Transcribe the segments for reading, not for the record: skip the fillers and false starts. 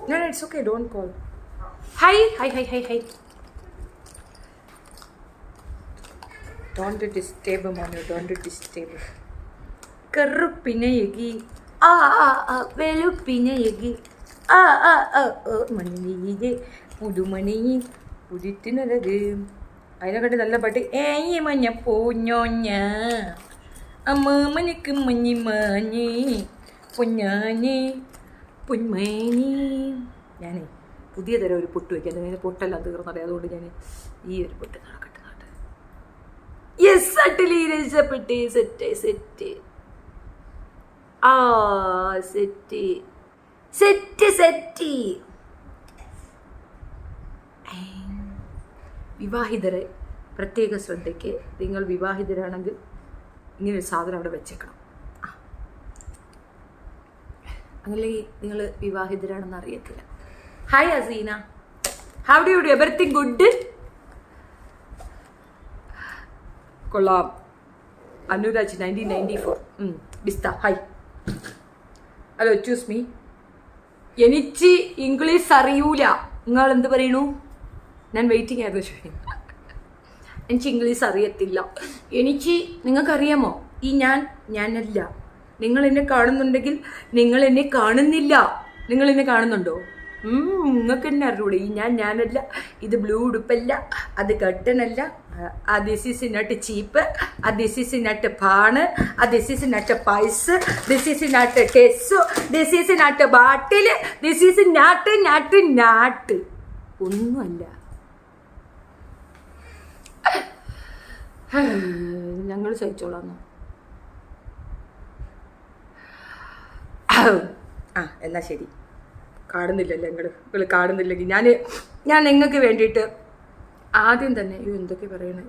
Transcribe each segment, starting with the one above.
No, it's okay. Don't call. Hi. Don't disturb, Manu. Don't disturb. കറുപ്പിനയകി വെളുപ്പിനയകി മണിയെ പുതുമണി പുതിത്തിനത് അതിനെക്കാട്ടി നല്ല പാട്ട് ഏയ് മഞ്ഞ പൂഞ്ഞോഞ്ഞ അമ്മമ്മനക്ക് മഞ്ഞിമാഞ്ഞി പൊഞ്ഞാഞ്ഞി പൊന്മേനി. ഞാനേ പുതിയ തരം ഒരു പൊട്ട് വയ്ക്കാൻ അതിന് പൊട്ടെല്ലാം തീർന്നറിയാം. അതുകൊണ്ട് ഞാൻ ഈ ഒരു പൊട്ട് നടക്കട്ടെ നാട്ടെ. യെസ് അട്ടിലി രസപ്പെട്ട് സെറ്റ് സെറ്റ്. വിവാഹിതരെ പ്രത്യേക ശ്രദ്ധയ്ക്ക്, നിങ്ങൾ വിവാഹിതരാണെങ്കിൽ ഇങ്ങനെ ഒരു സാധനം അവിടെ വെച്ചേക്കണം. അങ്ങനെ നിങ്ങൾ വിവാഹിതരാണെന്ന് അറിയത്തില്ല. Hi Aseena, how do you do? Everything good? കൊള്ളാം. അനുരാജ് 1994 ബിസ്ത ഹായ്. Hello choose me. എനിക്ക് ഇംഗ്ലീഷ് അറിയൂല. നിങ്ങൾ എന്ത് പറയണു? ഞാൻ വെയിറ്റിംഗ് ആയിരുന്നു. എനിക്ക് ഇംഗ്ലീഷ് അറിയത്തില്ല. എനിക്ക് നിങ്ങൾക്കറിയാമോ, ഈ ഞാനല്ല. നിങ്ങൾ എന്നെ കാണുന്നുണ്ടെങ്കിൽ നിങ്ങൾ എന്നെ കാണുന്നില്ല. നിങ്ങൾ എന്നെ കാണുന്നുണ്ടോ? നിങ്ങൾക്ക് തന്നെ അറിയൂടെ. ഈ ഞാനല്ല. ഇത് ബ്ലൂ ഉടുപ്പല്ല, അത് കട്ടനല്ല, ദിസ് ഈസ് നട്ട് ചീപ്പ്, ദിസ് ഈസ് നട്ട് പാണ്, ദിസ് ഈസ് നട്ട് പൈസ്, ദിസ് ഈസ് നട്ട് ടെസ്സു, this is not bottle, this is not ഒന്നുമല്ല. ഞങ്ങൾ സഹിച്ചോളാം. എന്നാ ശരി. കാണുന്നില്ലല്ലോ നിങ്ങൾ കാണുന്നില്ലെങ്കിൽ ഞാൻ നിങ്ങൾക്ക് വേണ്ടിയിട്ട് ആദ്യം തന്നെ എന്തൊക്കെ പറയണേ.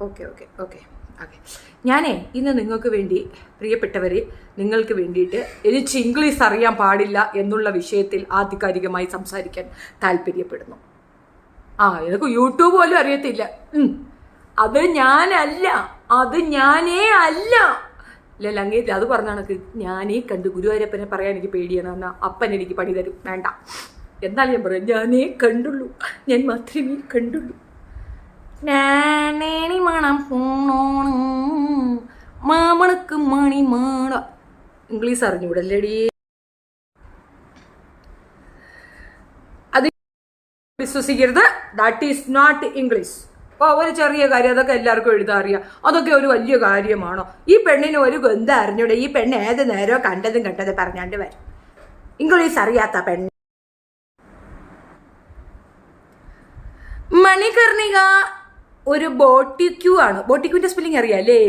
ഓക്കെ. ഞാനേ ഇന്ന് നിങ്ങൾക്ക് വേണ്ടി, പ്രിയപ്പെട്ടവരെ, നിങ്ങൾക്ക് വേണ്ടിയിട്ട് എനിക്ക് ഇംഗ്ലീഷ് അറിയാൻ പാടില്ല എന്നുള്ള വിഷയത്തിൽ ആധികാരികമായി സംസാരിക്കാൻ താല്പര്യപ്പെടുന്നു. എനിക്ക് യൂട്യൂബ് പോലും അറിയത്തില്ല. അത് ഞാനേ അല്ല. ഇല്ല അങ്ങേറ്റ് അത് പറഞ്ഞ കണക്ക് ഞാനേ കണ്ടു. ഗുരുവായൂരപ്പനെ പറയാൻ എനിക്ക് പേടിയാണ്. എന്നാൽ അപ്പൻ എനിക്ക് പണി തരും. വേണ്ട. എന്നാലും ഞാൻ പറയാം, ഞാനേ കണ്ടുള്ളൂ. ഞാൻ മാത്രമേ കണ്ടുള്ളൂ. മണം മാമണക്ക് മണി മാണ. ഇംഗ്ലീഷ് അറിഞ്ഞൂടല്ലേടി. അത് വിശ്വസിക്കരുത്. That is not English. ഒരു ചെറിയ കാര്യം, അതൊക്കെ എല്ലാവർക്കും എഴുതാൻ അറിയാം. അതൊക്കെ ഒരു വലിയ കാര്യമാണോ? ഈ പെണ്ണിന് ഒരു ഗന്ധം അറിഞ്ഞൂടെ. ഈ പെണ്ണ് ഏത് നേരമോ കണ്ടതും പറഞ്ഞാണ്ട് വരും. ഇംഗ്ലീഷ് അറിയാത്ത പെണ്ണ്. മണികർണിക ഒരു ബോട്ടിക്യൂ ആണ്. ബോട്ടിക്യൂന്റെ സ്പെല്ലിംഗ് അറിയാം അല്ലേ?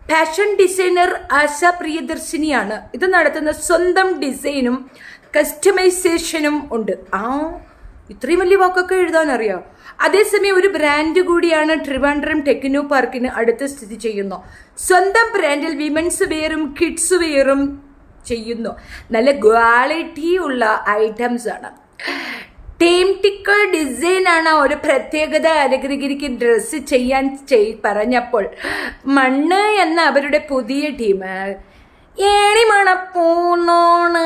ഫാഷൻ ഡിസൈനർ ആശ പ്രിയദർശിനിയാണ്. ഇത് നടത്തുന്ന സ്വന്തം ഡിസൈനും കസ്റ്റമൈസേഷനും ഉണ്ട്. ഇത്രയും വലിയ വാക്കൊക്കെ എഴുതാൻ അറിയാം. അതേസമയം ഒരു ബ്രാൻഡ് കൂടിയാണ് ട്രിവാൻഡ്രം ടെക്നോ പാർക്കിന് അടുത്ത് സ്ഥിതി ചെയ്യുന്നു. സ്വന്തം ബ്രാൻഡിൽ വിമൻസ് വെയറും കിഡ്സ് വെയറും ചെയ്യുന്നു. നല്ല ക്വാളിറ്റി ഉള്ള ഐറ്റംസ് ആണ്. ടീംറ്റിക്കൽ ഡിസൈൻ ആണ് ഒരു പ്രത്യേകത. അനുകരിക്ക് ഡ്രസ്സ് ചെയ്യാൻ പറഞ്ഞപ്പോൾ മണ്ണ് എന്ന അവരുടെ പുതിയ ടീം ഏണി മണപ്പൂണോണ്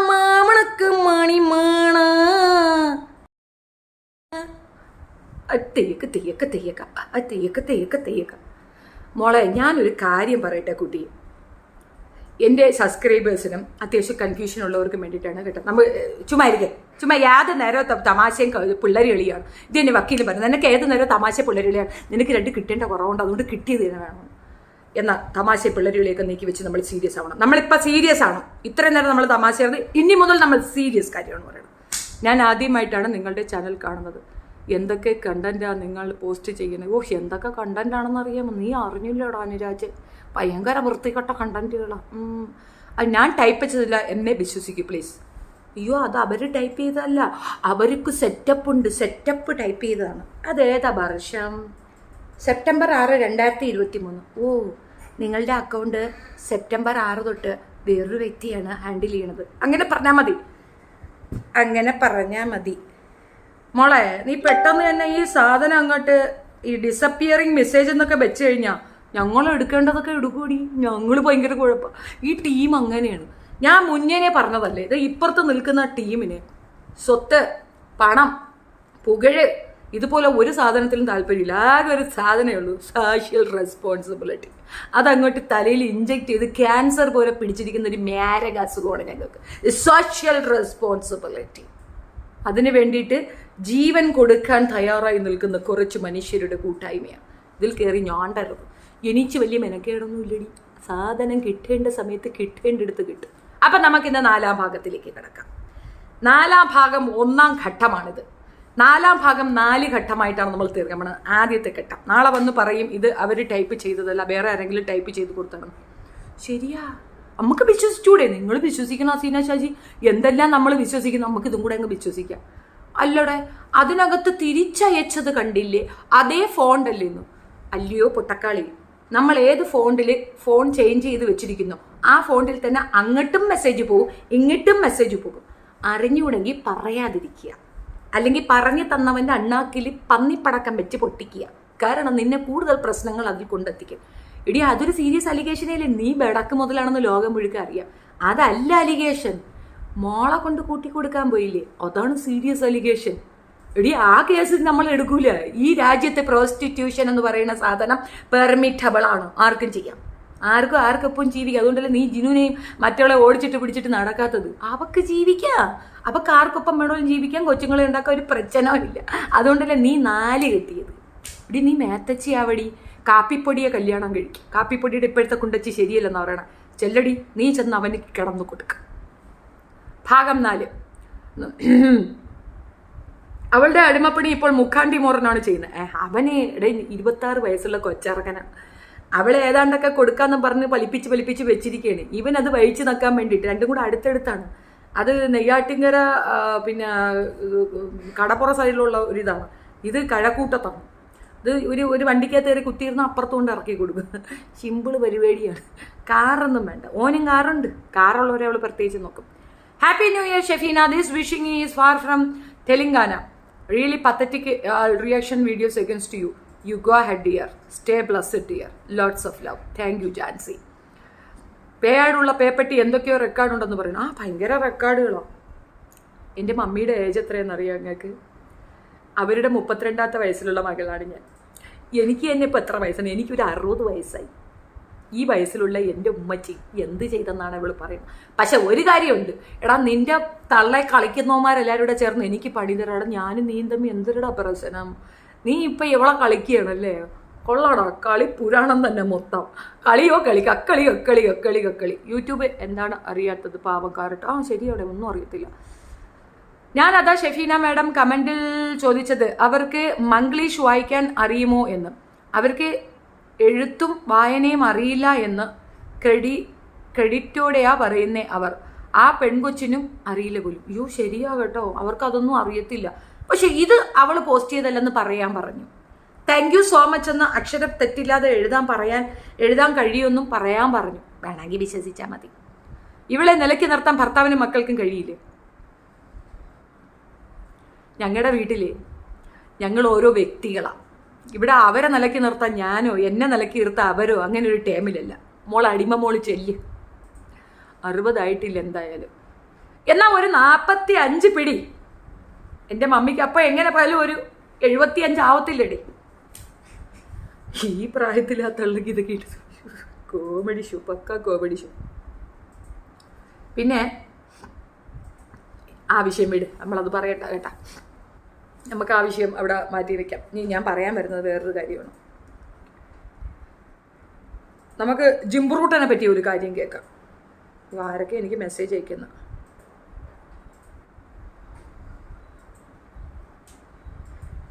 മാമണക്ക് മണി മാണ തെയ്യക്ക. മോളെ, ഞാനൊരു കാര്യം പറയട്ടെ കുട്ടി. എൻ്റെ സബ്സ്ക്രൈബേഴ്സിനും അത്യാവശ്യം കൺഫ്യൂഷൻ ഉള്ളവർക്കും വേണ്ടിയിട്ടാണ് കേട്ടോ. നമ്മൾ ചുമ്മാ ഏത് നേരം തമാശയും പിള്ളേർ കളിയാണ്. ഇത് തന്നെ വക്കീൽ പറഞ്ഞു, നിനക്ക് ഏത് നേരം തമാശ പിള്ളേർ കളിയാണ്. നിനക്ക് രണ്ട് കിട്ടേണ്ട കുറവുണ്ട്, അതുകൊണ്ട് കിട്ടിയത് തന്നെ വേണം. എന്നാൽ തമാശ പിള്ളേർ കളിയൊക്കെ നീക്കി വെച്ച് നമ്മൾ സീരിയസ് ആവണം. നമ്മളിപ്പോൾ സീരിയസ് ആണ്. ഇത്രയും നേരം നമ്മൾ തമാശ ആയിരുന്നു. ഇനി മുതൽ നമ്മൾ സീരിയസ് കാര്യമാണ് പറയുന്നത്. ഞാൻ ആദ്യമായിട്ടാണ് നിങ്ങളുടെ ചാനൽ കാണുന്നത്. എന്തൊക്കെ കണ്ടന്റാണ് നിങ്ങൾ പോസ്റ്റ് ചെയ്യുന്നത്? എന്തൊക്കെ കണ്ടന്റാണെന്ന് അറിയാമോ? നീ അറിഞ്ഞില്ലടാ അനുരാജ്. ഭയങ്കര വൃത്തികെട്ട കണ്ടന്റുകളാണ്. അത് ഞാൻ ടൈപ്പ് ചെയ്തില്ല, എന്നെ വിശ്വസിക്കൂ പ്ലീസ്. അയ്യോ, അത് അവർ ടൈപ്പ് ചെയ്തതല്ല, അവർക്ക് സെറ്റപ്പ് ഉണ്ട്. സെറ്റപ്പ് ടൈപ്പ് ചെയ്തതാണ്. അതേതാ വർഷം? സെപ്റ്റംബർ 6, 2023. നിങ്ങളുടെ അക്കൗണ്ട് സെപ്റ്റംബർ 6 തൊട്ട് വേറൊരു വ്യക്തിയാണ് ഹാൻഡിൽ ചെയ്യണത്. അങ്ങനെ പറഞ്ഞാൽ മതി. മോളെ, നീ പെട്ടെന്ന് തന്നെ ഈ സാധനം അങ്ങോട്ട് ഈ ഡിസപ്പിയറിങ് മെസ്സേജ് എന്നൊക്കെ വെച്ച് കഴിഞ്ഞാൽ ഞങ്ങൾ എടുക്കേണ്ടതൊക്കെ എടുക്കൂടി, ഞങ്ങൾ ഭയങ്കര കുഴപ്പം. ഈ ടീം അങ്ങനെയാണ്. ഞാൻ മുന്നേ പറഞ്ഞതല്ലേ, ഇത് ഇപ്പുറത്ത് നിൽക്കുന്ന ടീമിന് സ്വത്ത്, പണം, പുകഴ് ഇതുപോലെ ഒരു സാധനത്തിലും താല്പര്യമില്ല. ആകെ ഒരു സാധനമേ ഉള്ളൂ, സോഷ്യൽ റെസ്പോൺസിബിലിറ്റി. അതങ്ങോട്ട് തലയിൽ ഇഞ്ചെക്ട് ചെയ്ത് ക്യാൻസർ പോലെ പിടിച്ചിരിക്കുന്ന ഒരു മാരക അസുഖമാണ് ഞങ്ങൾക്ക്, സോഷ്യൽ റെസ്പോൺസിബിലിറ്റി. അതിന് വേണ്ടിയിട്ട് ജീവൻ കൊടുക്കാൻ തയ്യാറായി നിൽക്കുന്ന കുറച്ച് മനുഷ്യരുടെ കൂട്ടായ്മയാണ്. ഇതിൽ കയറി ഞാണ്ടരുത്. എനിക്ക് വലിയ മെനക്കേടൊന്നും ഇല്ലടി, സാധനം കിട്ടേണ്ട സമയത്ത് കിട്ടേണ്ടടുത്ത് കിട്ടും. അപ്പം നമുക്കിന്ന് 4-ാം ഭാഗത്തിലേക്ക് കിടക്കാം. 4-ാം ഭാഗം 1-ാം ഘട്ടമാണിത്. 4-ാം ഭാഗം 4 ഘട്ടമായിട്ടാണ് നമ്മൾ തീർക്കുന്നത്. ആദ്യത്തെ ഘട്ടം നാളെ വന്ന് പറയും ഇത് അവർ ടൈപ്പ് ചെയ്തതല്ല, വേറെ ആരെങ്കിലും ടൈപ്പ് ചെയ്ത് കൊടുത്തണം. ശരിയാ, നമുക്ക് വിശ്വസിച്ചൂടെ? നിങ്ങൾ വിശ്വസിക്കണം അസീന ഷാജി, എന്തെല്ലാം നമ്മൾ വിശ്വസിക്കുന്നു, നമുക്ക് ഇതും കൂടെ അങ്ങ് വിശ്വസിക്കാം. അല്ലടെ, അതിനകത്ത് തിരിച്ചയച്ചത് കണ്ടില്ലേ, അതേ ഫോണ്ടല്ലേന്നു. അല്ലയോ പൊട്ടക്കാളി, നമ്മൾ ഏത് ഫോൺ ചേഞ്ച് ചെയ്ത് വെച്ചിരിക്കുന്നു ആ ഫോണിൽ തന്നെ അങ്ങോട്ടും മെസ്സേജ് പോകും, ഇങ്ങോട്ടും മെസ്സേജ് പോകും. അറിഞ്ഞുകൂടെങ്കിൽ പറയാതിരിക്കുക, അല്ലെങ്കിൽ പറഞ്ഞു തന്നവൻ്റെ അണ്ണാക്കിൽ പന്നിപ്പടക്കം വെച്ച് പൊട്ടിക്കുക. കാരണം നിന്നെ കൂടുതൽ പ്രശ്നങ്ങൾ അതിൽ കൊണ്ടെത്തിക്കും. ഇടി, അതൊരു സീരിയസ് അലിഗേഷനല്ലേ. നീ ബെടക്ക് മുതലാണെന്ന് ലോകം മുഴുക്കെ അറിയാം. അതല്ല അലിഗേഷൻ, മോളെ കൊണ്ട് കൂട്ടിക്കൊടുക്കാൻ പോയില്ലേ, അതാണ് സീരിയസ് അലിഗേഷൻ. എടി, ആ കേസ് നമ്മൾ എടുക്കൂല. ഈ രാജ്യത്തെ പ്രോസ്റ്റിറ്റ്യൂഷൻ എന്ന് പറയുന്ന സാധനം പെർമിറ്റബിൾ ആണ്, ആർക്കും ചെയ്യാം, ആർക്കൊപ്പം ജീവിക്കാം. അതുകൊണ്ടല്ലേ നീ ജിനുവിനെയും മറ്റുള്ള ഓടിച്ചിട്ട് പിടിച്ചിട്ട് നടക്കാത്തത്. അവക്ക് ജീവിക്കാം, അവക്ക് ആർക്കൊപ്പം വേണമെങ്കിലും ജീവിക്കാം, കൊച്ചുങ്ങളെ ഉണ്ടാക്കാൻ ഒരു പ്രശ്നമില്ല. അതുകൊണ്ടല്ലേ നീ 4 കിട്ടിയത്. ഇടി, നീ മേത്തച്ചിയാവടി, കാപ്പിപ്പൊടിയെ കല്യാണം കഴിക്കും. കാപ്പിപ്പൊടിയുടെ ഇപ്പോഴത്തെ കുണ്ടച്ചി ശരിയല്ലെന്ന് പറയണം. ചെല്ലടി, നീ ചെന്ന് അവന് കിടന്നു കൊടുക്കുക. ഭാഗം 4. അവളുടെ അടിമപ്പണി ഇപ്പോൾ മുക്കാണ്ടി മോറനാണ് ചെയ്യുന്നത്. അവന് 26 വയസ്സുള്ള കൊച്ചിറക്കനാണ്. അവളെ ഏതാണ്ടൊക്കെ കൊടുക്കാന്ന് പറഞ്ഞ് പലിപ്പിച്ച് വെച്ചിരിക്കുകയാണ്. ഇവൻ അത് വഹിച്ചു നക്കാൻ വേണ്ടിയിട്ട്. രണ്ടും കൂടെ അടുത്തടുത്താണ്. അത് നെയ്യാറ്റിങ്കര പിന്നെ കടപ്പുറ സൈഡിലുള്ള ഒരിതാണ്. ഇത് കഴക്കൂട്ടത്താണ്. ഇത് ഒരു വണ്ടിക്കകത്ത് കയറി കുത്തിയിരുന്ന അപ്പുറത്തുകൊണ്ട് ഇറക്കി കൊടുക്കും. സിമ്പിള് പരിപാടിയാണ്. കാറൊന്നും വേണ്ട. ഓനും കാറുണ്ട്. കാറുള്ളവരെ അവൾ പ്രത്യേകിച്ച് നോക്കും. Happy new year Shefeena. This wishing is far from Telangana. Really pathetic reaction videos against you. You go ahead, dear. Stay blessed, dear. Lots of love. Thank you, Jansi. പേയാടുള്ള പേപ്പട്ടി എന്തൊക്കെയോ റെക്കോർഡുണ്ടെന്ന് പറയുന്നു. ഭയങ്കര റെക്കോർഡുകളോ. എൻ്റെ മമ്മിയുടെ ഏജ് എത്രയെന്നറിയാം നിങ്ങൾക്ക്? അവരുടെ 32ാമത്തെ വയസ്സിലുള്ള മകളാണ് ഞാൻ. എനിക്ക് തന്നെ ഇപ്പോൾ എത്ര വയസ്സാണ്? എനിക്കൊരു 60 വയസ്സായി. ഈ വയസ്സിലുള്ള എൻ്റെ ഉമ്മച്ചി എന്ത് ചെയ്തെന്നാണ് ഇവൾ പറയുന്നത്. പക്ഷെ ഒരു കാര്യമുണ്ട്, എടാ നിന്റെ തള്ളെ കളിക്കുന്നവന്മാരെല്ലാവരും കൂടെ ചേർന്ന് എനിക്ക് പണി തരാടാ. ഞാനും നീയും തമ്മി എന്തൊരുടാ പ്രശ്നം? നീ ഇപ്പം ഇവളെ കളിക്കുകയാണല്ലേ? കൊള്ളടാ, കളി പുരാണം തന്നെ മൊത്തം. കളിയോ കളി, കക്കളി. യൂട്യൂബ് എന്താണ് അറിയാത്തത്? പാവക്കാരട്ട്. ശരിയോടെ ഒന്നും അറിയത്തില്ല. ഞാനതാ ഷെഫീന മാഡം കമൻറ്റിൽ ചോദിച്ചത്, അവർക്ക് മംഗ്ലീഷ് വായിക്കാൻ അറിയുമോ എന്ന്. അവർക്ക് എഴുത്തും വായനയും അറിയില്ല എന്ന് ക്രെഡിറ്റോടെയാ പറയുന്നേ അവർ. ആ പെൺകൊച്ചിനും അറിയില്ല പോലും. അയ്യോ ശരിയാ കേട്ടോ, അവർക്കതൊന്നും അറിയത്തില്ല. പക്ഷെ ഇത് അവൾ പോസ്റ്റ് ചെയ്തല്ലെന്ന് പറയാൻ പറഞ്ഞു. താങ്ക് യു സോ മച്ച് എന്ന് അക്ഷരം തെറ്റില്ലാതെ എഴുതാൻ കഴിയുമെന്നും പറയാൻ പറഞ്ഞു. വേണമെങ്കിൽ വിശ്വസിച്ചാൽ മതി. ഇവളെ നിലയ്ക്ക് നിർത്താൻ ഭർത്താവിനും മക്കൾക്കും കഴിയില്ലേ? ഞങ്ങളുടെ വീട്ടിലെ ഞങ്ങൾ ഓരോ വ്യക്തികളാണ്. ഇവിടെ അവരെ നിലയ്ക്ക് നിർത്താൻ ഞാനോ എന്നെ നിലയ്ക്ക് നിർത്താൻ അവരോ അങ്ങനെ ഒരു ടേമിലല്ല. അടിമ മോള് ചെല്ല്. 60 ആയിട്ടില്ല എന്തായാലും. എന്നാൽ ഒരു 45 പിടി എൻ്റെ മമ്മിക്ക്. അപ്പം എങ്ങനെ പോയാലും ഒരു 75 ആവത്തില്ലടി. ഈ പ്രായത്തിൽ ആ തള്ളിക്ക് ഇതൊക്കെ ഇട്ട് കോമഡി ഷോ, പക്ക കോമഡി ഷോ. പിന്നെ ആ വിഷയം വിട്, നമ്മളത് പറയട്ട കേട്ടാ. നമുക്ക് ആ വിഷയം അവിടെ മാറ്റി വയ്ക്കാം. ഞാൻ പറയാൻ വരുന്നത് വേറൊരു കാര്യമാണ്. നമുക്ക് ജിംബ്രൂട്ടനെ പറ്റിയ ഒരു കാര്യം കേൾക്കാം. ആരൊക്കെ എനിക്ക് മെസ്സേജ് അയക്കുന്ന.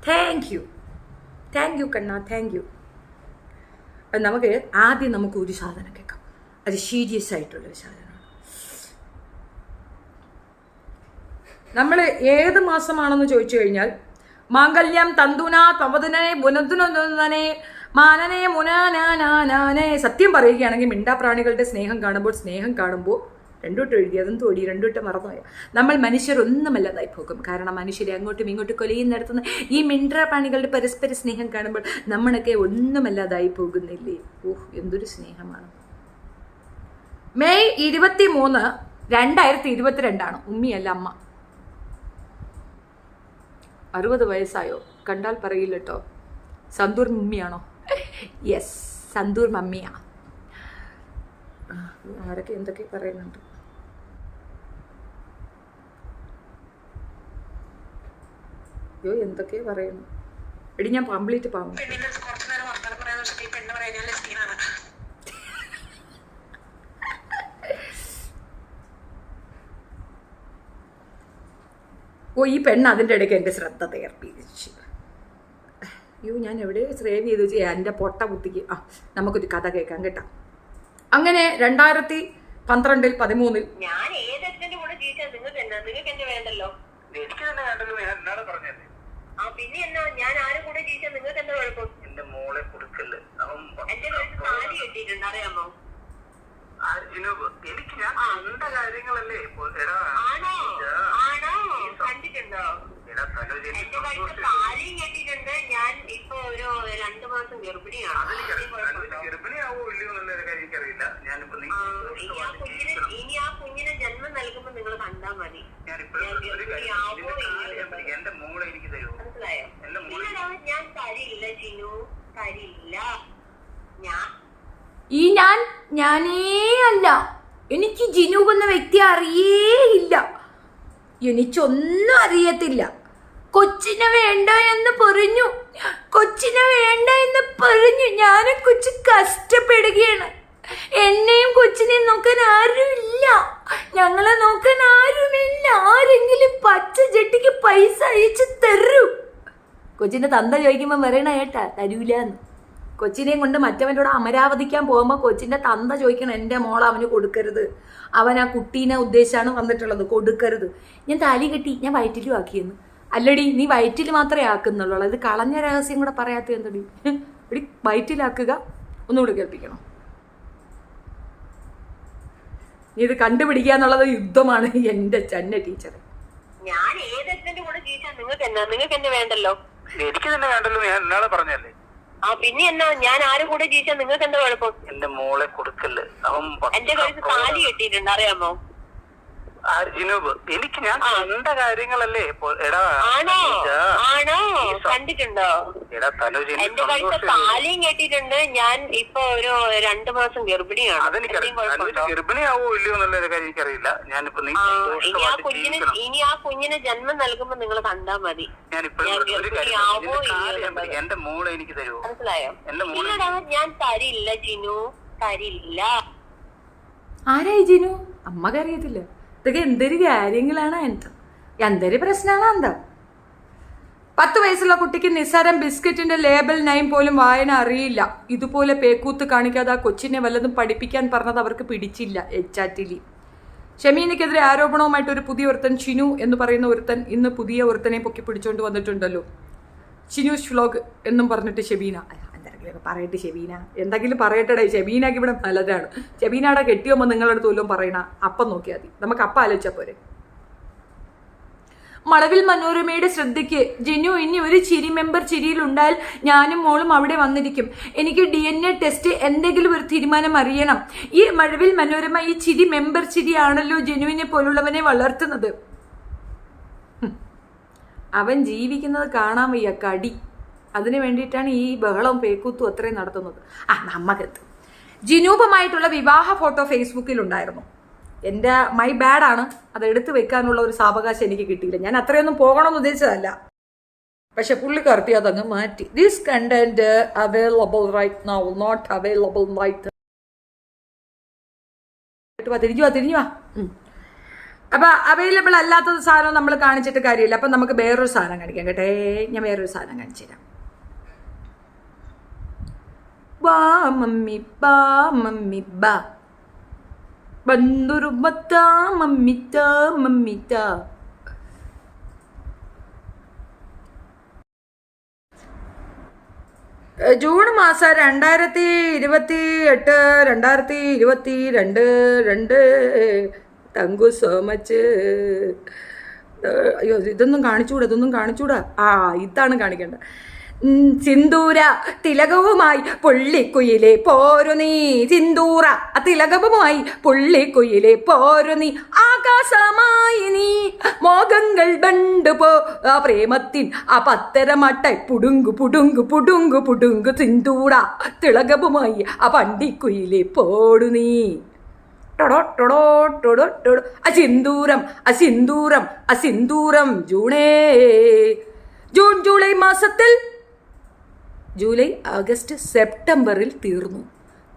Thank you Kanna, thank you. നമുക്ക് ആദ്യം ഒരു സാധനം കേൾക്കാം. അത് സീരിയസ് ആയിട്ടുള്ളൊരു സാധനമാണ്. നമ്മൾ ഏത് മാസമാണെന്ന് ചോദിച്ചു കഴിഞ്ഞാൽ മാംഗല്യം തന്തുന തവതുനെ ബുനതുനെ മാനനെ മുനാനാനാനെ. സത്യം പറയുകയാണെങ്കിൽ മിണ്ടാപ്രാണികളുടെ സ്നേഹം കാണുമ്പോൾ രണ്ടുവട്ടം എഴുതി, അതും തോടി, രണ്ടുവട്ടം മറന്നുപോയോ. നമ്മൾ മനുഷ്യരൊന്നുമല്ലാതായി പോകും. കാരണം മനുഷ്യരെ അങ്ങോട്ടും ഇങ്ങോട്ടും കൊലയും നടത്തുന്ന ഈ മിണ്ട്രാപാണികളുടെ പരസ്പര സ്നേഹം കാണുമ്പോൾ നമ്മളൊക്കെ ഒന്നുമല്ലാതായി പോകുന്നില്ലേ. ഓഹ്, എന്തൊരു സ്നേഹമാണ്. മെയ് 23, 2022 ഉമ്മിയല്ല അമ്മ. 60 വയസ്സായോ? കണ്ടാൽ പറയില്ല കേട്ടോ. സന്തൂർ മമ്മിയാണോ? യെസ്, സന്തൂർ മമ്മിയാ. ആരൊക്കെ എന്തൊക്കെ പറയുന്നുണ്ട്. അയ്യോ, എന്തൊക്കെ പറയുന്നു. എടി, ഞാൻ കംപ്ലീറ്റ് പാവം. ഓ, ഈ പെണ്ണ് അതിൻ്റെ ഇടയ്ക്ക് എൻ്റെ ശ്രദ്ധ തേർപ്പിച്ചു. അയ്യോ, ഞാൻ എവിടെയോ സേവ് ചെയ്ത് ചെയ്യാം എൻ്റെ പൊട്ട ബുദ്ധിക്ക്. നമുക്കൊരു കഥ കേൾക്കാം കേട്ടോ. അങ്ങനെ 2012, 13 ഞാൻ ഏതെന്റെ കൂടെ ജീവിച്ചാൽ നിങ്ങൾക്ക് എന്നെ വേണ്ടല്ലോ. എനിക്ക് തന്നെ വേണ്ടല്ലോ, ഞാൻ എന്നാണ് പറഞ്ഞത്. പിന്നെ എന്നാ ഞാൻ ആരും കൂടെ ജീവിച്ചാൽ നിങ്ങൾക്ക് എന്താ കുഴപ്പം? എന്റെ മോളെ കൊടുക്കല്. എന്റെ കഴുത്ത് താലി കെട്ടിയിട്ടുണ്ട്, അറിയാമോ? എനിക്ക് ഞാൻ കണ്ട കാര്യങ്ങളല്ലേ. ആണോ? കണ്ടിട്ടുണ്ടോ? എന്റെ കഴുത്ത് താലിയും കെട്ടിയിട്ടുണ്ട്. ഞാൻ ഇപ്പൊ ഒരു 2 മാസം ഗർഭിണിയാണ്. ഗർഭിണിയാവോ ഇല്ലയോ എന്നുള്ള കാര്യം എനിക്കറിയില്ല. ഞാനിപ്പോ ഇനി ആ കുഞ്ഞിനെ ജന്മം നൽകുമ്പോ നിങ്ങൾ കണ്ടാ മതി. എന്റെ മോളെ എനിക്ക് തരുമോ? മനസ്സിലായോ? ഞാൻ തരില്ല ജിനു, തരില്ല. ഞാനേ അല്ല. എനിക്ക് ജിനു എന്ന വ്യക്തി അറിയേയില്ല. എനിക്കൊന്നും അറിയത്തില്ല. കൊച്ചിനെ വേണ്ട എന്ന് പറഞ്ഞു. ഞാൻ കൊച്ചു കഷ്ടപ്പെടുകയാണ്. എന്നെയും കൊച്ചിനെയും നോക്കാൻ ആരുമില്ല. ഞങ്ങളെ നോക്കാൻ ആരുമില്ല. ആരെങ്കിലും പച്ച ജെട്ടിക്ക് പൈസ അയച്ചു തരൂ. കൊച്ചിന്റെ തന്ത ചോദിക്കുമ്പോൾ പറയണ ഏട്ടാ തരൂലെന്ന്. കൊച്ചിനെയും കൊണ്ട് മറ്റവൻ്റെ കൂടെ അമരാവതിക്കാൻ പോകുമ്പോൾ കൊച്ചിൻ്റെ തന്ത ചോദിക്കണം, എൻ്റെ മോളെ അവന് കൊടുക്കരുത്, അവൻ ആ കുട്ടീനെ ഉദ്ദേശിച്ചാണ് വന്നിട്ടുള്ളത്, കൊടുക്കരുത്. ഞാൻ താലി കെട്ടി, ഞാൻ വയറ്റിലും ആക്കിയെന്ന്. അല്ലടി, നീ വയറ്റിൽ മാത്രമേ ആക്കുന്നുള്ളൂ. ഇത് കളഞ്ഞ രഹസ്യം കൂടെ പറയാത്ത എന്തടി? എടി, വയറ്റിലാക്കുക. ഒന്നുകൂടെ കേൾപ്പിക്കണം. നീ ഇത് കണ്ടുപിടിക്കുക എന്നുള്ളത് യുദ്ധമാണ് എൻ്റെ ചന്ന ടീച്ചർ. ഞാൻ ഏതെന്റെ കൂടെ ജീവിച്ചാൽ നിങ്ങൾക്ക് എന്നെ വേണ്ടല്ലോ. എനിക്ക് തന്നെ വേണ്ടല്ലോ, ഞാൻ എന്നാളെ പറഞ്ഞല്ലേ. പിന്നെ എന്നാ ഞാൻ ആരും കൂടെ ജീവിച്ചാൽ നിങ്ങൾക്ക് എന്താ കുഴപ്പം? എന്റെ മോളെ കൊടുക്കല്. എന്റെ കഴുത്ത് താലി കെട്ടിയിട്ടുണ്ട്, അറിയാമോ? എനിക്ക് ഞാൻ കണ്ട കാര്യങ്ങളല്ലേ. ആണോ? കണ്ടിട്ടുണ്ടോ? എന്റെ കഴുത്ത് താലിയും കെട്ടിയിട്ടുണ്ട്. ഞാൻ ഇപ്പൊ ഒരു 2 മാസം ഗർഭിണിയാണ്. ഗർഭിണിയാവോ ഇല്ലയോ എന്നുള്ള കാര്യം എനിക്കറിയില്ല. ഞാനിപ്പോ ഇനി ആ കുഞ്ഞിനെ ജന്മം നൽകുമ്പോ നിങ്ങൾ കണ്ടാ മതി. എന്റെ മോളെ എനിക്ക് തരുമോ? മനസ്സിലായോ? ഞാൻ തരില്ല ജിനു, തരില്ല. ആരായി ജിനു? അമ്മക്ക് അറിയത്തില്ല. ഇതൊക്കെ എന്തൊരു കാര്യങ്ങളാണ്. എന്തൊരു പ്രശ്നമാണ് എന്താ. 10 വയസ്സുള്ള കുട്ടിക്ക് നിസ്സാരം ബിസ്ക്കറ്റിന്റെ ലേബൽ നെയിം പോലും വായന അറിയില്ല. ഇതുപോലെ പേക്കൂത്ത് കാണിക്കാതെ ആ കൊച്ചിനെ വല്ലതും പഠിപ്പിക്കാൻ പറഞ്ഞത് അവർക്ക് പിടിച്ചില്ല. എച്ചാറ്റിലി ഷമീനയ്ക്കെതിരെ ആരോപണവുമായിട്ട് ഒരു പുതിയ ഒരുത്തൻ, ഷിനു എന്ന് പറയുന്ന ഒരുത്തൻ, ഇന്ന് പുതിയ ഒരുത്തനെ പൊക്കി പിടിച്ചോണ്ട് വന്നിട്ടുണ്ടല്ലോ. ഷിനൂസ് വ്ലോഗ് എന്നും പറഞ്ഞിട്ട് ഷെബീന എന്തെങ്കിലുമൊക്കെ പറയട്ടെ. ഷെബീന എന്തെങ്കിലും പറയട്ടെ. ഷെബീനക്ക് ഇവിടെ നല്ലതാണ്. ഷെബീനയുടെ കെട്ടിയുമ്പോൾ നിങ്ങളുടെ അടുത്ത് വല്ലതും പറയണ അപ്പം നോക്കിയാൽ മതി. നമുക്ക് അപ്പം ആലോചിച്ചാൽ പോരെ. മളവിൽ മനോരമയുടെ ശ്രദ്ധയ്ക്ക്, ജിനു ഇനി ഒരു ചിരി മെമ്പർ ചിരിയിലുണ്ടായാൽ ഞാനും മോളും അവിടെ വന്നിരിക്കും. എനിക്ക് DNA ടെസ്റ്റ് എന്തെങ്കിലും ഒരു തീരുമാനം അറിയണം. ഈ മഴവിൽ മനോരമ ഈ ചിരി മെമ്പർ ചിരിയാണല്ലോ ജിനുവിനെ പോലുള്ളവനെ വളർത്തുന്നത്. അവൻ ജീവിക്കുന്നത് കാണാൻ വയ്യ, കടി. അതിന് വേണ്ടിയിട്ടാണ് ഈ ബഹളവും പേക്കൂത്തും അത്രയും നടത്തുന്നത്. നമ്മക്കെത്തും. ജിനൂപുമായിട്ടുള്ള വിവാഹ ഫോട്ടോ ഫേസ്ബുക്കിലുണ്ടായിരുന്നു. എൻ്റെ മൈ ബാഡാണ്. അത് എടുത്തു വെക്കാനുള്ള ഒരു സാവകാശം എനിക്ക് കിട്ടിയില്ല. ഞാൻ അത്രയൊന്നും പോകണമെന്ന് ഉദ്ദേശിച്ചതല്ല. പക്ഷെ പുള്ളിക്കാർത്തി അതങ്ങ് മാറ്റി. This content available right now, not available right. തിരിഞ്ഞു വാ. അപ്പൊ അവൈലബിൾ അല്ലാത്തത് സാധനം നമ്മൾ കാണിച്ചിട്ട് കാര്യമില്ല. അപ്പൊ നമുക്ക് വേറൊരു സാധനം കാണിക്കാം കേട്ടേ. ഞാൻ വേറൊരു സാധനം കാണിച്ചു തരാം. ബാ മമ്മി ബാ മമ്മി ബാ ബന്ദുരു ബത്താ മമ്മിത്ത മമ്മിത്ത. ജൂൺ മാസം 2028, 2022 താങ്ക് യു സോ മച്ച്. അയ്യോ ഇതൊന്നും കാണിച്ചൂടാ. ഇതാണ് കാണിക്കേണ്ടത്. സിന്ദൂര തിലകവുമായി പുള്ളിക്കുയിലെ പോരു നീ, സിന്ദൂര തിലകവുമായി പുള്ളിക്കുയിലെ പോരു നീ, ആകാശമായി നീ മോഹങ്ങൾ ബണ്ടുപോ പ്രേമത്തിൻ ആ പത്തരമട്ട പുടുങ്കു പുടുങ്കു പുടുങ്കു പുടുങ്കു, സിന്ദൂര തിലകവുമായി ആ പണ്ടിക്കുയിലെ പോടു നീ. അസിന്ദൂരം ജൂൺ ജൂലൈ മാസത്തിൽ ജൂലൈ ആഗസ്റ്റ് സെപ്റ്റംബറിൽ തീർന്നു.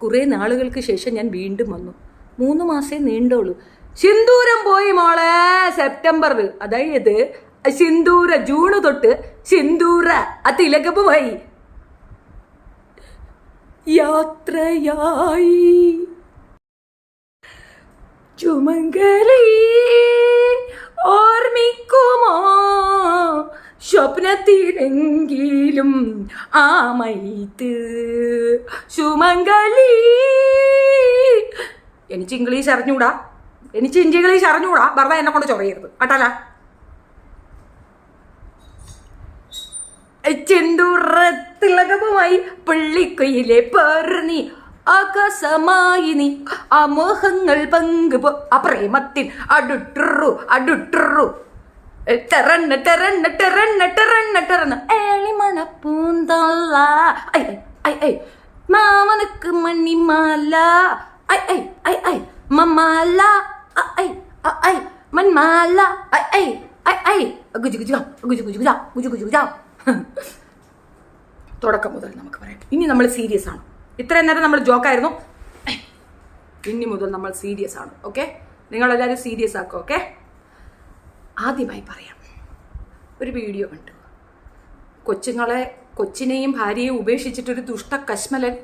കുറേ നാളുകൾക്ക് ശേഷം ഞാൻ വീണ്ടും വന്നു. 3 മാസേ നീണ്ടുള്ളൂ. സിന്ദൂരം പോയി മോളെ സെപ്റ്റംബറിൽ. അതായത് സിന്ദൂര ജൂണ് തൊട്ട് സിന്ദൂര തിലകവുമായി യാത്രയായി. ചുമങ്കലി ഓർമ്മിക്കുമോ സ്വപ്നത്തിലെങ്കിലും ആ മൈത്ത് സുമംഗലി. എനിക്ക് ഇംഗ്ലീഷ് അറിഞ്ഞൂടാ വെറുതെ എന്നെ കൊണ്ട് ചൊറയരുത് കേട്ടല്ല. ചെന്തൂറത്തിളകവുമായി പുള്ളിക്കൊയിലെ പേർന്നി, ആകാശമായി നീ ആ മോഹങ്ങൾ പങ്കുപോ ആ പ്രേമത്തിൻ അടുട്ടുറു ടെറണ്ണ ഏളിമണപ്പൂന്തോല്ല മാമനക്ക് മണിമാല മമാല മന്മാല തുടക്കം മുതൽ നമുക്ക് പറയാം. ഇനി നമ്മൾ സീരിയസ് ആണ്. ഇത്രയും നേരം നമ്മൾ ജോക്കായിരുന്നു, ഇനി മുതൽ നമ്മൾ സീരിയസ് ആണ്. ഓക്കെ, നിങ്ങളെല്ലാവരും സീരിയസ് ആക്കും. ഓക്കെ, ആദ്യമായി പറയാം, ഒരു വീഡിയോ കണ്ടു. കൊച്ചിനെയും ഭാര്യയെയും ഉപേക്ഷിച്ചിട്ടൊരു ദുഷ്ട കശ്മലൻ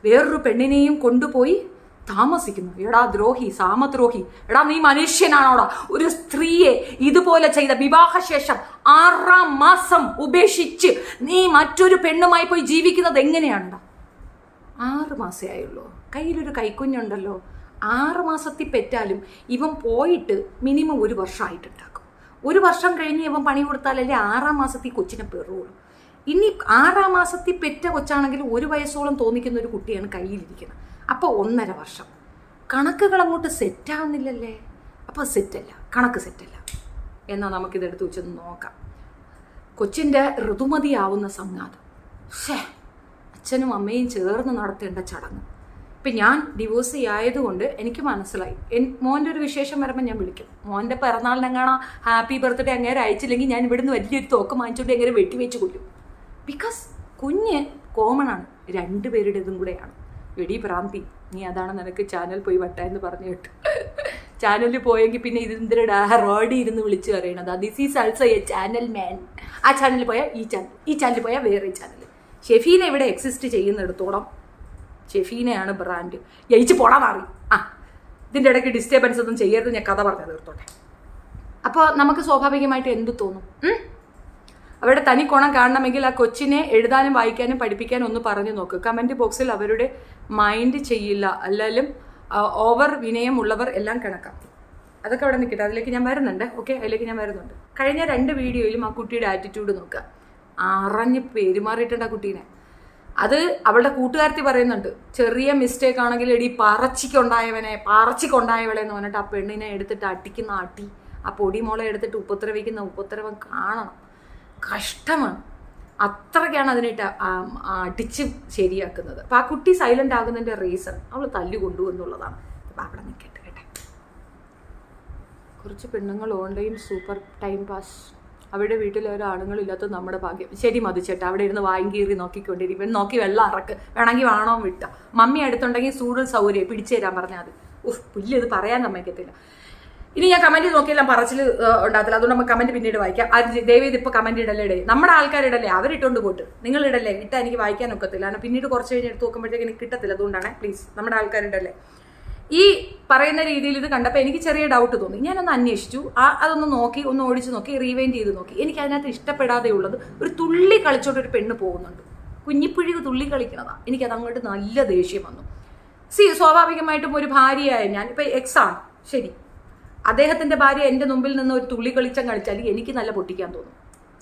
വേറൊരു പെണ്ണിനെയും കൊണ്ടുപോയി താമസിക്കുന്നു. എടാ ദ്രോഹി, സാമദ്രോഹി, എടാ നീ മനുഷ്യനാണോടാ? ഒരു സ്ത്രീയെ ഇതുപോലെ ചെയ്ത വിവാഹശേഷം 6-ാം മാസം ഉപേക്ഷിച്ച് നീ മറ്റൊരു പെണ്ണുമായി പോയി ജീവിക്കുന്നത് എങ്ങനെയാണെടാ? 6 മാസേ ആയുള്ളൂ, കയ്യിലൊരു കൈക്കുഞ്ഞുണ്ടല്ലോ. 6 മാസത്തിൽ പെറ്റാലും ഇവൻ പോയിട്ട് മിനിമം 1 വർഷമായിട്ടുണ്ടാകും. 1 വർഷം കഴിഞ്ഞ് ഇവൻ പണി കൊടുത്താലല്ലേ 6-ാം മാസത്തിൽ കൊച്ചിനെ പെറുള്ളൂ. ഇനി 6-ാം മാസത്തിൽ പെറ്റ കൊച്ചാണെങ്കിൽ 1 വയസ്സോളം തോന്നിക്കുന്ന ഒരു കുട്ടിയാണ് കയ്യിലിരിക്കുന്നത്. അപ്പോൾ 1.5 വർഷം. കണക്കുകൾ അങ്ങോട്ട് സെറ്റാവുന്നില്ലല്ലേ? അപ്പോൾ സെറ്റല്ല, കണക്ക് സെറ്റല്ല. എന്നാൽ നമുക്കിതെടുത്ത് വെച്ചൊന്ന് നോക്കാം. കൊച്ചിൻ്റെ ഋതുമതിയാവുന്ന സംഘാതം, അച്ഛനും അമ്മയും ചേർന്ന് നടത്തേണ്ട ചടങ്ങ്. ഇപ്പം ഞാൻ ഡിവോഴ്സ് ആയതുകൊണ്ട് എനിക്ക് മനസ്സിലായി. മോൻ്റെ ഒരു വിശേഷം വരുമ്പോൾ ഞാൻ വിളിക്കും. മോൻ്റെ പിറന്നാളിനെങ്ങാണോ ഹാപ്പി ബർത്ത്ഡേ അങ്ങനെ അയച്ചില്ലെങ്കിൽ ഞാൻ ഇവിടുന്ന് വലിയൊരു തോക്ക് വാങ്ങിച്ചുകൊണ്ട് എങ്ങനെ വെട്ടിവെച്ച് കൊല്ലും. ബിക്കോസ് കുഞ്ഞ് കോമൺ ആണ്, 2 പേരുടേതും കൂടെയാണ്. വെടി ഭ്രാന്തി, നീ അതാണ് നിനക്ക് ചാനൽ പോയി വട്ട എന്ന് പറഞ്ഞു കേട്ടു. ചാനലിൽ പോയെങ്കിൽ പിന്നെ ഇതിന്തിരടാ റോഡി ഇരുന്ന് വിളിച്ച് പറയണത് this is also a channel man. ആ ചാനലിൽ പോയാൽ ഈ ചാനലിൽ പോയാൽ വേറെ ചാനൽ. ഷെഫീന ഇവിടെ എക്സിസ്റ്റ് ചെയ്യുന്നിടത്തോളം ഷെഫീനയാണ് ബ്രാൻഡ്. ജയിച്ച് പോടാൻ മാറി. ഇതിൻ്റെ ഇടയ്ക്ക് ഡിസ്റ്റർബൻസ് ഒന്നും ചെയ്യരുത്, ഞാൻ കഥ പറഞ്ഞു തീർത്തോട്ടെ. അപ്പോൾ നമുക്ക് സ്വാഭാവികമായിട്ട് എന്ത് തോന്നും? അവരുടെ തനി കോണം കാണണമെങ്കിൽ ആ കൊച്ചിനെ എഴുതാനും വായിക്കാനും പഠിപ്പിക്കാനും ഒന്ന് പറഞ്ഞു നോക്ക്. കമൻറ്റ് ബോക്സിൽ അവരുടെ മൈൻഡ് ചെയ്യില്ല, അല്ലാലും ഓവർ വിനയമുള്ളവർ എല്ലാം കണക്കാക്കി. അതൊക്കെ അവിടെ നിൽക്കട്ടെ, അതിലേക്ക് ഞാൻ വരുന്നുണ്ട്. ഓക്കെ, അതിലേക്ക് ഞാൻ വരുന്നുണ്ട്. കഴിഞ്ഞ 2 വീഡിയോയിലും ആ കുട്ടിയുടെ ആറ്റിറ്റ്യൂഡ് നോക്കുക. അറിഞ്ഞ് പെരുമാറിയിട്ടുണ്ട് ആ കുട്ടീനെ. അത് അവളുടെ കൂട്ടുകാരത്തി പറയുന്നുണ്ട്, ചെറിയ മിസ്റ്റേക്ക് ആണെങ്കിൽ എടി പാറച്ചിക്കൊണ്ടായവളെ എന്ന് പറഞ്ഞിട്ട് ആ പെണ്ണിനെ എടുത്തിട്ട് അടിക്കുന്ന അടി, ആ പൊടിമോളെ എടുത്തിട്ട് ഉപദ്രവിക്കുന്ന ഉപദ്രവം കാണണം. കഷ്ടമാണ്. അത്രയ്ക്കാണ് അതിനിട്ട് അടിച്ച് ശരിയാക്കുന്നത്. അപ്പം ആ കുട്ടി സൈലൻ്റ് ആകുന്നതിൻ്റെ റീസൺ അവൾ തല്ലുകൊണ്ടു എന്നുള്ളതാണ്. അപ്പം അവിടെ നിൽക്കട്ടെ കേട്ടെ. കുറച്ച് പെണ്ണുങ്ങൾ ഓൺലൈൻ സൂപ്പർ ടൈം പാസ്. അവിടെ വീട്ടിൽ ഒരാണുങ്ങളില്ലാത്ത നമ്മുടെ ഭാഗ്യം. ശരി മതിച്ചേട്ടാ, അവിടെ ഇരുന്ന് വായും കീറി നോക്കിക്കൊണ്ടിരിക്കും. നോക്കി വെള്ളം ഇറക്ക്, വേണമെങ്കിൽ വാണോ വിട്ട. മമ്മി അടുത്തുണ്ടെങ്കിൽ സൂടൽ സൗകര്യം പിടിച്ചു തരാൻ പറഞ്ഞാൽ അത് പുല്ല് ഇത് പറയാൻ സമ്മതിക്കത്തില്ല. ഇനി ഞാൻ കമൻറ്റ് നോക്കിയെല്ലാം പറച്ചിൽ ഉണ്ടാകത്തില്ല, അതുകൊണ്ട് നമുക്ക് കമൻറ്റ് പിന്നീട് വായിക്കാം. ദയവേത് ഇപ്പോൾ കമൻറ്റ് ഇടല്ലേ, നമ്മുടെ ആൾക്കാരിടല്ലേ, അവരിട്ടുകൊണ്ട് പോട്ട്, നിങ്ങളിടല്ലേ. ഇട്ടാൽ എനിക്ക് വായിക്കാൻ ഒക്കത്തില്ല, കാരണം പിന്നീട് കുറച്ച് കഴിഞ്ഞ് എടുത്ത് നോക്കുമ്പോഴത്തേക്ക് എനിക്ക് കിട്ടത്തില്ല. അതുകൊണ്ടാണ് പ്ലീസ് നമ്മുടെ ആൾക്കാരിടല്ലേ. ഈ പറയുന്ന രീതിയിൽ ഇത് കണ്ടപ്പോൾ എനിക്ക് ചെറിയ ഡൗട്ട് തോന്നി. ഞാനൊന്ന് അന്വേഷിച്ചു, അതൊന്ന് നോക്കി, ഒന്ന് ഓടിച്ച് നോക്കി, റീവൈൻഡ് ചെയ്ത് നോക്കി. എനിക്ക് അതിനകത്ത് ഇഷ്ടപ്പെടാതെ ഉള്ളത് ഒരു തുള്ളി കളിച്ചോണ്ട് ഒരു പെണ്ണ് പോകുന്നുണ്ട്. കുഞ്ഞിപ്പുഴിക്ക് തുള്ളി കളിക്കണതാണ്. എനിക്കത് അങ്ങോട്ട് നല്ല ദേഷ്യം വന്നു. സ്വാഭാവികമായിട്ടും ഒരു ഭാര്യയായ ഞാൻ, ഇപ്പം എക്സാണ് ശരി, അദ്ദേഹത്തിൻ്റെ ഭാര്യ എൻ്റെ മുമ്പിൽ നിന്ന് ഒരു തുള്ളി കളിച്ചം കളിച്ചാൽ എനിക്ക് നല്ല പൊട്ടിക്കാൻ തോന്നും.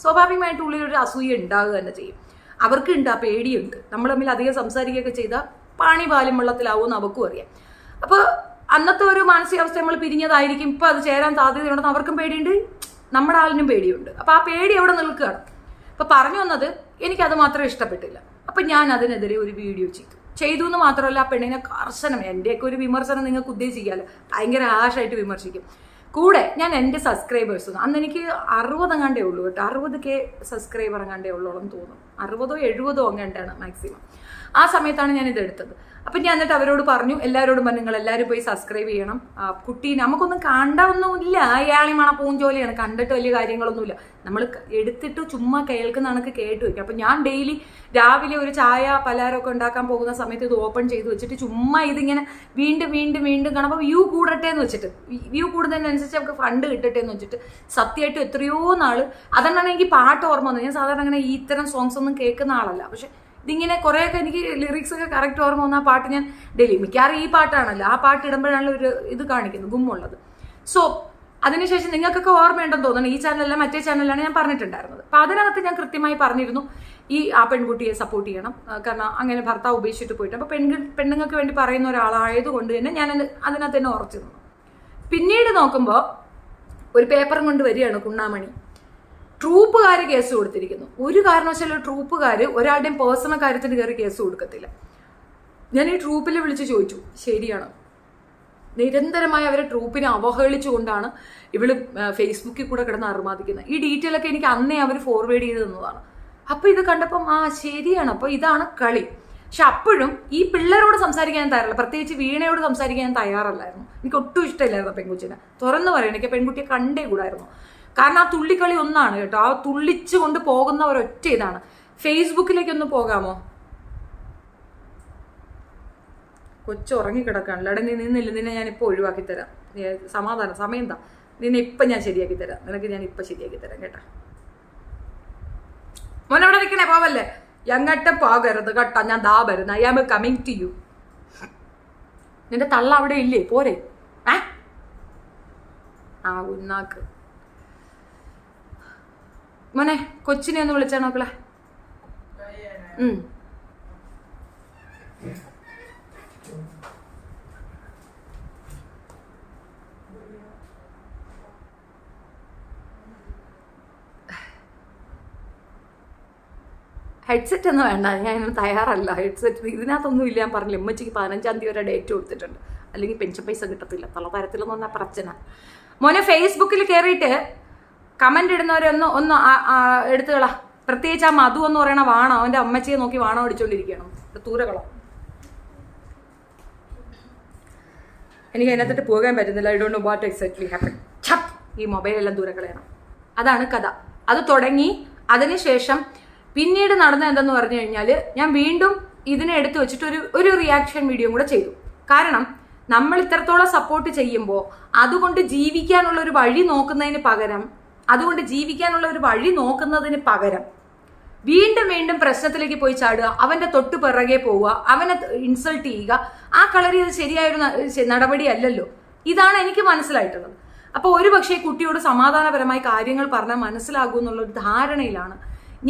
സ്വാഭാവികമായിട്ട് ഉള്ളിലൊരു അസൂയ ഉണ്ടാകുക തന്നെ ചെയ്യും. അവർക്കുണ്ട്, ആ പേടിയുണ്ട്. നമ്മൾ തമ്മിൽ അധികം സംസാരിക്കുകയൊക്കെ ചെയ്താൽ പാണി പാലും വെള്ളത്തിലാവുമെന്ന് അവർക്കും അറിയാം. അപ്പോൾ അന്നത്തെ ഒരു മാനസികാവസ്ഥ നമ്മൾ പിരിഞ്ഞതായിരിക്കും. ഇപ്പോൾ അത് ചേരാൻ സാധ്യതയുണ്ടെന്ന് അവർക്കും പേടിയുണ്ട്, നമ്മുടെ ആളിനും പേടിയുണ്ട്. അപ്പോൾ ആ പേടി എവിടെ നിൽക്കുകയാണ്. അപ്പോൾ പറഞ്ഞു വന്നത്, എനിക്കത് മാത്രം ഇഷ്ടപ്പെട്ടില്ല. അപ്പം ഞാൻ അതിനെതിരെ ഒരു വീഡിയോ ചെയ്തു എന്ന് മാത്രമല്ല, ആ പെണ്ണിനെ കർശനം, എൻ്റെയൊക്കെ ഒരു വിമർശനം നിങ്ങൾക്ക് ഉദ്ദേശിക്കാമല്ലോ, ഭയങ്കര ഹാഷായിട്ട് വിമർശിക്കും. കൂടെ ഞാൻ എൻ്റെ സബ്സ്ക്രൈബേഴ്സ്, അന്ന് എനിക്ക് 60 എങ്ങാണ്ടേ ഉള്ളൂ കേട്ടോ, 60K സബ്സ്ക്രൈബർ എങ്ങാണ്ടേ ഉള്ളോളം തോന്നും, 60 70 എങ്ങാണ്ടാണ് മാക്സിമം. ആ സമയത്താണ് ഞാൻ ഇതെടുത്തത്. അപ്പം ഞാൻ എന്നിട്ട് അവരോട് പറഞ്ഞു, എല്ലാവരോടും പറഞ്ഞു, നിങ്ങൾ എല്ലാവരും പോയി സബ്സ്ക്രൈബ് ചെയ്യണം. കുട്ടി നമുക്കൊന്നും കണ്ടൊന്നുമില്ല, അയാളി മണ പൂഞ്ചോലിയാണ്, കണ്ടിട്ട് വലിയ കാര്യങ്ങളൊന്നുമില്ല. നമ്മൾ എടുത്തിട്ട് ചുമ്മാ കേൾക്കുന്ന കണക്ക് കേട്ട് വയ്ക്കും. അപ്പം ഞാൻ ഡെയിലി രാവിലെ ഒരു ചായ പലഹാരമൊക്കെ ഉണ്ടാക്കാൻ പോകുന്ന സമയത്ത് ഇത് ഓപ്പൺ ചെയ്ത് വെച്ചിട്ട് ചുമ്മാ ഇതിങ്ങനെ വീണ്ടും വീണ്ടും വീണ്ടും കാണുമ്പോൾ വ്യൂ കൂടട്ടെ എന്ന് വെച്ചിട്ട്, വ്യൂ കൂടുന്നതിനനുസരിച്ച് നമുക്ക് ഫണ്ട് കിട്ടട്ടെ എന്ന് വെച്ചിട്ട് സത്യമായിട്ടും എത്രയോ നാൾ അതുകൊണ്ടാണ് എനിക്ക് പാട്ട് ഓർമ്മ വന്നത്. ഞാൻ സാധാരണ അങ്ങനെ ഇത്തരം സോങ്സ് ഒന്നും കേൾക്കുന്ന ആളല്ല, പക്ഷെ ഇതിങ്ങനെ കുറേയൊക്കെ എനിക്ക് ലിറിക്സ് ഒക്കെ കറക്റ്റ് ഓർമ്മ വന്ന ആ പാട്ട് ഞാൻ ഡെയിലി, മിക്കവാറും ഈ പാട്ടാണല്ലോ, ആ പാട്ട് ഇടുമ്പോഴാണ് ഒരു ഇത് കാണിക്കുന്നത്, ഗുമ്മുള്ളത്. സോ അതിനുശേഷം നിങ്ങൾക്കൊക്കെ ഓർമ്മയുണ്ടെന്ന് തോന്നുന്നു, ഈ ചാനലല്ല മറ്റേ ചാനലാണ് ഞാൻ പറഞ്ഞിട്ടുണ്ടായിരുന്നത്. അപ്പോൾ അതിനകത്ത് ഞാൻ കൃത്യമായി പറഞ്ഞിരുന്നു, ആ പെൺകുട്ടിയെ സപ്പോർട്ട് ചെയ്യണം, കാരണം അങ്ങനെ ഭർത്താവ് ഉപേക്ഷിച്ചിട്ട് പോയിട്ട്. അപ്പോൾ പെണ്ണുങ്ങൾക്ക് വേണ്ടി പറയുന്ന ഒരാളായതുകൊണ്ട് തന്നെ ഞാൻ അതിനകത്ത് തന്നെ ഉറച്ചു നിന്നു. പിന്നീട് നോക്കുമ്പോൾ ഒരു പേപ്പറും കൊണ്ട് വരികയാണ് കുണ്ണാമണി, ട്രൂപ്പുകാർ കേസ് കൊടുത്തിരിക്കുന്നു. ഒരു കാരണവശാലും ട്രൂപ്പുകാർ ഒരാളുടെയും പേഴ്സണൽ കാര്യത്തിന് കയറി കേസ് കൊടുക്കത്തില്ല. ഞാൻ ഈ ട്രൂപ്പിൽ വിളിച്ച് ചോദിച്ചു, ശരിയാണ്, നിരന്തരമായി അവരെ ട്രൂപ്പിനെ അവഹേളിച്ചുകൊണ്ടാണ് ഇവള് ഫേസ്ബുക്കിൽ കൂടെ കിടന്ന് അറുമാദിക്കുന്നത്. ഈ ഡീറ്റെയിൽ ഒക്കെ എനിക്ക് അന്നേ അവർ ഫോർവേഡ് ചെയ്ത് തന്നതാണ്. അപ്പോൾ ഇത് കണ്ടപ്പം ശരിയാണ്, അപ്പോൾ ഇതാണ് കളി. പക്ഷെ അപ്പോഴും ഈ പിള്ളേരോട് സംസാരിക്കാൻ ഞാൻ തയ്യാറല്ല, പ്രത്യേകിച്ച് വീണയോട് സംസാരിക്കാൻ ഞാൻ തയ്യാറല്ലായിരുന്നു. എനിക്ക് ഒട്ടും ഇഷ്ടമില്ലായിരുന്നു പെൺകുച്ചിനെ, തുറന്നു പറയണം, എനിക്ക് പെൺകുട്ടിയെ കണ്ടേ കൂടായിരുന്നു. കാരണം ആ തുള്ളിക്കളി ഒന്നാണ് കേട്ടോ, ആ തുള്ളിച്ചു കൊണ്ട് പോകുന്ന ഒരൊറ്റ ഇതാണ്. ഫേസ്ബുക്കിലേക്കൊന്ന് പോകാമോ? കൊച്ചു ഉറങ്ങിക്കിടക്കാണല്ലോ. എടാ നീ നിന്നില്ല, നിന്നെ ഞാൻ ഇപ്പോൾ ഒഴിവാക്കി തരാം, സമാധാനം, സമയം എന്താ, നിന്നെ ഇപ്പം ഞാൻ ശരിയാക്കി തരാം, നിനക്ക് ഞാൻ ഇപ്പം ശരിയാക്കി തരാം കേട്ടാ. മോനവിടെ നിൽക്കണേ, പോവല്ലേ, എങ്ങട്ടും പോകരുത് കേട്ടോ, ഞാൻ ദാ വരുന്ന, I am coming to you. നിന്റെ തള്ള അവിടെ ഇല്ലേ, പോരെ? ഉന്നാക്ക് മോനെ, കൊച്ചിനെ ഒന്ന് വിളിച്ചാ നോക്കളെ. ഹെഡ്സെറ്റ് ഒന്നും വേണ്ട, ഞാൻ തയ്യാറല്ല. ഹെഡ്സെറ്റ് ഇതിനകത്തൊന്നും ഇല്ല. ഞാൻ പറഞ്ഞില്ല, ഉമ്മച്ചിക്ക് 15-ാം തീയതി വരെ ഡേറ്റ് കൊടുത്തിട്ടുണ്ട്, അല്ലെങ്കിൽ പെൻഷൻ പൈസ കിട്ടത്തില്ല. തലതാരത്തിലെന്ന് പറഞ്ഞാൽ പ്രശ്ന. മോനെ, ഫേസ്ബുക്കിൽ കയറിയിട്ട് കമന്റ് ഇടുന്നവരെ ഒന്ന് എടുത്തുകളാ. പ്രത്യേകിച്ച് ആ മധു എന്ന് പറയണ വാണോ, അവന്റെ അമ്മച്ചിയെ നോക്കി വാണോ അടിച്ചോണ്ടിരിക്കണം, തൂരകളോ. എനിക്ക് അതിനകത്തിട്ട് പോകാൻ പറ്റുന്നില്ല. I don't know what exactly happen. ഛപ്പ്, ഈ മൊബൈലെല്ലാം ദൂരെ കളയണം. അതാണ് കഥ. അത് തുടങ്ങി. അതിനുശേഷം പിന്നീട് നടന്ന എന്തെന്ന് പറഞ്ഞു കഴിഞ്ഞാൽ, ഞാൻ വീണ്ടും ഇതിനെ എടുത്തു വെച്ചിട്ട് ഒരു റിയാക്ഷൻ വീഡിയോ കൂടെ ചെയ്തു. കാരണം നമ്മൾ ഇത്രത്തോളം സപ്പോർട്ട് ചെയ്യുമ്പോൾ അതുകൊണ്ട് ജീവിക്കാനുള്ള ഒരു വഴി നോക്കുന്നതിന് പകരം വീണ്ടും വീണ്ടും പ്രശ്നത്തിലേക്ക് പോയി ചാടുക, അവന്റെ തൊട്ട് പിറകെ പോവുക, അവനെ ഇൻസൾട്ട് ചെയ്യുക, ആ കളറി അത് ശരിയായൊരു നടപടി അല്ലല്ലോ. ഇതാണ് എനിക്ക് മനസ്സിലായിട്ടുള്ളത്. അപ്പോൾ ഒരു പക്ഷേ കുട്ടിയോട് സമാധാനപരമായി കാര്യങ്ങൾ പറഞ്ഞാൽ മനസ്സിലാകൂ എന്നുള്ളൊരു ധാരണയിലാണ്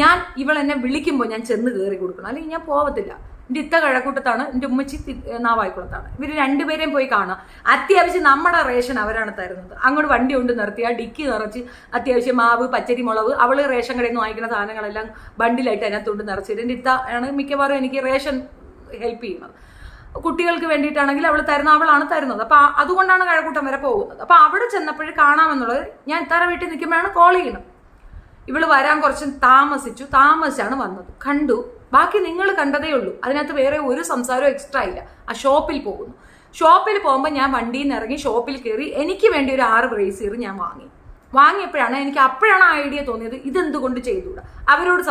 ഞാൻ. ഇവൾ എന്നെ വിളിക്കുമ്പോൾ ഞാൻ ചെന്ന് കയറി കൊടുക്കണം, അല്ലെങ്കിൽ ഞാൻ പോവത്തില്ല. എൻ്റെ ഇത്ത കഴക്കൂട്ടത്താണ്, എൻ്റെ ഉമ്മച്ചി നാവായിക്കുളത്താണ്. ഇവർ രണ്ടുപേരെയും പോയി കാണാം. അത്യാവശ്യം നമ്മുടെ റേഷൻ അവരാണ് തരുന്നത്. അങ്ങോട്ട് വണ്ടി കൊണ്ട് നിർത്തി ആ ഡിക്കി നിറച്ച് അത്യാവശ്യം മാവ്, പച്ചരി, മുളക്, അവൾ റേഷൻ കടയിൽ നിന്ന് വാങ്ങിക്കുന്ന സാധനങ്ങളെല്ലാം ബണ്ടിലായിട്ട് അതിനകത്തോണ്ട് നിറച്ചിട്ട് എൻ്റെ ഇത്ത ആണ് മിക്കവാറും എനിക്ക് റേഷൻ ഹെൽപ്പ് ചെയ്യുന്നത്. കുട്ടികൾക്ക് വേണ്ടിയിട്ടാണെങ്കിൽ അവളാണ് തരുന്നത്. അപ്പോൾ അതുകൊണ്ടാണ് കഴക്കൂട്ടം വരെ പോകുന്നത്. അപ്പോൾ അവിടെ ചെന്നപ്പോഴും കാണാമെന്നുള്ളത്, ഞാൻ ഇത്താറ വീട്ടിൽ നിൽക്കുമ്പോഴാണ് കോൾ ചെയ്യുന്നത്. ഇവള് വരാൻ കുറച്ച് താമസിച്ചാണ് വന്നത്. കണ്ടു, ബാക്കി നിങ്ങൾ കണ്ടതേ ഉള്ളൂ. അതിനകത്ത് വേറെ ഒരു സംസാരവും എക്സ്ട്രാ ഇല്ല. ആ ഷോപ്പിൽ പോകുമ്പോൾ ഞാൻ വണ്ടിയിൽ നിന്ന് ഇറങ്ങി ഷോപ്പിൽ കയറി എനിക്ക് വേണ്ടി ഒരു 6 ബ്രേസിയർ ഞാൻ വാങ്ങിയപ്പോഴാണ് എനിക്ക് അപ്പോഴാണ് ആ ഐഡിയ തോന്നിയത്, ഇതെന്തുകൊണ്ട് ചെയ്തുകൂടാ. അവരോട്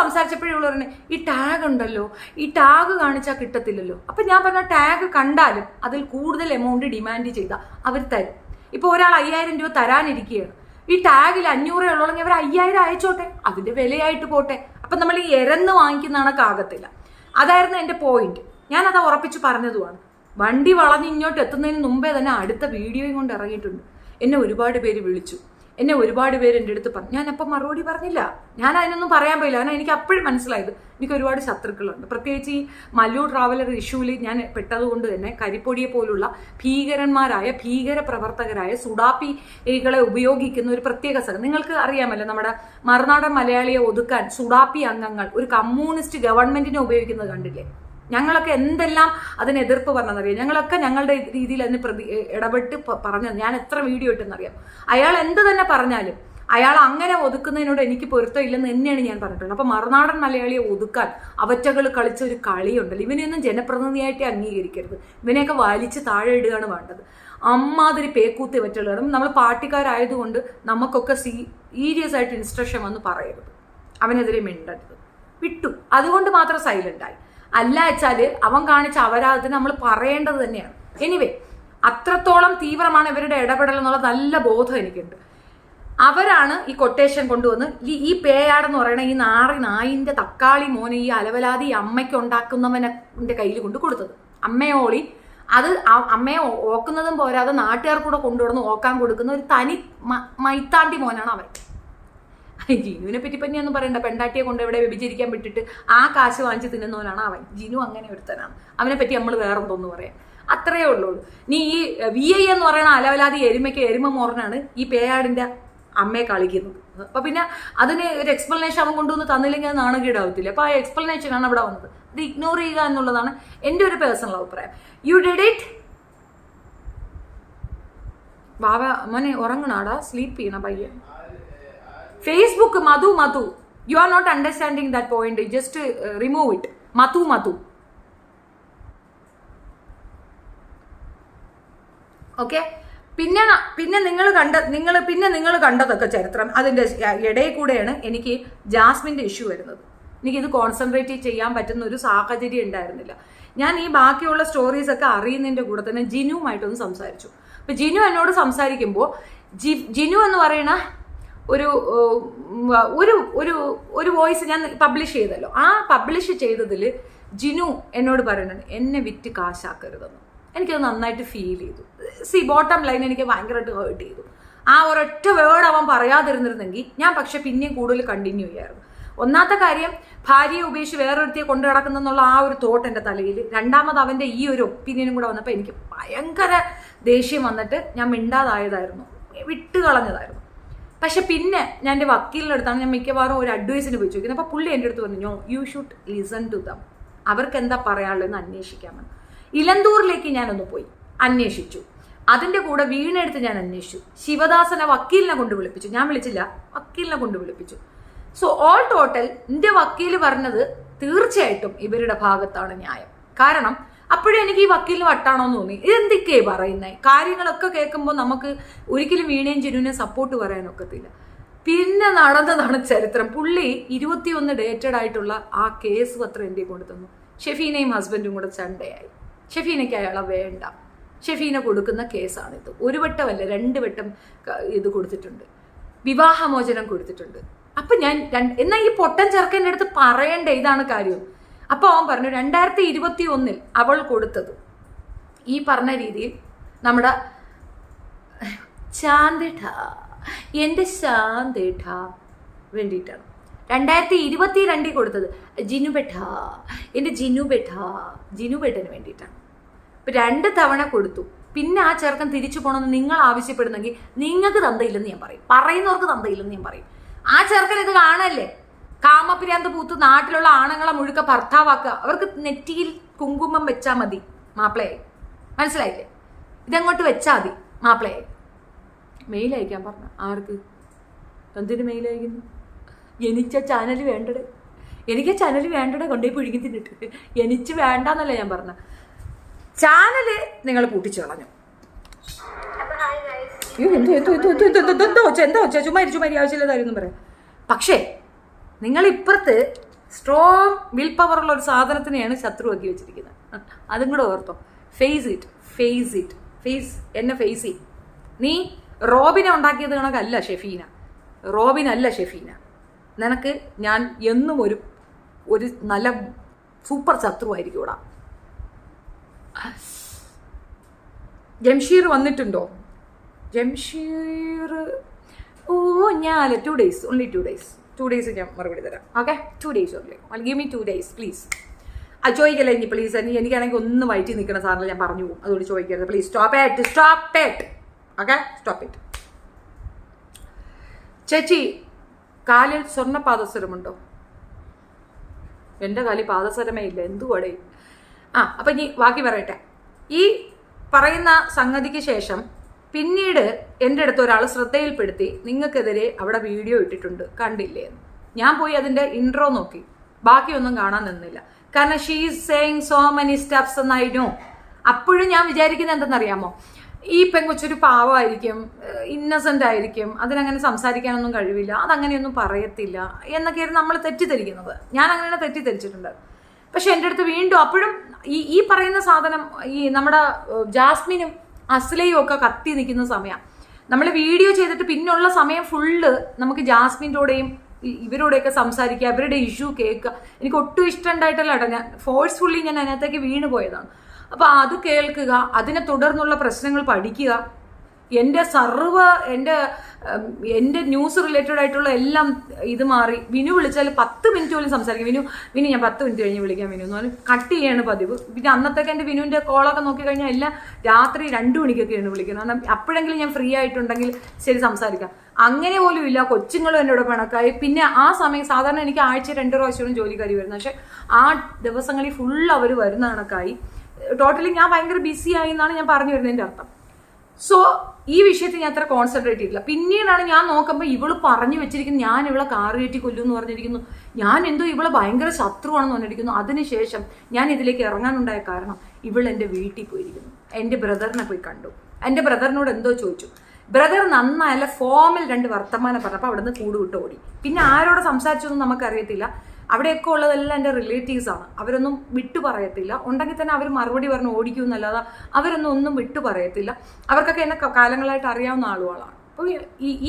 സംസാരിച്ചപ്പോഴുള്ള പറഞ്ഞു, ഈ ടാഗ് ഉണ്ടല്ലോ, ഈ ടാഗ് കാണിച്ചാൽ കിട്ടത്തില്ലല്ലോ. അപ്പം ഞാൻ പറഞ്ഞ ടാഗ് കണ്ടാലും അതിൽ കൂടുതൽ എമൗണ്ട് ഡിമാൻഡ് ചെയ്താൽ അവർ തരും. ഇപ്പോൾ ഒരാൾ 5000 രൂപ തരാനിരിക്കുകയാണ്, ഈ ടാഗിൽ 500 ഉള്ളെങ്കിൽ അവർ 5000 അയച്ചോട്ടെ, അതിന്റെ വിലയായിട്ട് പോട്ടെ. അപ്പം നമ്മൾ ഈ എരന്ന് വാങ്ങിക്കുന്ന കണക്കാകത്തില്ല. അതായിരുന്നു എൻ്റെ പോയിന്റ്. ഞാനത് ഉറപ്പിച്ച് പറഞ്ഞതുമാണ്. വണ്ടി വളഞ്ഞ് ഇങ്ങോട്ട് എത്തുന്നതിന് മുമ്പേ തന്നെ അടുത്ത വീഡിയോയും കൊണ്ട് ഇറങ്ങിയിട്ടുണ്ട്. എന്നെ ഒരുപാട് പേര് വിളിച്ചു, എന്നെ ഒരുപാട് പേര് എൻ്റെ അടുത്ത് പറഞ്ഞു. ഞാനപ്പം മറുപടി പറഞ്ഞില്ല, ഞാൻ അതിനൊന്നും പറയാൻ പോയില്ല. കാരണം എനിക്ക് അപ്പോഴും മനസ്സിലായത് എനിക്ക് ഒരുപാട് ശത്രുക്കളുണ്ട്. പ്രത്യേകിച്ച് ഈ മല്ലു ട്രാവലർ ഇഷ്യൂവിൽ ഞാൻ പെട്ടതുകൊണ്ട് തന്നെ കരിപ്പൊടിയെ പോലുള്ള ഭീകരന്മാരായ ഭീകര പ്രവർത്തകരായ സുഡാപ്പികളെ ഉപയോഗിക്കുന്ന ഒരു പ്രത്യേക സ്ഥലം നിങ്ങൾക്ക് അറിയാമല്ലോ. നമ്മുടെ മറുനാടൻ മലയാളിയെ ഒതുക്കാൻ സുഡാപ്പി അംഗങ്ങൾ ഒരു കമ്മ്യൂണിസ്റ്റ് ഗവൺമെന്റിനെ ഉപയോഗിക്കുന്നത് കണ്ടില്ലേ? ഞങ്ങളൊക്കെ എന്തെല്ലാം അതിന് എതിർപ്പ് പറഞ്ഞതെന്നറിയാം. ഞങ്ങളൊക്കെ ഞങ്ങളുടെ രീതിയിൽ അതിന് ഇടപെട്ട് പറഞ്ഞത്. ഞാൻ എത്ര വീഡിയോ ഇട്ടെന്നറിയാം. അയാൾ എന്ത് തന്നെ പറഞ്ഞാലും അയാൾ അങ്ങനെ ഒതുക്കുന്നതിനോട് എനിക്ക് പൊരുത്തമില്ലെന്ന് തന്നെയാണ് ഞാൻ പറഞ്ഞിട്ടുള്ളത്. അപ്പൊ മറുനാടൻ മലയാളിയെ ഒതുക്കാൻ അവറ്റകൾ കളിച്ച ഒരു കളിയുണ്ടല്ലോ, ഇവനെയൊന്നും ജനപ്രതിനിധിയായിട്ട് അംഗീകരിക്കരുത്. ഇവനെയൊക്കെ വലിച്ച് താഴെ ഇടുകയാണ് വേണ്ടത്. അമ്മാതിരി പേക്കൂത്തി അവറ്റകളാണ്. നമ്മൾ പാർട്ടിക്കാരായതുകൊണ്ട് നമുക്കൊക്കെ സീരിയസ് ആയിട്ട് ഇൻസ്ട്രക്ഷൻ വന്ന് പറയരുത്, അവനെതിരെ മിണ്ടരുത്, വിട്ടു. അതുകൊണ്ട് മാത്രം സൈലന്റ് ആയി. അല്ല വെച്ചാല് അവൻ കാണിച്ച അപരാധത്തിന് നമ്മൾ പറയേണ്ടത് തന്നെയാണ്. എനിവേ, അത്രത്തോളം തീവ്രമാണ് ഇവരുടെ ഇടപെടൽ എന്നുള്ള നല്ല ബോധം എനിക്കുണ്ട്. അവരാണ് ഈ കൊട്ടേഷൻ കൊണ്ടുവന്ന് ഈ പേയാടെന്ന് പറയുന്ന ഈ നായിന്റെ തക്കാളി മോനെ ഈ അലവലാതി അമ്മയ്ക്ക് ഉണ്ടാക്കുന്നവന്റെ കയ്യിൽ കൊണ്ട് കൊടുത്തത്. അമ്മയോളി അത് അമ്മയെ ഓക്കുന്നതും പോരാതെ നാട്ടുകാർക്കൂടെ കൊണ്ടുവന്ന് ഓക്കാൻ കൊടുക്കുന്ന ഒരു തനി മൈത്താണ്ടി മോനാണ് അവൻ. ജിനുവിനെ പറ്റി പറ്റിയൊന്നും പറയണ്ട. പെണ്ടാട്ടിയെ കൊണ്ട് എവിടെ വ്യഭിചരിക്കാൻ വിട്ടിട്ട് ആ കാശ് വാങ്ങിച്ച് തിന്നുന്നവനാണ് അവൻ. ജിനു അങ്ങനെ ഒരുത്തനാണ്. അവനെ പറ്റി നമ്മൾ വേറെ എന്തോന്ന് പറയാം. അത്രയേ ഉള്ളൂ. നീ ഈ VI എന്ന് പറയുന്ന അലവലാതി എരുമ മോറിനാണ് ഈ പേയാടിന്റെ അമ്മയെ കളിക്കുന്നത്. അപ്പൊ പിന്നെ അതിന് ഒരു എക്സ്പ്ലനേഷൻ അവൻ കൊണ്ടുവന്ന് തന്നില്ലെങ്കിൽ അത് നാണകേടാവത്തില്ല. അപ്പൊ ആ എക്സ്പ്ലനേഷനാണ് അവിടെ വന്നത്. ഇത് ഇഗ്നോർ ചെയ്യുക എന്നുള്ളതാണ് എൻ്റെ ഒരു പേഴ്സണൽ അഭിപ്രായം. You did it. ബാബ മോനെ ഉറങ്ങണാടാ, സ്ലീപ്പ് ചെയ്യണം പയ്യെ. Facebook Madhu you are not understanding that point. Just remove it. Madhu okay. പിന്നെ നിങ്ങൾ കണ്ടതൊക്കെ ചരിത്രം. അതിന്റെ ഇടയിൽ കൂടെയാണ് എനിക്ക് ജാസ്മിന്റെ ഇഷ്യൂ വരുന്നത്. എനിക്കിത് കോൺസെൻട്രേറ്റ് ചെയ്യാൻ പറ്റുന്ന ഒരു സാഹചര്യം ഉണ്ടായിരുന്നില്ല. ഞാൻ ഈ ബാക്കിയുള്ള സ്റ്റോറീസ് ഒക്കെ അറിയുന്നതിന്റെ കൂടെ തന്നെ ജിനുവുമായിട്ടൊന്ന് സംസാരിച്ചു. അപ്പൊ ജിനു എന്നോട് സംസാരിക്കുമ്പോൾ ജിനു എന്ന് പറയുന്ന ഒരു ഒരു ഒരു ഒരു വോയിസ് ഞാൻ പബ്ലിഷ് ചെയ്തല്ലോ. ആ പബ്ലിഷ് ചെയ്തതിൽ ജിനു എന്നോട് പറയുന്നുണ്ട്, എന്നെ വിറ്റ് കാശാക്കരുതെന്ന്. എനിക്കത് നന്നായിട്ട് ഫീൽ ചെയ്തു. ബോട്ടം ലൈൻ എനിക്ക് ഭയങ്കരമായിട്ട് ഹേർട്ട് ചെയ്തു. ആ ഒരൊറ്റ വേർഡ് അവൻ പറയാതിരുന്നിരുന്നെങ്കിൽ ഞാൻ പക്ഷെ പിന്നെയും കൂടുതൽ കണ്ടിന്യൂ ചെയ്യായിരുന്നു. ഒന്നാമത്തെ കാര്യം, ഭാര്യയെ ഉപേക്ഷിച്ച് വേറൊരുത്തിയെ കൊണ്ടു നടക്കുന്നെന്നുള്ള ആ ഒരു തോട്ട് എൻ്റെ തലയിൽ. രണ്ടാമത് അവൻ്റെ ഈ ഒരു ഒപ്പീനിയനും കൂടെ വന്നപ്പോൾ എനിക്ക് ഭയങ്കര ദേഷ്യം വന്നിട്ട് ഞാൻ മിണ്ടാതായതായിരുന്നു, വിട്ടുകളഞ്ഞതായിരുന്നു. പക്ഷെ പിന്നെ ഞാൻ എൻ്റെ വക്കീലിൻ്റെ അടുത്താണ് ഞാൻ മിക്കവാറും ഒരു അഡ്വൈസിന് പോയി ചോദിക്കുന്നത്. അപ്പോൾ പുള്ളി എൻ്റെ അടുത്ത് പറഞ്ഞു, you should listen to them, അവർക്ക് എന്താ പറയാനുള്ളതെന്ന് അന്വേഷിക്കാമെന്ന്. ഇലന്തൂരിലേക്ക് ഞാനൊന്ന് പോയി അന്വേഷിച്ചു. അതിൻ്റെ കൂടെ വീണെടുത്ത് ഞാൻ അന്വേഷിച്ചു. ശിവദാസനെ വക്കീലിനെ കൊണ്ട് വിളിപ്പിച്ചു. ഞാൻ വിളിച്ചില്ല, വക്കീലിനെ കൊണ്ട് വിളിപ്പിച്ചു. സോ ഓൾ ടോട്ടൽ എൻ്റെ വക്കീല് പറഞ്ഞത് തീർച്ചയായിട്ടും ഇവരുടെ ഭാഗത്താണ് ന്യായം. കാരണം അപ്പോഴും എനിക്ക് ഈ വക്കീലിന് വട്ടാണോന്ന് തോന്നി. ഇതെന്തൊക്കെയാ പറയുന്നത്? കാര്യങ്ങളൊക്കെ കേൾക്കുമ്പോൾ നമുക്ക് ഒരിക്കലും വീണയും ജിനുവിനെ സപ്പോർട്ട് പറയാനൊക്കത്തില്ല. പിന്നെ നടന്നതാണ് ചരിത്രം. പുള്ളി 21 ഡേറ്റഡ് ആയിട്ടുള്ള ആ കേസ് പത്രം എൻ്റെ കൊണ്ട് തന്നു. ഷെഫീനയും ഹസ്ബൻഡും കൂടെ ചണ്ടയായി. ഷെഫീനയ്ക്ക് അയാളെ വേണ്ട. ഷെഫീന കൊടുക്കുന്ന കേസാണിത്. 1 വട്ടമല്ല 2 വട്ടം ഇത് കൊടുത്തിട്ടുണ്ട്, വിവാഹമോചനം കൊടുത്തിട്ടുണ്ട്. അപ്പൊ ഞാൻ എന്നാൽ ഈ പൊട്ടൻ ചെറുക്കൻ്റെ അടുത്ത് പറയണ്ടേ ഇതാണ് കാര്യം. അപ്പൊ അവൻ പറഞ്ഞു 2021 അവൾ കൊടുത്തത് ഈ പറഞ്ഞ രീതിയിൽ നമ്മുടെ ശാന്തേട്ട, എൻ്റെ ശാന്തേട്ട വേണ്ടിയിട്ടാണ്. 2022 കൊടുത്തത് ജിനുബെട്ട, എൻ്റെ ജിനുബെട്ടന് വേണ്ടിയിട്ടാണ്. ഇപ്പൊ 2 തവണ കൊടുത്തു. പിന്നെ ആ ചെറുക്കൻ തിരിച്ചു പോകണമെന്ന് നിങ്ങൾ ആവശ്യപ്പെടുന്നെങ്കിൽ നിങ്ങൾക്ക് തന്തയില്ലെന്ന് ഞാൻ പറയും, പറയുന്നവർക്ക് തന്തയില്ലെന്ന് ഞാൻ പറയും. ആ ചെറുക്കൻ ഇത് കാണല്ലേ, കാമപ്രിയാന്ത് പൂത്ത് നാട്ടിലുള്ള ആണുങ്ങളെ മുഴുക്ക ഭർത്താവാക്കുക. അവർക്ക് നെറ്റിയിൽ കുങ്കുമം വെച്ചാൽ മതി മാപ്പിളയായി. മനസ്സിലായില്ലേ? ഇതങ്ങോട്ട് വെച്ചാൽ മതി മാപ്പിളയായി. മെയിൽ അയക്കാൻ പറഞ്ഞ ആർക്ക്? എന്തിന് മെയിൽ അയക്കുന്നു? എനിക്ക് ചാനൽ വേണ്ടടേ, എനിക്ക് ചാനൽ വേണ്ടടേ, കൊണ്ടുപോയി പുഴുങ്ങി തിന്നിട്ട്. എനിക്ക് വേണ്ടെന്നല്ല ഞാൻ പറഞ്ഞ. ചാനല് നിങ്ങൾ പൂട്ടിച്ചു കളഞ്ഞു. എന്താ ചുമ്മാരി ആവശ്യമില്ലാതായിരുന്നു പറയാം. പക്ഷേ നിങ്ങൾ ഇപ്പുറത്ത് സ്ട്രോങ് വിൽ പവർ ഉള്ള ഒരു സാധനത്തിനെയാണ് ശത്രുവാക്കി വെച്ചിരിക്കുന്നത്. അതും കൂടെ ഓർത്തോ. ഫേസ് എന്നെ ഫേസ് ചെയ്യും. നീ റോബിനെ ഉണ്ടാക്കിയത് കണക്കല്ല ഷെഫീന, റോബിനല്ല ഷെഫീന. നിനക്ക് ഞാൻ എന്നും ഒരു നല്ല സൂപ്പർ ശത്രുവായിരിക്കും ഇവിടെ. ജംഷീർ വന്നിട്ടുണ്ടോ? ജംഷീർ ഞാൻ 2 days, only 2 days. 2 days ഞാൻ മറുപടി തരാം. Okay, 2 days only. Give me 2 days, please. ചോദിക്കല്ലേ ഇനി പ്ലീസ്. എനിക്കാണെങ്കിൽ ഒന്ന് വയറ്റി നിൽക്കുന്ന സാറിന് ഞാൻ പറഞ്ഞു പോകും. അതുകൊണ്ട് ചോദിക്കരുത് please. Stop it. Okay, stop it. ചേച്ചി, കാലിൽ സ്വർണ്ണ പാദസരമുണ്ടോ? എൻ്റെ കാലിൽ പാദസരമേ ഇല്ല. എന്തുവാടേ? അപ്പം ഇനി ബാക്കി പറയട്ടെ. ഈ പറയുന്ന സംഗതിക്ക് ശേഷം പിന്നീട് എൻ്റെ അടുത്ത് ഒരാൾ ശ്രദ്ധയിൽപ്പെടുത്തി, നിങ്ങൾക്കെതിരെ അവിടെ വീഡിയോ ഇട്ടിട്ടുണ്ട്, കണ്ടില്ലേ എന്ന്. ഞാൻ പോയി അതിൻ്റെ ഇൻട്രോ നോക്കി, ബാക്കിയൊന്നും കാണാൻ നിന്നില്ല. കാരണം she is saying so many steps എന്നായിരുന്നു. അപ്പോഴും ഞാൻ വിചാരിക്കുന്നത് എന്തെന്നറിയാമോ, ഈ പെങ്കൊച്ചൊരു പാവമായിരിക്കും, ഇന്നസെൻ്റ് ആയിരിക്കും, അതിനങ്ങനെ സംസാരിക്കാനൊന്നും കഴിവില്ല, അതങ്ങനെയൊന്നും പറയത്തില്ല എന്നൊക്കെയായിരുന്നു നമ്മൾ തെറ്റിദ്ധരിക്കുന്നത്. ഞാൻ അങ്ങനെ തെറ്റിദ്ധരിച്ചിട്ടുണ്ട്. പക്ഷെ എൻ്റെ അടുത്ത് വീണ്ടും അപ്പോഴും ഈ പറയുന്ന സാധനം, ഈ നമ്മുടെ ജാസ്മിനും അസ്ലയും ഒക്കെ കത്തി നിൽക്കുന്ന സമയം, നമ്മൾ വീഡിയോ ചെയ്തിട്ട് പിന്നുള്ള സമയം ഫുള്ള് നമുക്ക് ജാസ്മിൻ്റെയും ഇവരോടെയൊക്കെ സംസാരിക്കുക, അവരുടെ ഇഷ്യൂ കേൾക്കുക. എനിക്ക് ഒട്ടും ഇഷ്ടമുണ്ടായിട്ടല്ല കേട്ടോ, ഞാൻ ഫോഴ്സ്ഫുള്ളി ഞാൻ അതിനകത്തേക്ക് വീണ് പോയതാണ്. അപ്പോൾ അത് കേൾക്കുക, അതിനെ തുടർന്നുള്ള പ്രശ്നങ്ങൾ പഠിക്കുക. എൻ്റെ ന്യൂസ് റിലേറ്റഡ് ആയിട്ടുള്ള എല്ലാം ഇത് മാറി. വിനു വിളിച്ചാൽ 10 മിനിറ്റ് പോലും സംസാരിക്കും. വിനു ഞാൻ 10 മിനിറ്റ് കഴിഞ്ഞ് വിളിക്കാം വിനു എന്ന് പറഞ്ഞാൽ കട്ട് ചെയ്യാണ് പതിവ്. പിന്നെ അന്നത്തേക്ക് എൻ്റെ വിനുവിൻ്റെ കോളൊക്കെ നോക്കിക്കഴിഞ്ഞാൽ എല്ലാം രാത്രി 2 മണിക്കൊക്കെയാണ് വിളിക്കുന്നത്. കാരണം അപ്പോഴെങ്കിലും ഞാൻ ഫ്രീ ആയിട്ടുണ്ടെങ്കിൽ ശരി സംസാരിക്കാം. അങ്ങനെ പോലും ഇല്ല. കൊച്ചുങ്ങളും എന്നോട് പിണക്കായി. പിന്നെ ആ സമയം സാധാരണ എനിക്ക് ആഴ്ച 2 പ്രാവശ്യമാണ് ജോലിക്കാരി വരുന്നത്. പക്ഷെ ആ ദിവസങ്ങളിൽ ഫുൾ അവർ വരുന്ന കണക്കായി. ടോട്ടലി ഞാൻ ഭയങ്കര ബിസി ആയി എന്നാണ് ഞാൻ പറഞ്ഞു വരുന്നതിൻ്റെ അർത്ഥം. സോ ഈ വിഷയത്തിൽ ഞാൻ അത്ര കോൺസെൻട്രേറ്റ് ചെയ്തില്ല. പിന്നീടാണ് ഞാൻ നോക്കുമ്പോൾ ഇവള് പറഞ്ഞു വെച്ചിരിക്കുന്നു ഞാൻ ഇവളെ കാറ് കയറ്റി കൊല്ലും എന്ന് പറഞ്ഞിരിക്കുന്നു. ഞാൻ എന്തോ ഇവളെ ഭയങ്കര ശത്രുവാണെന്ന് പറഞ്ഞിരിക്കുന്നു. അതിനുശേഷം ഞാൻ ഇതിലേക്ക് ഇറങ്ങാനുണ്ടായ കാരണം ഇവൾ എൻ്റെ വീട്ടിൽ പോയിരിക്കുന്നു. എൻ്റെ ബ്രദറിനെ പോയി കണ്ടു. എൻ്റെ ബ്രദറിനോട് എന്തോ ചോദിച്ചു. ബ്രദർ നന്നായല്ല ഫോമിൽ 2 വർത്തമാനം പറഞ്ഞപ്പോൾ അവിടെ നിന്ന് കൂടുവിട്ട് ഓടി. പിന്നെ ആരോട് സംസാരിച്ചൊന്നും നമുക്കറിയത്തില്ല. അവിടെയൊക്കെ ഉള്ളതെല്ലാം എൻ്റെ റിലേറ്റീവ്സാണ്. അവരൊന്നും വിട്ടു പറയത്തില്ല. ഉണ്ടെങ്കിൽ തന്നെ അവർ മറുപടി പറഞ്ഞ് ഓടിക്കുമെന്നല്ലാതെ ഒന്നും വിട്ടു പറയത്തില്ല. അവർക്കൊക്കെ എന്നെ കാലങ്ങളായിട്ട് അറിയാവുന്ന ആളുകളാണ്. അപ്പോൾ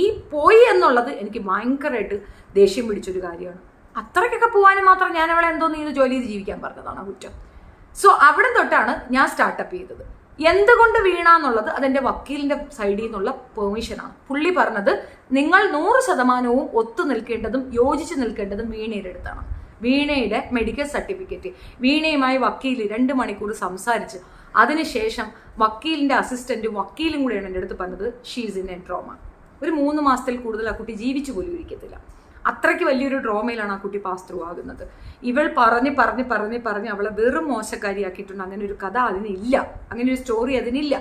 ഈ പോയി എന്നുള്ളത് എനിക്ക് ഭയങ്കരമായിട്ട് ദേഷ്യം പിടിച്ചൊരു കാര്യമാണ്. അത്രയ്ക്കൊക്കെ പോകാനും മാത്രം ഞാൻ അവളെ എന്തോന്ന് ചെയ്ത് ജോലി ചെയ്ത് ജീവിക്കാൻ പറഞ്ഞതാണ് കുറ്റം. സോ അവിടെ തൊട്ടാണ് ഞാൻ സ്റ്റാർട്ടപ്പ് ചെയ്തത്. എന്തുകൊണ്ട് വീണാന്നുള്ളത് അതെൻ്റെ വക്കീലിൻ്റെ സൈഡിൽ നിന്നുള്ള പെർമിഷനാണ്. പുള്ളി പറഞ്ഞത് നിങ്ങൾ 100% ഒത്തു നിൽക്കേണ്ടതും യോജിച്ച് നിൽക്കേണ്ടതും വീണയുടെ അടുത്താണ്. വീണയുടെ മെഡിക്കൽ സർട്ടിഫിക്കറ്റ്, വീണയുമായി വക്കീൽ 2 മണിക്കൂർ സംസാരിച്ച് അതിനുശേഷം വക്കീലിൻ്റെ അസിസ്റ്റൻറ്റും വക്കീലും കൂടെയാണ് എൻ്റെ അടുത്ത് പറഞ്ഞത് ഷീസ് ഇൻ എ ട്രോമ. ഒരു 3 മാസത്തിൽ കൂടുതൽ ആ കുട്ടി ജീവിച്ചു പോലും ഇരിക്കത്തില്ല. അത്രയ്ക്ക് വലിയൊരു ഡ്രോമയിലാണ് ആ കുട്ടി പാസ് ത്രൂ ആകുന്നത്. ഇവൾ പറഞ്ഞ് അവളെ വെറും മോശക്കാരിയാക്കിയിട്ടുണ്ട്. അങ്ങനെ ഒരു കഥ അതിനില്ല, അങ്ങനെ ഒരു സ്റ്റോറി അതിനില്ല.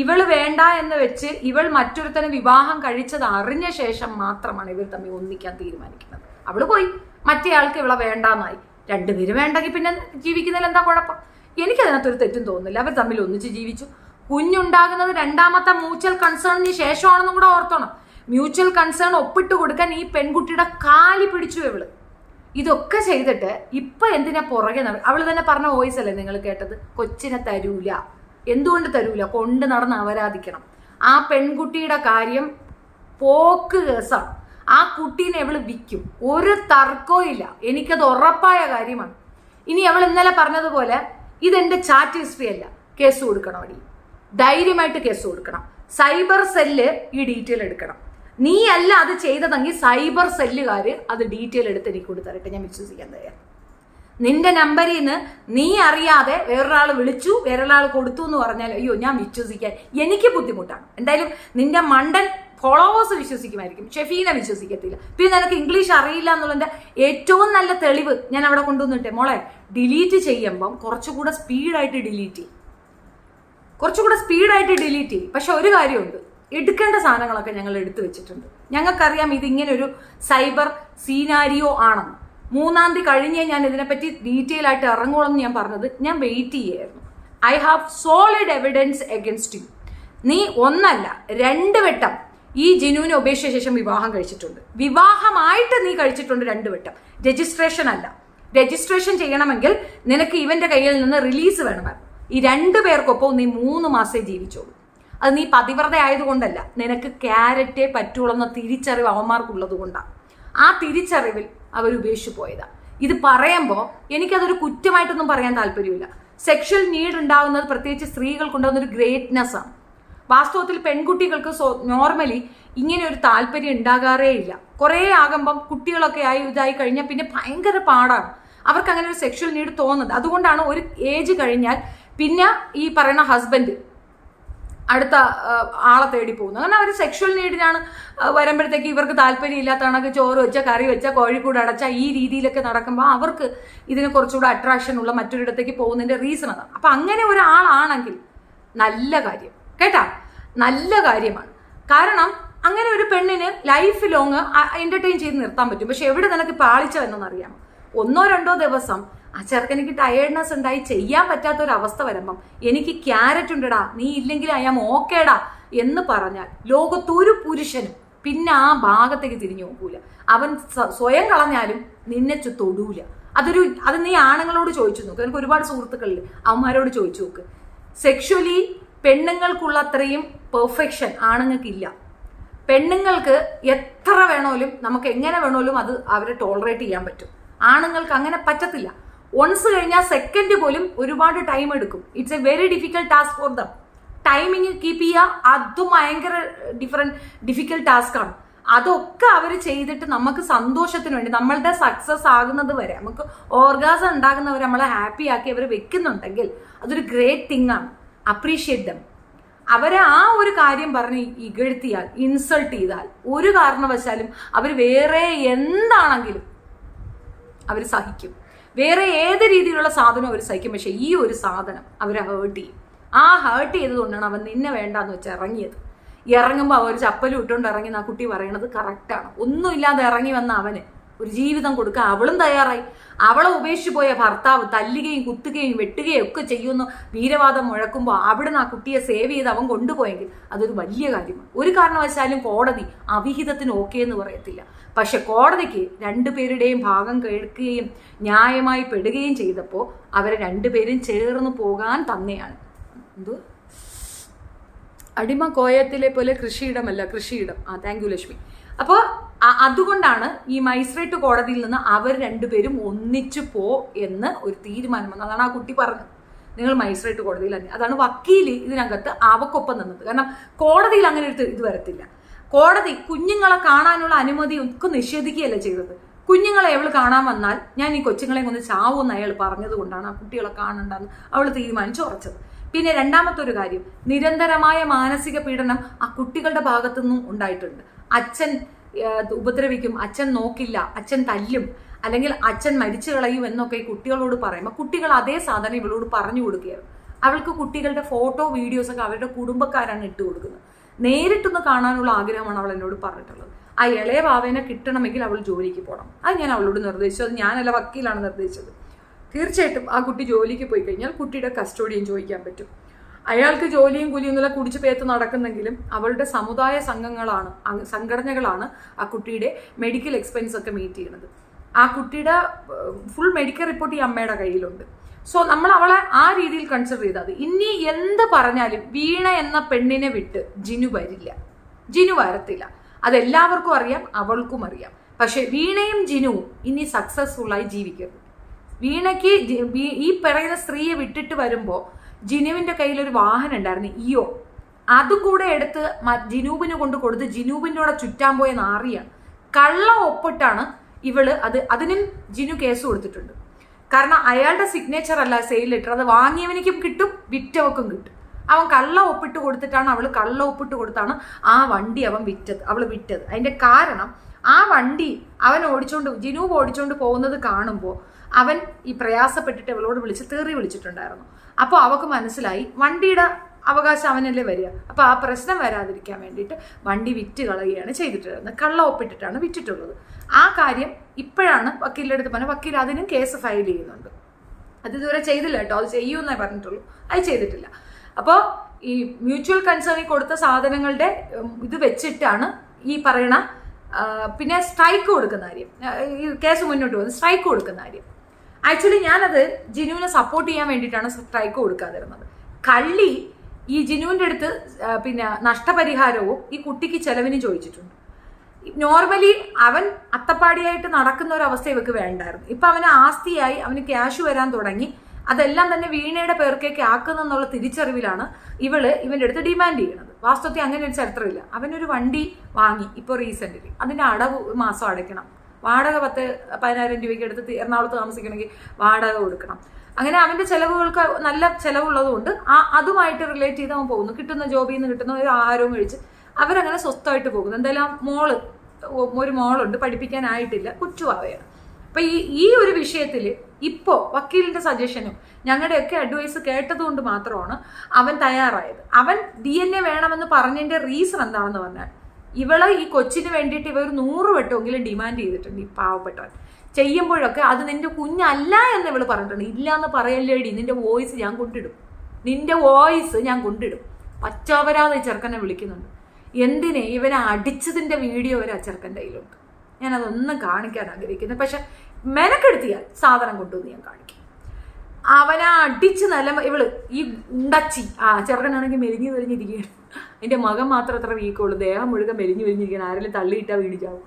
ഇവൾ വേണ്ട എന്ന് വെച്ച് ഇവൾ മറ്റൊരുത്തനെ വിവാഹം കഴിച്ചത് അറിഞ്ഞ ശേഷം മാത്രമാണ് ഇവർ തമ്മിൽ ഒന്നിക്കാൻ തീരുമാനിക്കുന്നത്. അവള് പോയി, മറ്റേ ആൾക്ക് ഇവളെ വേണ്ടാന്നായി. 2 പേര് വേണ്ടെങ്കിൽ പിന്നെ ജീവിക്കുന്നതിൽ എന്താ കുഴപ്പം? എനിക്കതിനകത്തൊരു തെറ്റും തോന്നുന്നില്ല. അവർ തമ്മിൽ ഒന്നിച്ച് ജീവിച്ചു. കുഞ്ഞുണ്ടാകുന്നത് 2ാമത്തെ മ്യൂച്വൽ കൺസേണിന് ശേഷമാണെന്നും കൂടെ ഓർത്തോണം. മ്യൂച്വൽ കൺസേൺ ഒപ്പിട്ട് കൊടുക്കാൻ ഈ പെൺകുട്ടിയുടെ കാലി പിടിച്ചു ഇവള്. ഇതൊക്കെ ചെയ്തിട്ട് ഇപ്പൊ എന്തിനാ പുറകെ അവള് തന്നെ പറഞ്ഞ വോയിസ് അല്ലേ നിങ്ങൾ കേട്ടത്? കൊച്ചിനെ തരൂല. എന്തുകൊണ്ട് തരൂല? കൊണ്ട് നടന്ന് അപരാധിക്കണം. ആ പെൺകുട്ടിയുടെ കാര്യം പോക്ക് കേസാണ്. ആ കുട്ടീനെ അവള് വിൽക്കും, ഒരു തർക്കവും ഇല്ല. എനിക്കത് ഉറപ്പായ കാര്യമാണ്. ഇനി അവൾ ഇന്നലെ പറഞ്ഞതുപോലെ ഇതെന്റെ ചാറ്റ് ഹിസ്റ്ററി അല്ല, കേസ് കൊടുക്കണം. അടി ധൈര്യമായിട്ട് കേസ് കൊടുക്കണം. സൈബർ സെല്ല് ഈ ഡീറ്റെയിൽ എടുക്കണം. നീ അല്ല അത് ചെയ്തതെങ്കിൽ സൈബർ സെല്ലുകാർ അത് ഡീറ്റെയിൽ എടുത്ത് എനിക്ക് കൊടുത്തരട്ടെ, ഞാൻ വിശ്വസിക്കാൻ തയ്യാറ്. നിന്റെ നമ്പറിൽ നിന്ന് നീ അറിയാതെ വേറൊരാൾ വിളിച്ചു, വേറൊരാൾ കൊടുത്തു എന്ന് പറഞ്ഞാൽ അയ്യോ ഞാൻ വിശ്വസിക്കാൻ എനിക്ക് ബുദ്ധിമുട്ടാണ്. എന്തായാലും നിന്റെ മണ്ടൻ ഫോളോവേഴ്സ് വിശ്വസിക്കുമായിരിക്കും, ഷെഫീനെ വിശ്വസിക്കത്തില്ല. പിന്നെ നിനക്ക് ഇംഗ്ലീഷ് അറിയില്ല എന്നുള്ളതിന്റെ ഏറ്റവും നല്ല തെളിവ് ഞാൻ അവിടെ കൊണ്ടുവന്നിട്ടെ. മോളെ, ഡിലീറ്റ് ചെയ്യുമ്പം കുറച്ചുകൂടെ സ്പീഡായിട്ട് ഡിലീറ്റ് ചെയ്യും, കുറച്ചുകൂടെ സ്പീഡായിട്ട് ഡിലീറ്റ് ചെയ്യും. പക്ഷെ ഒരു കാര്യമുണ്ട്, എടുക്കേണ്ട സാധനങ്ങളൊക്കെ ഞങ്ങൾ എടുത്തു വെച്ചിട്ടുണ്ട്. ഞങ്ങൾക്കറിയാം ഇതിങ്ങനെ ഒരു സൈബർ സീനാരിയോ ആണെന്ന്. 3-ാം തീയതി കഴിഞ്ഞേ ഞാൻ ഇതിനെപ്പറ്റി ഡീറ്റെയിൽ ആയിട്ട് ഇറങ്ങുള്ളൂ ഞാൻ പറഞ്ഞത്. ഞാൻ വെയിറ്റ് ചെയ്യായിരുന്നു. I have solid evidence against U. നീ 1 അല്ല 2 വട്ടം ഈ ജിനുവിനെ ഉപേക്ഷിച്ച ശേഷം വിവാഹം കഴിച്ചിട്ടുണ്ട്. വിവാഹമായിട്ട് നീ കഴിച്ചിട്ടുണ്ട് 2 വട്ടം. രജിസ്ട്രേഷൻ അല്ല. രജിസ്ട്രേഷൻ ചെയ്യണമെങ്കിൽ നിനക്ക് ഇവന്റെ കയ്യിൽ നിന്ന് റിലീസ് വേണമായിരുന്നു. ഈ 2 പേർക്കൊപ്പം നീ 3 മാസേ ജീവിച്ചോളൂ. അത് നീ പതിവ്രത ആയതുകൊണ്ടല്ല, നിനക്ക് ക്യാരറ്റേ പറ്റുള്ളൂന്ന തിരിച്ചറിവ് അവന്മാർക്കുള്ളത് കൊണ്ടാണ്. ആ തിരിച്ചറിവിൽ അവർ ഉപേക്ഷിച്ചു പോയതാ. ഇത് പറയുമ്പോൾ എനിക്കതൊരു കുറ്റമായിട്ടൊന്നും പറയാൻ താല്പര്യമില്ല. സെക്ഷൽ നീഡ് ഉണ്ടാകുന്നത് പ്രത്യേകിച്ച് സ്ത്രീകൾക്കുണ്ടാകുന്ന ഒരു ഗ്രേറ്റ്നെസ് ആണ്. വാസ്തവത്തിൽ പെൺകുട്ടികൾക്ക് നോർമലി ഇങ്ങനെ ഒരു താല്പര്യം ഉണ്ടാകാറേ ഇല്ല. കുറേ ആകുമ്പം കുട്ടികളൊക്കെ ആയി ഇതായി കഴിഞ്ഞാൽ പിന്നെ ഭയങ്കര പാടാണ് അവർക്ക് അങ്ങനെ ഒരു സെക്ഷൽ നീഡ് തോന്നുന്നത്. അതുകൊണ്ടാണ് ഒരു ഏജ് കഴിഞ്ഞാൽ പിന്നെ ഈ പറയുന്ന ഹസ്ബൻഡ് അടുത്ത ആളെ തേടി പോകുന്നത്. കാരണം അവർ സെക്ഷൽ നീഡിനാണ് വരുമ്പോഴത്തേക്ക് ഇവർക്ക് താല്പര്യം ഇല്ലാത്തതാണ് ചോറ് വെച്ച കറി വെച്ച കോഴിക്കൂട് അടച്ച ഈ രീതിയിലൊക്കെ നടക്കുമ്പോൾ അവർക്ക് ഇതിന് കുറച്ചുകൂടെ അട്രാക്ഷൻ ഉള്ള മറ്റൊരിടത്തേക്ക് പോകുന്നതിന്റെ റീസൺ അതാണ്. അപ്പൊ അങ്ങനെ ഒരാളാണെങ്കിൽ നല്ല കാര്യം കേട്ടാ, നല്ല കാര്യമാണ്. കാരണം അങ്ങനെ ഒരു പെണ്ണിന് ലൈഫ് ലോങ് എന്റർടൈൻ ചെയ്ത് നിർത്താൻ പറ്റും. പക്ഷെ എവിടെ നിനക്ക് പാളിച്ച എന്നറിയാമോ? 1-2 ദിവസം ആ ചെറുക്കനിക്ക് ടയേർഡ്നെസ് ഉണ്ടായി ചെയ്യാൻ പറ്റാത്ത ഒരു അവസ്ഥ വരുമ്പം എനിക്ക് ക്യാരറ്റ് ഉണ്ടടാ, നീ ഇല്ലെങ്കിൽ അയാം ഓക്കേടാ എന്ന് പറഞ്ഞാൽ ലോകത്തൊരു പുരുഷനും പിന്നെ ആ ഭാഗത്തേക്ക് തിരിഞ്ഞു നോക്കൂല. അവൻ സ്വയം കളഞ്ഞാലും നിന്നെ തൊടൂല. അത് നീ ആണുങ്ങളോട് ചോദിച്ചു നോക്ക്. എനിക്ക് ഒരുപാട് സുഹൃത്തുക്കളിൽ അവന്മാരോട് ചോദിച്ചു നോക്ക്. സെക്ഷുവലി പെണ്ണുങ്ങൾക്കുള്ള അത്രയും പെർഫെക്ഷൻ ആണുങ്ങൾക്കില്ല. പെണ്ണുങ്ങൾക്ക് എത്ര വേണോലും നമുക്ക് എങ്ങനെ വേണോലും അത് അവരെ ടോളറേറ്റ് ചെയ്യാൻ പറ്റും. ആണുങ്ങൾക്ക് അങ്ങനെ പറ്റത്തില്ല. ഒൺസ് കഴിഞ്ഞാൽ സെക്കൻഡ് പോലും ഒരുപാട് ടൈം എടുക്കും. It's A very difficult task for them. Timing keep ചെയ്യുക അതും ഭയങ്കര ഡിഫിക്കൽട്ട് ടാസ്ക് ആണ്. അതൊക്കെ അവർ ചെയ്തിട്ട് നമുക്ക് സന്തോഷത്തിന് വേണ്ടി നമ്മളുടെ സക്സസ് ആകുന്നത് വരെ നമുക്ക് ഓർഗാസം ഉണ്ടാകുന്നവർ നമ്മളെ ഹാപ്പി ആക്കി അവർ വെക്കുന്നുണ്ടെങ്കിൽ അതൊരു ഗ്രേറ്റ് തിങ് ആണ്. അപ്രീഷിയേറ്റ് ദം. അവരെ ആ ഒരു കാര്യം പറഞ്ഞ് ഇകഴ്ത്തിയാൽ ഇൻസൾട്ട് ചെയ്താൽ ഒരു കാരണവശാലും അവർ വേറെ എന്താണെങ്കിലും അവർ സഹിക്കും. വേറെ ഏത് രീതിയിലുള്ള സാധനം അവർ സഹിക്കും. പക്ഷെ ഈ ഒരു സാധനം അവരെ ഹേർട്ട് ചെയ്യും. ആ ഹേർട്ട് ചെയ്തതുകൊണ്ടാണ് അവൻ നിന്നെ വേണ്ടാന്ന് വെച്ചാൽ ഇറങ്ങിയത്. ഇറങ്ങുമ്പോൾ അവർ ചപ്പലും ഇട്ടുകൊണ്ട് ഇറങ്ങി ആ കുട്ടി പറയണത് കറക്റ്റാണ്. ഒന്നുമില്ലാതെ ഇറങ്ങി വന്ന അവന് ഒരു ജീവിതം കൊടുക്കാൻ അവളും തയ്യാറായി. അവളെ ഉപേക്ഷിച്ച് പോയ ഭർത്താവ് തല്ലുകയും കുത്തുകയും വെട്ടുകയും ഒക്കെ ചെയ്യുന്നു വീരവാദം മുഴക്കുമ്പോൾ അവിടുന്ന് ആ കുട്ടിയെ സേവ് ചെയ്ത് അവൻ കൊണ്ടുപോയെങ്കിൽ അതൊരു വലിയ കാര്യമാണ്. ഒരു കാരണവശാലും കോടതി അവിഹിതത്തിന് ഓക്കെ എന്ന് പറയത്തില്ല. പക്ഷെ കോടതിക്ക് രണ്ടുപേരുടെയും ഭാഗം കേൾക്കുകയും ന്യായമായി പെടുകയും ചെയ്തപ്പോൾ അവരെ രണ്ടുപേരും ചേർന്ന് പോകാൻ തന്നെയാണ്. എന്തോ അടിമ കോയത്തിലെ പോലെ കൃഷിയിടമല്ല കൃഷിയിടം. Thank you Lakshmi. അപ്പോൾ അതുകൊണ്ടാണ് ഈ മജിസ്ട്രേറ്റ് കോടതിയിൽ നിന്ന് അവർ രണ്ടുപേരും ഒന്നിച്ചു പോ എന്ന് ഒരു തീരുമാനം വന്നത്. അതാണ് ആ കുട്ടി പറഞ്ഞത്, നിങ്ങൾ മജിസ്ട്രേറ്റ് കോടതിയിൽ തന്നെ. അതാണ് വക്കീൽ ഇതിനകത്ത് അവക്കൊപ്പം നിന്നത്. കാരണം കോടതിയിൽ അങ്ങനെ ഒരു ഇത് വരത്തില്ല. കോടതി കുഞ്ഞുങ്ങളെ കാണാനുള്ള അനുമതി ഒക്കെ നിഷേധിക്കുകയല്ല ചെയ്തത്. കുഞ്ഞുങ്ങളെ അവൾ കാണാൻ വന്നാൽ ഞാൻ ഈ കൊച്ചുങ്ങളെ ഒന്ന് ചാവൂന്ന് അയാൾ പറഞ്ഞത് കൊണ്ടാണ് ആ കുട്ടികളെ കാണണ്ടെന്ന് അവൾ തീരുമാനിച്ചുറച്ചത്. പിന്നെ രണ്ടാമത്തെ ഒരു കാര്യം, നിരന്തരമായ മാനസിക പീഡനം ആ കുട്ടികളുടെ ഭാഗത്തു നിന്നും ഉണ്ടായിട്ടുണ്ട്. അച്ഛൻ ഉപദ്രവിക്കും, അച്ഛൻ നോക്കില്ല, അച്ഛൻ തല്ലും, അല്ലെങ്കിൽ അച്ഛൻ മരിച്ചു കളയും എന്നൊക്കെ ഈ കുട്ടികളോട് പറയുമ്പോൾ കുട്ടികൾ അതേ സാധനം ഇവളോട് പറഞ്ഞു കൊടുക്കുകയാണ്. അവൾക്ക് കുട്ടികളുടെ ഫോട്ടോ വീഡിയോസ് ഒക്കെ അവരുടെ കുടുംബക്കാരാണ് ഇട്ട് കൊടുക്കുന്നത്. നേരിട്ടൊന്ന് കാണാനുള്ള ആഗ്രഹമാണ് അവൾ എന്നോട് പറഞ്ഞിട്ടുള്ളത്. ആ ഇളയ വാവേനെ കിട്ടണമെങ്കിൽ അവൾ ജോലിക്ക് പോകണം. അത് ഞാൻ അവളോട് നിർദ്ദേശിച്ചു. അത് ഞാനല്ല, വക്കീലാണ് നിർദ്ദേശിച്ചത്. തീർച്ചയായിട്ടും ആ കുട്ടി ജോലിക്ക് പോയി കഴിഞ്ഞാൽ കുട്ടിയുടെ കസ്റ്റോഡിയൻ ചോദിക്കാൻ പറ്റും. അയാൾക്ക് ജോലിയും കൂലിയും ഒന്നുമില്ല, കുടിച്ചു പേത്ത് നടക്കുന്നെങ്കിലും അവളുടെ സമുദായ സംഘടനകളാണ് ആ കുട്ടിയുടെ മെഡിക്കൽ എക്സ്പെൻസ് ഒക്കെ മീറ്റ് ചെയ്യുന്നത്. ആ കുട്ടിയുടെ ഫുൾ മെഡിക്കൽ റിപ്പോർട്ട് ഈ അമ്മയുടെ കയ്യിലുണ്ട്. സോ നമ്മൾ അവളെ ആ രീതിയിൽ കൺസിഡർ ചെയ്താൽ മതി. ഇനി എന്ത് പറഞ്ഞാലും വീണ എന്ന പെണ്ണിനെ വിട്ട് ജിനു വരില്ല, ജിനു വരത്തില്ല. അതെല്ലാവർക്കും അറിയാം, അവൾക്കും അറിയാം. പക്ഷെ വീണയും ജിനുവും ഇനി സക്സസ്ഫുള്ളായി ജീവിക്കരുത്. വീണയ്ക്ക് ഈ പറയുന്ന സ്ത്രീയെ വിട്ടിട്ട് വരുമ്പോൾ ജിനുവിന്റെ കയ്യിലൊരു വാഹനം ഉണ്ടായിരുന്നു, ഇയോ. അതും കൂടെ എടുത്ത് ജിനൂബിന് കൊണ്ട് കൊടുത്ത് ജിനൂബിൻ്റെ കൂടെ ചുറ്റാൻ പോയ നാറിയാണ്. കള്ള ഒപ്പിട്ടാണ് ഇവള് അതിനും ജിനു കേസ് കൊടുത്തിട്ടുണ്ട്. കാരണം അയാളുടെ സിഗ്നേച്ചർ അല്ല സെയിൽ ലെറ്റർ, അത് വാങ്ങിയവനിക്കും കിട്ടും വിറ്റവക്കും കിട്ടും. അവൻ കള്ള ഒപ്പിട്ട് കൊടുത്തിട്ടാണ്, അവള് കള്ള ഒപ്പിട്ട് കൊടുത്താണ് ആ വണ്ടി അവള് വിറ്റത്. അതിന്റെ കാരണം ആ വണ്ടി ജിനൂബ് ഓടിച്ചോണ്ട് പോകുന്നത് കാണുമ്പോൾ അവൻ ഈ പ്രയാസപ്പെട്ടിട്ട് അവളോട് തെറി വിളിച്ചിട്ടുണ്ടായിരുന്നു. അപ്പോൾ അവൾക്ക് മനസ്സിലായി വണ്ടിയുടെ അവകാശം അവനല്ലേ വരിക. അപ്പോൾ ആ പ്രശ്നം വരാതിരിക്കാൻ വേണ്ടിയിട്ട് വണ്ടി വിറ്റ് കളയുകയാണ് ചെയ്തിട്ടുള്ളത്. കള്ള ഒപ്പിട്ടിട്ടാണ് വിറ്റിട്ടുള്ളത്. ആ കാര്യം ഇപ്പോഴാണ് വക്കീലിൻ്റെ അടുത്ത് പറഞ്ഞത്. വക്കീൽ അതിനും കേസ് ഫയൽ ചെയ്യുന്നുണ്ട്. അത് ഇതുവരെ ചെയ്തില്ല കേട്ടോ, അത് ചെയ്യുമെന്നേ പറഞ്ഞിട്ടുള്ളൂ, അത് ചെയ്തിട്ടില്ല. അപ്പോൾ ഈ മ്യൂച്വൽ കൺസേണിൽ കൊടുത്ത സാധനങ്ങളുടെ ഇത് വെച്ചിട്ടാണ് ഈ പറയണ പിന്നെ സ്ട്രൈക്ക് കൊടുക്കുന്ന കാര്യം, ഈ കേസ് മുന്നോട്ട് പോകുന്നത് സ്ട്രൈക്ക് കൊടുക്കുന്ന കാര്യം. ആക്ച്വലി ഞാനത് ജിനുവിനെ സപ്പോർട്ട് ചെയ്യാൻ വേണ്ടിയിട്ടാണ് സ്ട്രൈക്ക് കൊടുക്കാതിരുന്നത്. കള്ളി ഈ ജിനുവിൻ്റെ അടുത്ത് പിന്നെ നഷ്ടപരിഹാരവും ഈ കുട്ടിക്ക് ചെലവിന് ചോദിച്ചിട്ടുണ്ട്. നോർമലി അവൻ അത്തപ്പാടിയായിട്ട് നടക്കുന്ന ഒരു അവസ്ഥ ഇവക്ക് വേണ്ടായിരുന്നു. ഇപ്പം അവന് ആസ്തിയായി, അവന് ക്യാഷ് വരാൻ തുടങ്ങി. അതെല്ലാം തന്നെ വീണയുടെ പേർക്കേക്ക് ആക്കുന്നെന്നുള്ള തിരിച്ചറിവിലാണ് ഇവന്റെ അടുത്ത് ഡിമാൻഡ് ചെയ്യുന്നത്. വാസ്തവത്തിൽ അങ്ങനെ ഒരു ചരിത്രമില്ല. അവനൊരു വണ്ടി വാങ്ങി ഇപ്പോൾ റീസെൻ്റ്ലി, അതിൻ്റെ അടവ് മാസം അടയ്ക്കണം, വാടക 10,000 രൂപയ്ക്ക് എടുത്ത് എറണാകുളത്ത് താമസിക്കണമെങ്കിൽ വാടക കൊടുക്കണം. അങ്ങനെ അവൻ്റെ ചിലവുകൾക്ക് നല്ല ചിലവുള്ളതുകൊണ്ട് അതുമായിട്ട് റിലേറ്റ് ചെയ്ത് അവൻ പോകുന്നു. കിട്ടുന്ന ജോബിൽ നിന്ന് കിട്ടുന്ന ഒരു ആഹാരവും കഴിച്ച് അവരങ്ങനെ സ്വസ്ഥമായിട്ട് പോകുന്നു. എന്തായാലും ഒരു മോളുണ്ട്, പഠിപ്പിക്കാനായിട്ടില്ല, കൊച്ചുവാവയാണ്. അപ്പം ഈ ഒരു വിഷയത്തിൽ ഇപ്പോൾ വക്കീലിൻ്റെ സജഷനും ഞങ്ങളുടെയൊക്കെ അഡ്വൈസ് കേട്ടതുകൊണ്ട് മാത്രമാണ് അവൻ തയ്യാറായത്. അവൻ DNA വേണമെന്ന് പറഞ്ഞതിൻ്റെ റീസൺ എന്താണെന്ന് പറഞ്ഞാൽ, ഇവളെ ഈ കൊച്ചിന് വേണ്ടിയിട്ട് ഇവർ 100 വട്ടമെങ്കിലും ഡിമാൻഡ് ചെയ്തിട്ടുണ്ട്. ഈ പാവപ്പെട്ടവൻ ചെയ്യുമ്പോഴൊക്കെ അത് നിന്റെ കുഞ്ഞല്ല എന്ന് ഇവള് പറഞ്ഞിട്ടുണ്ട്. ഇല്ല എന്ന് പറയല്ലേടി, നിന്റെ വോയിസ് ഞാൻ കൊണ്ടിടും. പച്ചോപരാതെ ചെറുക്കനെ വിളിക്കുന്നുണ്ട്. എന്തിനെ? ഇവനെ അടിച്ചതിൻ്റെ വീഡിയോ വരെ ആ ചെറുക്കൻ്റെ കയ്യിലുണ്ട്. ഞാനതൊന്നും കാണിക്കാൻ ആഗ്രഹിക്കുന്നത്, പക്ഷെ മെനക്കെടുത്തിയാൽ സാധനം കൊണ്ടുവന്ന് ഞാൻ കാണിക്കും. അവനെ അടിച്ച് ഇവള് ഈ ഉണ്ടച്ചി ചെറുക്കനാണെങ്കിൽ മെലിഞ്ഞു മെലിഞ്ഞിരിക്കുകയാണ്. എൻ്റെ മകൻ മാത്രം അത്ര വീക്കുള്ളൂ, ദേഹം മുഴുവൻ മെലിഞ്ഞു മെലിഞ്ഞിരിക്കുകയാണ്. ആരെങ്കിലും തള്ളിയിട്ടാൽ വീടിച്ചാവും.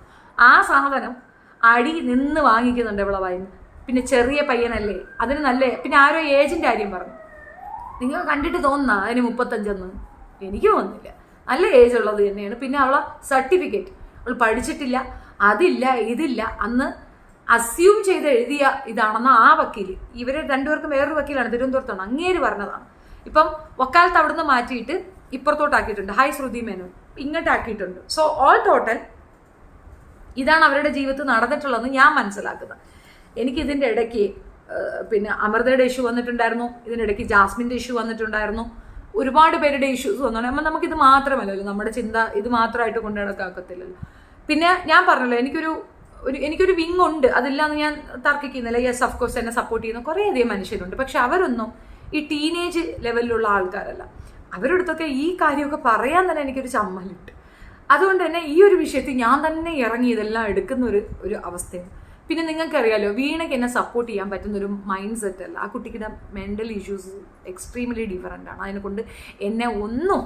ആ സാധനം അടി നിന്ന് വാങ്ങിക്കുന്നുണ്ട് ഇവളെ വായിന്ന്. പിന്നെ ചെറിയ പയ്യനല്ലേ, അതിന് നല്ല. പിന്നെ ആരോ ഏജിൻ്റെ കാര്യം പറഞ്ഞു, നിങ്ങൾ കണ്ടിട്ട് തോന്നുന്ന അതിന് 35 എനിക്ക് തോന്നുന്നില്ല, നല്ല ഏജ് ഉള്ളത് തന്നെയാണ്. പിന്നെ അവളെ സർട്ടിഫിക്കറ്റ് അവൾ പഠിച്ചിട്ടില്ല, അതില്ല ഇതില്ല, അന്ന് അസ്യൂം ചെയ്ത് എഴുതിയ ഇതാണെന്ന് ആ വക്കീൽ, ഇവരെ രണ്ടുപേർക്കും വേറൊരു വക്കീലാണ്, തിരുവനന്തപുരത്താണ്, അങ്ങേര് പറഞ്ഞതാണ്. ഇപ്പം വക്കാലത്ത് അവിടുന്ന് മാറ്റിയിട്ട് ഇപ്പുറത്തോട്ടാക്കിയിട്ടുണ്ട്. ഹായ് ശ്രുതി മേനോൻ ഇങ്ങോട്ടാക്കിയിട്ടുണ്ട്. സോ ഓൾ ടോട്ടൽ ഇതാണ് അവരുടെ ജീവിതത്തിൽ നടന്നിട്ടുള്ളതെന്ന് ഞാൻ മനസ്സിലാക്കുന്നത്. എനിക്കിതിൻ്റെ ഇടയ്ക്ക് പിന്നെ അമൃതയുടെ ഇഷ്യൂ വന്നിട്ടുണ്ടായിരുന്നു, ഇതിനിടയ്ക്ക് ജാസ്മിൻ്റെ ഇഷ്യൂ വന്നിട്ടുണ്ടായിരുന്നു, ഒരുപാട് പേരുടെ ഇഷ്യൂസ് വന്നോണ്ട് നമുക്കിത് മാത്രമല്ലല്ലോ, നമ്മുടെ ചിന്ത ഇത് മാത്രമായിട്ട് കൊണ്ടു നടക്കാക്കത്തില്ലല്ലോ. പിന്നെ ഞാൻ പറഞ്ഞല്ലോ, എനിക്കൊരു വിങ് ഉണ്ട്, അതില്ലാന്ന് ഞാൻ തർക്കിക്കുന്നില്ല. യെസ്, ഓഫ് കോഴ്സ് എന്നെ സപ്പോർട്ട് ചെയ്യുന്ന കുറേയധികം മനുഷ്യരുണ്ട്. പക്ഷെ അവരൊന്നും ഈ ടീനേജ് ലെവലിലുള്ള ആൾക്കാരല്ല. അവരുടെ അടുത്തൊക്കെ ഈ കാര്യമൊക്കെ പറയാൻ തന്നെ എനിക്കൊരു ചമ്മലുണ്ട്. അതുകൊണ്ട് തന്നെ ഈ ഒരു വിഷയത്തിൽ ഞാൻ തന്നെ ഇറങ്ങി ഇതെല്ലാം എടുക്കുന്ന ഒരു അവസ്ഥയാണ്. പിന്നെ നിങ്ങൾക്കറിയാലോ, വീണയ്ക്ക് എന്നെ സപ്പോർട്ട് ചെയ്യാൻ പറ്റുന്നൊരു മൈൻഡ് സെറ്റ് അല്ല. ആ കുട്ടിയുടെ മെൻ്റൽ ഇഷ്യൂസ് എക്സ്ട്രീംലി ഡിഫറൻ്റ് ആണ്. അതിനെക്കൊണ്ട് എന്നെ ഒന്നും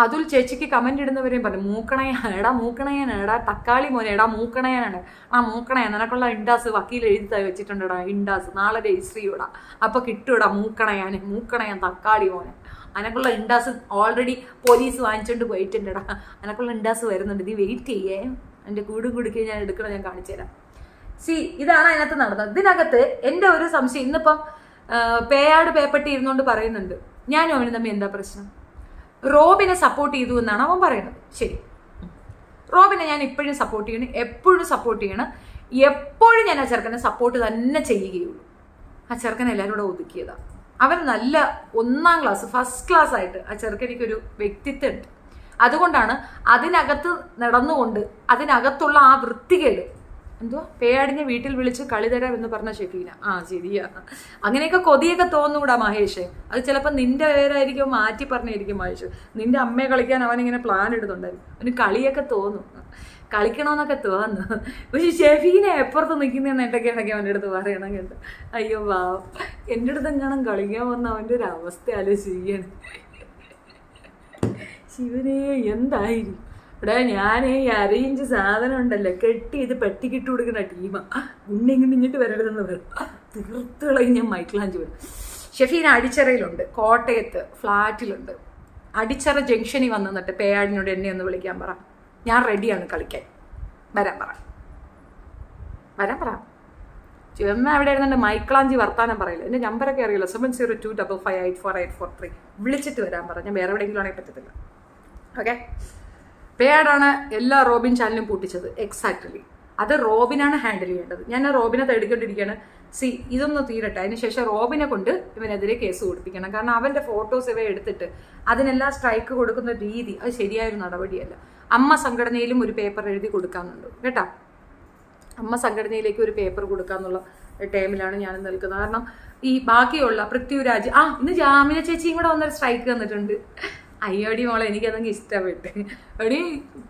അതുൽ ചേച്ചിക്ക് കമൻ്റ് ഇടുന്നവരെയും പറഞ്ഞു, മൂക്കണയാനാടാ തക്കാളി മോനെ, മൂക്കണയാനാണ്. മൂക്കണയാൻ നിനക്കുള്ള ഇണ്ടാസ് വക്കീൽ എഴുതി വെച്ചിട്ടുണ്ടടാ, ഇണ്ടാസ് നാളെ രജിസ്റ്റർ ചെയ്യൂടാ, അപ്പോൾ കിട്ടൂടാ മൂക്കണയാൻ തക്കാളി മോനെ. അതിനൊക്കെയുള്ള ഇണ്ടാസ് ഓൾറെഡി പോലീസ് വാങ്ങിച്ചുകൊണ്ട് പോയിട്ടുണ്ടടാ, അതിനൊക്കെയുള്ള ഇണ്ടാസ് വരുന്നുണ്ട്, നീ വെയിറ്റ് ചെയ്യേ, എൻ്റെ കൂടുക്കി ഞാൻ എടുക്കണം, ഞാൻ കാണിച്ചു തരാം. ഇതാണ് അതിനകത്ത് നടന്നത്. ഇതിനകത്ത് എൻ്റെ ഒരു സംശയം, ഇന്നിപ്പം പേയാട് പേപ്പട്ടി ഇരുന്നുകൊണ്ട് പറയുന്നുണ്ട് ഞാനും അവനും തമ്മിൽ എന്താ പ്രശ്നം. റോബിനെ സപ്പോർട്ട് ചെയ്തു എന്നാണ് അവൻ പറയുന്നത്. ശരി, റോബിനെ ഞാൻ ഇപ്പോഴും സപ്പോർട്ട് ചെയ്യണം, എപ്പോഴും സപ്പോർട്ട് ചെയ്യണം. എപ്പോഴും ഞാൻ ആ ചെറുക്കനെ സപ്പോർട്ട് തന്നെ ചെയ്യുകയുള്ളൂ. ആ ചെറുക്കനെ എല്ലാവരും കൂടെ ഒതുക്കിയതാണ്. അവൻ നല്ല 1ാം ക്ലാസ് ഫസ്റ്റ് ക്ലാസ് ആയിട്ട് ആ ചെറുക്കനിക്കൊരു വ്യക്തിത്വം ഉണ്ട്. അതുകൊണ്ടാണ് അതിനകത്ത് നടന്നുകൊണ്ട് അതിനകത്തുള്ള ആ വൃത്തികേട് പേയാടിനെ വീട്ടിൽ വിളിച്ച് കളി തരാം എന്ന് പറഞ്ഞ ഷെഫീന. ശരിയാ, അങ്ങനെയൊക്കെ കൊതിയൊക്കെ തോന്നൂടാ മഹേഷ്. അത് ചിലപ്പോൾ നിന്റെ പേരായിരിക്കും, മാറ്റി പറഞ്ഞായിരിക്കും മഹേഷ്. നിന്റെ അമ്മയെ കളിക്കാൻ അവനിങ്ങനെ പ്ലാൻ ഇടുന്നുണ്ടായിരുന്നു. അവന് കളിയൊക്കെ തോന്നും, കളിക്കണമെന്നൊക്കെ തോന്നുന്നു. പക്ഷെ ഷെഫീന എപ്പുറത്ത് നിൽക്കുന്നതെന്ന് എന്തൊക്കെയാണെങ്കിൽ അവൻ്റെ അടുത്ത് പറയണം കേട്ടോ. അയ്യോ വാവ്, എൻ്റെ അടുത്ത് എങ്ങാനും കളിക്കാൻ വന്ന അവൻ്റെ ഒരു അവസ്ഥ ആലോചിക്കുകയാണ്. ശിവനെ എന്തായിരിക്കും ഇവിടെ. ഞാൻ ഈ അരയിഞ്ച് സാധനം ഉണ്ടല്ലോ കെട്ടി ഇത് പെട്ടിക്കിട്ട് കൊടുക്കുന്ന ടീമാണ്. ഇങ്ങിട്ട് വരരുതെന്ന് പറയും, തീർത്തുകളയും ഞാൻ മൈക്കിളാഞ്ച് വരും. ഷെഫീന അടിച്ചറയിലുണ്ട്, കോട്ടയത്ത് ഫ്ലാറ്റിലുണ്ട്. അടിച്ചറ ജംഗ്ഷനിൽ വന്നിട്ട് പേയാടിനോട് എന്നെ ഒന്ന് വിളിക്കാൻ പറ, ഞാൻ റെഡിയാണ് കളിക്കാൻ, വരാൻ പറ. ചുവമ്മ അവിടെ ഇരുന്നുണ്ട് മൈക്കിളാഞ്ചി വർത്താനം പറയില്ല. എൻ്റെ നമ്പറൊക്കെ അറിയില്ല, 7025584843. വിളിച്ചിട്ട് വരാൻ പറ, ഞാൻ വേറെ എവിടെയെങ്കിലും ആണെങ്കിൽ പറ്റത്തില്ല. ഓക്കെ, പേയാടാണ് എല്ലാ റോബിൻ ചാനലും പൂട്ടിച്ചത്. എക്സാക്ട്ലി അത് റോബിനാണ് ഹാൻഡിൽ ചെയ്യേണ്ടത്. ഞാൻ റോബിനെ തേടിക്കൊണ്ടിരിക്കുകയാണ്. ഇതൊന്ന് തീരട്ടെ, അതിനുശേഷം റോബിനെ കൊണ്ട് ഇവനെതിരെ കേസ് കൊടുപ്പിക്കണം. കാരണം അവൻ്റെ ഫോട്ടോസ് ഇവ എടുത്തിട്ട് അതിനെല്ലാം സ്ട്രൈക്ക് കൊടുക്കുന്ന രീതി അത് ശരിയായൊരു നടപടിയല്ല. അമ്മ സംഘടനയിലും ഒരു പേപ്പർ എഴുതി കൊടുക്കാമെന്നുണ്ട് കേട്ടോ. അമ്മ സംഘടനയിലേക്ക് ഒരു പേപ്പർ കൊടുക്കാന്നുള്ള ടൈമിലാണ് ഞാൻ നിൽക്കുന്നത്. കാരണം ഈ ബാക്കിയുള്ള പൃഥ്വിരാജ് ഇന്ന് ജാമിന ചേച്ചിയും കൂടെ വന്നൊരു സ്ട്രൈക്ക് തന്നിട്ടുണ്ട്. അയ്യോടി മോളെ, എനിക്കതെങ്കിൽ ഇഷ്ടപ്പെട്ട്. എടി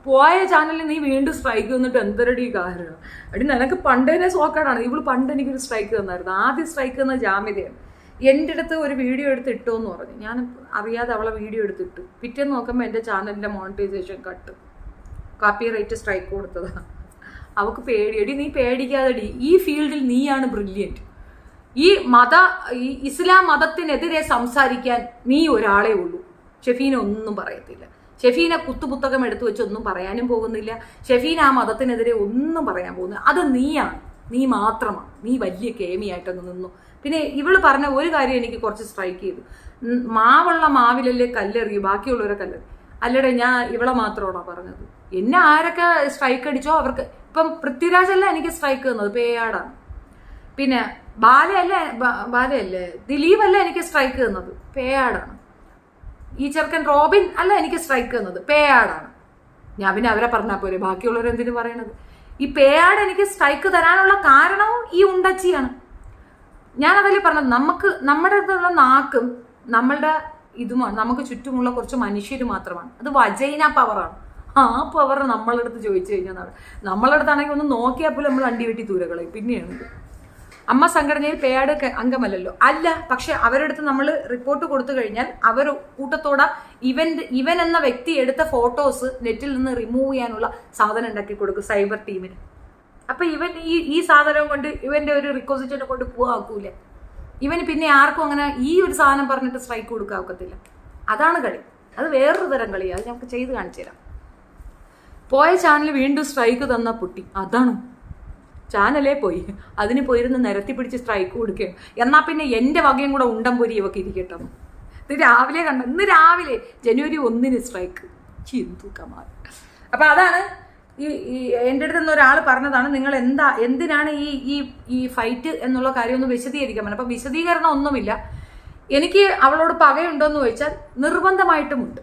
പോയ ചാനലിൽ നീ വീണ്ടും സ്ട്രൈക്ക് തന്നിട്ട് എന്തൊരടി കാരണം. എടി നിനക്ക് പണ്ട് തന്നെ സോക്കാടാണ്. ഇവള് പണ്ട് എനിക്കൊരു സ്ട്രൈക്ക് തന്നായിരുന്നു. ആദ്യം സ്ട്രൈക്ക് തന്ന ജാമ്യതയാണ്. എൻ്റെ അടുത്ത് ഒരു വീഡിയോ എടുത്ത് ഇട്ടോന്ന് പറഞ്ഞു. ഞാൻ അറിയാതെ അവളെ വീഡിയോ എടുത്തിട്ടു. പിറ്റേന്ന് നോക്കുമ്പോൾ എൻ്റെ ചാനലിൻ്റെ monetisation cut, copyright strike കൊടുത്തതാണ്. അവൾക്ക് പേടിയടി. നീ പേടിക്കാതെടി, ഈ ഫീൽഡിൽ നീയാണ് ബ്രില്യൻറ്റ്. ഈ ഇസ്ലാം മതത്തിനെതിരെ സംസാരിക്കാൻ നീ ഒരാളേ ഉള്ളൂ. ഷെഫീന ഒന്നും പറയത്തില്ല. ഷെഫീന കുത്തുപുത്തകം എടുത്തു വെച്ച് ഒന്നും പറയാനും പോകുന്നില്ല. ഷെഫീന ആ മതത്തിനെതിരെ ഒന്നും പറയാൻ പോകുന്നില്ല. അത് നീയാണ്, നീ മാത്രമാണ്. നീ വലിയ കേമിയായിട്ടൊന്ന് നിന്നു. പിന്നെ ഇവള് പറഞ്ഞ ഒരു കാര്യം എനിക്ക് കുറച്ച് സ്ട്രൈക്ക് ചെയ്തു. മാവുള്ള മാവിലല്ലേ കല്ലെറിയൂ, ബാക്കിയുള്ളവരെ കല്ലെറി. അല്ലടെ, ഞാൻ ഇവളെ മാത്രമാണോ പറഞ്ഞത്? എന്നെ ആരൊക്കെ സ്ട്രൈക്ക് അടിച്ചോ അവർക്ക്. ഇപ്പം പൃഥ്വിരാജല്ല എനിക്ക് സ്ട്രൈക്ക് തന്നത്, പേയാടാണ്. പിന്നെ ബാലയല്ലേ ദിലീപല്ല എനിക്ക് സ്ട്രൈക്ക് തന്നത്, പേയാടാണ്. ഈ ചെറുക്കൻ റോബിൻ അല്ല എനിക്ക് സ്ട്രൈക്ക് തന്നത്, പേയാടാണ്. ഞാൻ പിന്നെ അവരെ പറഞ്ഞാൽ പോരെ, ബാക്കിയുള്ളവരെന്തിനു പറയണത്? ഈ പേയാട് എനിക്ക് സ്ട്രൈക്ക് തരാനുള്ള കാരണവും ഈ ഉണ്ടച്ചിയാണ്. ഞാനതല്ലേ പറഞ്ഞത്, നമ്മുടെ അടുത്തുള്ള നാക്കും നമ്മളുടെ ഇതുമാണ്. നമുക്ക് ചുറ്റുമുള്ള കുറച്ച് മനുഷ്യർ മാത്രമാണ്. അത് വജൈന പവറാണ്. ആ പവർ നമ്മളടുത്ത് ചോദിച്ചു കഴിഞ്ഞാൽ നമ്മളടുത്താണെങ്കിൽ ഒന്ന് നോക്കിയാൽ പോലും നമ്മൾ അണ്ടി വെട്ടി ദൂരകളെ. പിന്നെയാണ് അമ്മ സംഘടനയിൽ പേയാട് അംഗമല്ലല്ലോ. അല്ല, പക്ഷെ അവരടുത്ത് നമ്മൾ റിപ്പോർട്ട് കൊടുത്തു കഴിഞ്ഞാൽ അവർ കൂട്ടത്തോടെ ഇവൻ എന്ന വ്യക്തി എടുത്ത ഫോട്ടോസ് നെറ്റിൽ നിന്ന് റിമൂവ് ചെയ്യാനുള്ള സാധനം ഉണ്ടാക്കി കൊടുക്കും സൈബർ ടീമിന്. അപ്പൊ ഇവൻ ഈ സാധനം കൊണ്ട് ഇവന്റെ ഒരു റിക്വസിറ്റിനെ കൊണ്ട് പോവാക്കൂല. ഇവന് പിന്നെ ആർക്കും അങ്ങനെ ഈ ഒരു സാധനം പറഞ്ഞിട്ട് സ്ട്രൈക്ക് കൊടുക്കാൻ ഒക്കത്തില്ല. അതാണ് കളി. അത് വേറൊരു തരം കളി. അത് നമുക്ക് ചെയ്ത് കാണിച്ചു തരാം. പോയ ചാനൽ വീണ്ടും സ്ട്രൈക്ക് തന്ന പൊട്ടി. അതാണ് ചാനലേ പോയി. അതിന് പോയിരുന്ന് നിരത്തി പിടിച്ച് സ്ട്രൈക്ക് കൊടുക്കുകയാണ്. എന്നാൽ പിന്നെ എൻ്റെ വകയും കൂടെ ഉണ്ടംപൊരി ഇവക്ക് ഇരിക്കട്ടെ. ഇത് രാവിലെ ഇന്ന് രാവിലെ ജനുവരി 1 സ്ട്രൈക്ക്. ചിന്തു കമാൽ. അപ്പം അതാണ് ഈ എൻ്റെ അടുത്ത് നിന്ന് ഒരാൾ പറഞ്ഞതാണ്, നിങ്ങൾ എന്തിനാണ് ഈ ഫൈറ്റ് എന്നുള്ള കാര്യം ഒന്ന് വിശദീകരിക്കാൻ പറ്റും. അപ്പം വിശദീകരണം ഒന്നുമില്ല. എനിക്ക് അവളോട് പകയുണ്ടോയെന്ന് ചോദിച്ചാൽ നിർബന്ധമായിട്ടുമുണ്ട്.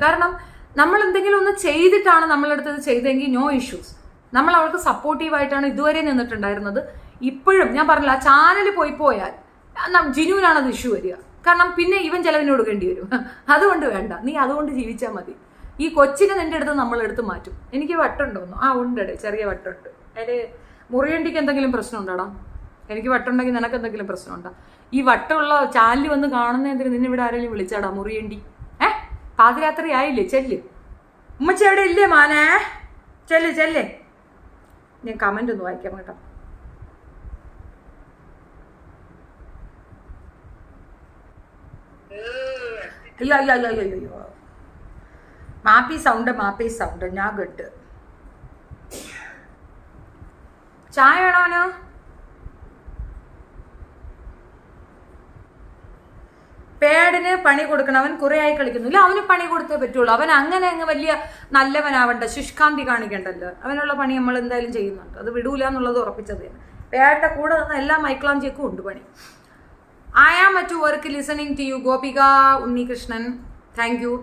കാരണം നമ്മൾ എന്തെങ്കിലും ഒന്ന് ചെയ്തിട്ടാണ് നമ്മളെടുത്തത് ചെയ്തെങ്കിൽ നോ ഇഷ്യൂസ്. നമ്മൾ അവൾക്ക് സപ്പോർട്ടീവായിട്ടാണ് ഇതുവരെ നിന്നിട്ടുണ്ടായിരുന്നത്. ഇപ്പോഴും ഞാൻ പറഞ്ഞില്ല, ആ ചാനൽ പോയാൽ ജിനുവിനാണ് അത് ഇഷ്യൂ വരിക. കാരണം പിന്നെ ഇവൻ ചെലവിന് കൊടുക്കേണ്ടി വരും. അതുകൊണ്ട് വേണ്ട, നീ അതുകൊണ്ട് ജീവിച്ചാൽ മതി. ഈ കൊച്ചിനെ നിന്റെ അടുത്ത് നമ്മളെടുത്ത് മാറ്റും. എനിക്ക് വട്ടുണ്ടോന്നു? ആ ഉണ്ടേ, ചെറിയ വട്ടുണ്ട്. അതിൽ മുറിയണ്ടിക്ക് എന്തെങ്കിലും പ്രശ്നം ഉണ്ടോടാ? എനിക്ക് വട്ടുണ്ടെങ്കിൽ നിനക്ക് എന്തെങ്കിലും പ്രശ്നമുണ്ടോ? ഈ വട്ടുള്ള ചാനൽ വന്ന് കാണുന്നതിന് നിന്നെ ഇവിടെ ആരെങ്കിലും വിളിച്ചാടാ മുറിയണ്ടി? പാതിരാത്രി ആയില്ലേ? ചെല്ല്. ഉമ്മച്ചി എവിടെ ഇല്ലേ മാനേ? ചെല്ലേ. ഞാൻ കമന്റ് ഒന്ന് വായിക്കാം കേട്ടോ. അയ്യോ മാപ്പി സൗണ്ട് ഞാൻ ഗഡ്. ചായ ആണോനോ? പേടിന് പണി കൊടുക്കണം. അവൻ കുറെ ആയി കളിക്കുന്നില്ല. അവന് പണി കൊടുത്തേ പറ്റുള്ളൂ. അവൻ അങ്ങനെ അങ്ങ് വലിയ നല്ലവനാവണ്ട, ശുഷ്കാന്തി കാണിക്കണ്ടല്ലോ. അവനുള്ള പണി നമ്മൾ എന്തായാലും ചെയ്യുന്നുണ്ട്. അത് വിടൂല എന്നുള്ളത് ഉറപ്പിച്ചത് തന്നെ. പേടിന്റെ കൂടെ നിന്ന് എല്ലാ മൈക്ലാഞ്ചിക്കും ഉണ്ട് പണി. I am at work listening to you. Gopika Unnikrishnan, thank you.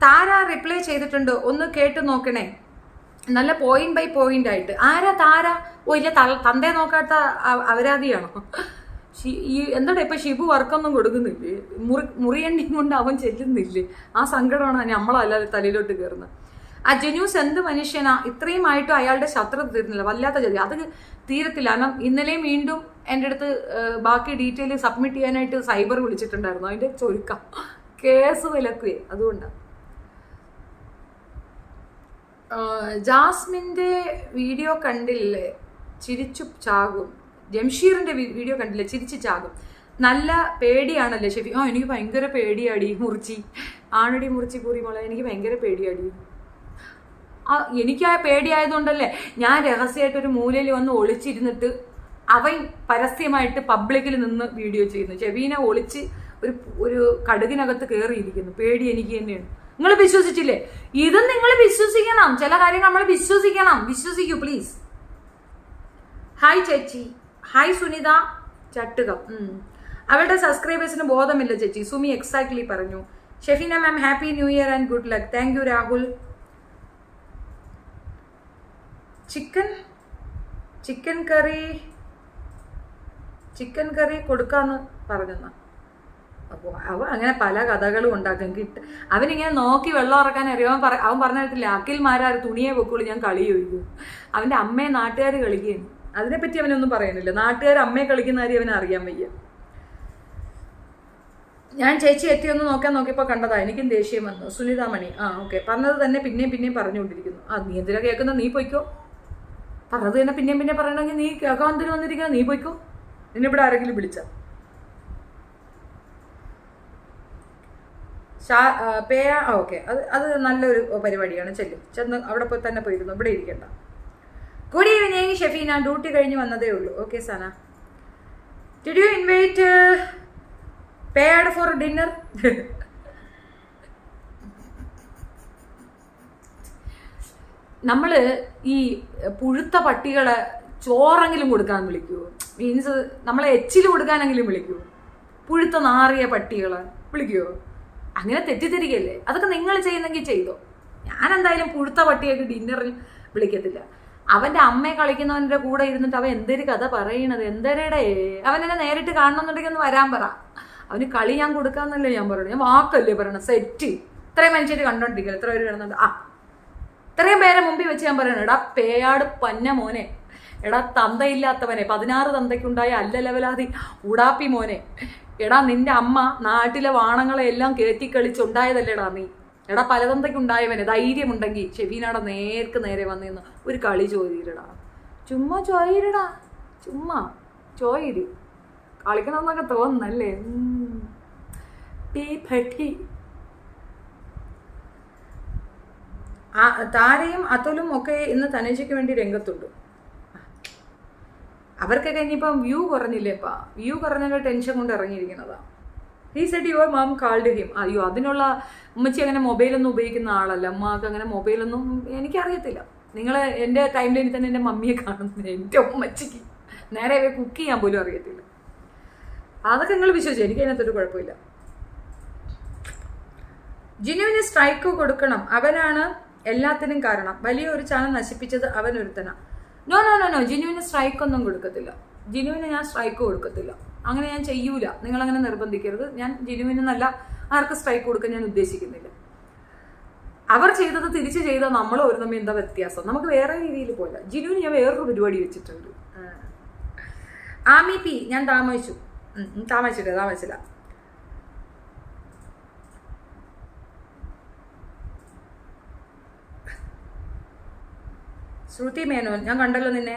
Thara reply ചെയ്തിട്ടുണ്ട്, ഒന്ന് കേട്ട് നോക്കണേ. നല്ല പോയിന്റ് ബൈ പോയിന്റ് ആയിട്ട്. ആരാ താര? ഓ ഇല്ല, തന്തേ നോക്കാത്ത അവരാധിയാണോ? ഈ എന്താണ് ഇപ്പൊ ഷിബു വർക്കൊന്നും കൊടുക്കുന്നില്ലേ? മുറിയണ്ടിയും കൊണ്ട് അവൻ ചെല്ലുന്നില്ലേ? ആ സങ്കടമാണ് നമ്മളല്ലാതെ തലയിലോട്ട് കയറുന്നത്. ആ ജെന്യൂസ് എന്ത് മനുഷ്യനാ? ഇത്രയുമായിട്ടും അയാളുടെ ശത്രുത തീർന്നില്ല. വല്ലാത്ത ജതി. അത് തീരത്തില്ല. കാരണം ഇന്നലെയും വീണ്ടും എൻ്റെ അടുത്ത് ബാക്കി ഡീറ്റെയിൽ സബ്മിറ്റ് ചെയ്യാനായിട്ട് സൈബർ വിളിച്ചിട്ടുണ്ടായിരുന്നു. അതിന്റെ ചൊരുക്കം കേസ് വിലക്കുവേ. അതുകൊണ്ടാണ്. ജാസ്മിൻ്റെ വീഡിയോ കണ്ടില്ലേ? ചിരിച്ചു ചാകും. ജംഷീറിന്റെ വീഡിയോ കണ്ടില്ലേ? ചിരിച്ചു ചാകും. നല്ല പേടിയാണല്ലേ ഷെഫി? എനിക്ക് ഭയങ്കര പേടിയാടി മുറിച്ചി. ആണടി മുറിച്ചി പൂറി മോളെ, എനിക്ക് ഭയങ്കര പേടിയാടി. എനിക്ക് ആ പേടിയായതുകൊണ്ടല്ലേ ഞാൻ രഹസ്യമായിട്ടൊരു മൂലയിൽ വന്ന് ഒളിച്ചിരുന്നിട്ട് അവൻ പരസ്യമായിട്ട് പബ്ലിക്കിൽ നിന്ന് വീഡിയോ ചെയ്യുന്നു. ഷെഫീനെ ഒളിച്ച് ഒരു കടുകിനകത്ത് കയറിയിരിക്കുന്നു. പേടി എനിക്ക് തന്നെയാണ്. നിങ്ങൾ വിശ്വസിച്ചില്ലേ? ഇതും നിങ്ങൾ വിശ്വസിക്കണം. ചില കാര്യങ്ങൾ നമ്മൾ വിശ്വസിക്കണം. വിശ്വസിക്കൂ പ്ലീസ്. ഹായ് ചേച്ചി. ഹായ് സുനിത ചട്ടുകം. അവരുടെ സബ്സ്ക്രൈബേഴ്സിന് ബോധമില്ല ചേച്ചി. സുമി എക്സാക്ട്ലി പറഞ്ഞു. Shefeena ma'am happy new year and good luck. Thank you Rahul. Chicken curry കൊടുക്കാന്ന് പറഞ്ഞെന്നാ. അപ്പോൾ അവൻ അങ്ങനെ പല കഥകളും ഉണ്ടാക്കും. അവനിങ്ങനെ നോക്കി വെള്ളം ഇറക്കാൻ അറിയാം. അവൻ പറഞ്ഞിട്ടില്ല, അഖിൽമാരാർ തുണിയെ വെക്കുള്ളൂ, ഞാൻ കളി ചോദിക്കും. അവൻ്റെ അമ്മയെ നാട്ടുകാർ കളിക്കുകയാണ്. അതിനെപ്പറ്റി അവനൊന്നും പറയാനില്ല. നാട്ടുകാർ അമ്മയെ കളിക്കുന്ന കാര്യം അവനെ അറിയാൻ വയ്യ. ഞാൻ ചേച്ചി എത്തിയൊന്ന് നോക്കിയപ്പോൾ കണ്ടതാ. എനിക്കും ദേഷ്യം വന്നു. സുനിതാമണി. ഓക്കെ. പറഞ്ഞത് തന്നെ പിന്നെയും പറഞ്ഞുകൊണ്ടിരിക്കുന്നു. നീ എന്തിനാ കേൾക്കുന്ന? നീ പോയിക്കോ. പറഞ്ഞത് തന്നെ പിന്നെ പറയണമെങ്കിൽ നീ കേൾക്കാൻ എന്തിനു വന്നിരിക്കുക? നീ പോയിക്കോ. നിന്നിവിടെ ആരെങ്കിലും വിളിച്ച ഓക്കെ, അത് നല്ലൊരു പരിപാടിയാണ്. ചെന്ന് അവിടെ പോയി തന്നെ പോയിരുന്നു, ഇവിടെ ഇരിക്കണ്ട. ഗുഡ് ഈവനിങ് ഷെഫീന, ഡ്യൂട്ടി കഴിഞ്ഞ് വന്നതേ ഉള്ളൂ. Okay Sana, did you invite paid for dinner? നമ്മൾ ഈ പുഴുത്ത പട്ടികളെ ചോറെങ്കിലും കൊടുക്കാൻ വിളിക്കുമോ? മീൻസ് നമ്മളെ എച്ചിൽ കൊടുക്കാനെങ്കിലും വിളിക്കുമോ? പുഴുത്ത നാറിയ പട്ടികളെ വിളിക്കുമോ? അങ്ങനെ തെറ്റിദ്ധരിക്കല്ലേ. അതൊക്കെ നിങ്ങൾ ചെയ്യുന്നെങ്കിൽ ചെയ്തോ. ഞാൻ എന്തായാലും പുഴുത്ത പട്ടിയൊക്കെ ഡിന്നറിൽ വിളിക്കത്തില്ല. അവൻ്റെ അമ്മയെ കളിക്കുന്നവൻ്റെ കൂടെ ഇരുന്നിട്ട് അവൻ എന്തൊരു കഥ പറയണത്, എന്തരടെ അവനെന്നെ നേരിട്ട് കാണണമെന്നുണ്ടെങ്കിൽ ഒന്ന് വരാൻ പറ. അവന് കളി ഞാൻ കൊടുക്കാന്നല്ലേ ഞാൻ പറയണത്, ഞാൻ വാക്കല്ലേ പറയണ. സെറ്റ് ഇത്രയും മനുഷ്യർ കണ്ടോണ്ടിരിക്കുക, എത്ര പേര് കിടന്നുണ്ട്. ഇത്രയും പേരെ മുമ്പിൽ വെച്ച് ഞാൻ പറയണം, എടാ പേയാട് പന്ന മോനെ, എടാ തന്തയില്ലാത്തവനെ, 16 തന്തയ്ക്കുണ്ടായ അല്ല ലെവലാതി ഉടാപ്പി മോനെ, എടാ നിന്റെ അമ്മ നാട്ടിലെ വാണങ്ങളെ എല്ലാം കയറ്റിക്കളിച്ചുണ്ടായതല്ലേടാ നീ, എടാ പലതന്തയ്ക്കുണ്ടായവനെ, ധൈര്യമുണ്ടെങ്കിൽ ഷെഫീനാടെ നേർക്ക് നേരെ വന്നിരുന്ന് ഒരു കളി ചോദിയിരടാ. ചുമ്മാ ചോദിരടാ, ചുമ്മാ ചോദിര്. കളിക്കണമെന്നൊക്കെ തോന്നുന്നല്ലേ. താരയും അതുലും ഒക്കെ ഇന്ന് തനേജയ്ക്ക് വേണ്ടി രംഗത്തുണ്ട്. അവർക്കൊക്കെ ഇനിയിപ്പം വ്യൂ കുറഞ്ഞില്ലേപ്പാ, വ്യൂ കുറഞ്ഞ ടെൻഷൻ കൊണ്ട് ഇറങ്ങിയിരിക്കുന്നതാ. He said your mom called him. അയ്യോ, അതിനുള്ള ഉമ്മച്ചി അങ്ങനെ മൊബൈലൊന്നും ഉപയോഗിക്കുന്ന ആളല്ല. അമ്മക്ക് അങ്ങനെ മൊബൈലൊന്നും എനിക്കറിയത്തില്ല. നിങ്ങൾ എൻ്റെ ടൈം ലൈനിൽ തന്നെ എൻ്റെ മമ്മിയെ കാണുന്നത്. എൻ്റെ ഉമ്മച്ചിക്ക് നേരെ കുക്ക് ചെയ്യാൻ പോലും അറിയത്തില്ല. അതൊക്കെ നിങ്ങൾ വിശ്വസിച്ചു, എനിക്ക് അതിനകത്തൊരു കുഴപ്പമില്ല. ജിനുവിന് സ്ട്രൈക്ക് കൊടുക്കണം, അവനാണ് എല്ലാത്തിനും കാരണം. വലിയൊരു ചാനൽ നശിപ്പിച്ചത് അവനൊരുത്തനാ. നോ നോ നോ നോ, ജിനുവിന് സ്ട്രൈക്കൊന്നും കൊടുക്കത്തില്ല. ജിനുവിന് ഞാൻ സ്ട്രൈക്ക് കൊടുക്കത്തില്ല, അങ്ങനെ ഞാൻ ചെയ്യൂല. നിങ്ങളങ്ങനെ നിർബന്ധിക്കരുത്. ഞാൻ ജിനുവിന് നല്ല ആർക്ക് സ്ട്രൈക്ക് കൊടുക്കാൻ ഞാൻ ഉദ്ദേശിക്കുന്നില്ല. അവർ ചെയ്തത് തിരിച്ച് ചെയ്താൽ നമ്മൾ ഒരു തമ്മിൽ എന്താ വ്യത്യാസം? നമുക്ക് വേറെ രീതിയിൽ പോയില്ല. ജിനുവിന് ഞാൻ വേറൊരു പരിപാടി വെച്ചിട്ടുണ്ട്. ആമി പി, ഞാൻ താമസിച്ചില്ല. ശ്രുതി മേനോൻ, ഞാൻ കണ്ടല്ലോ നിന്നെ.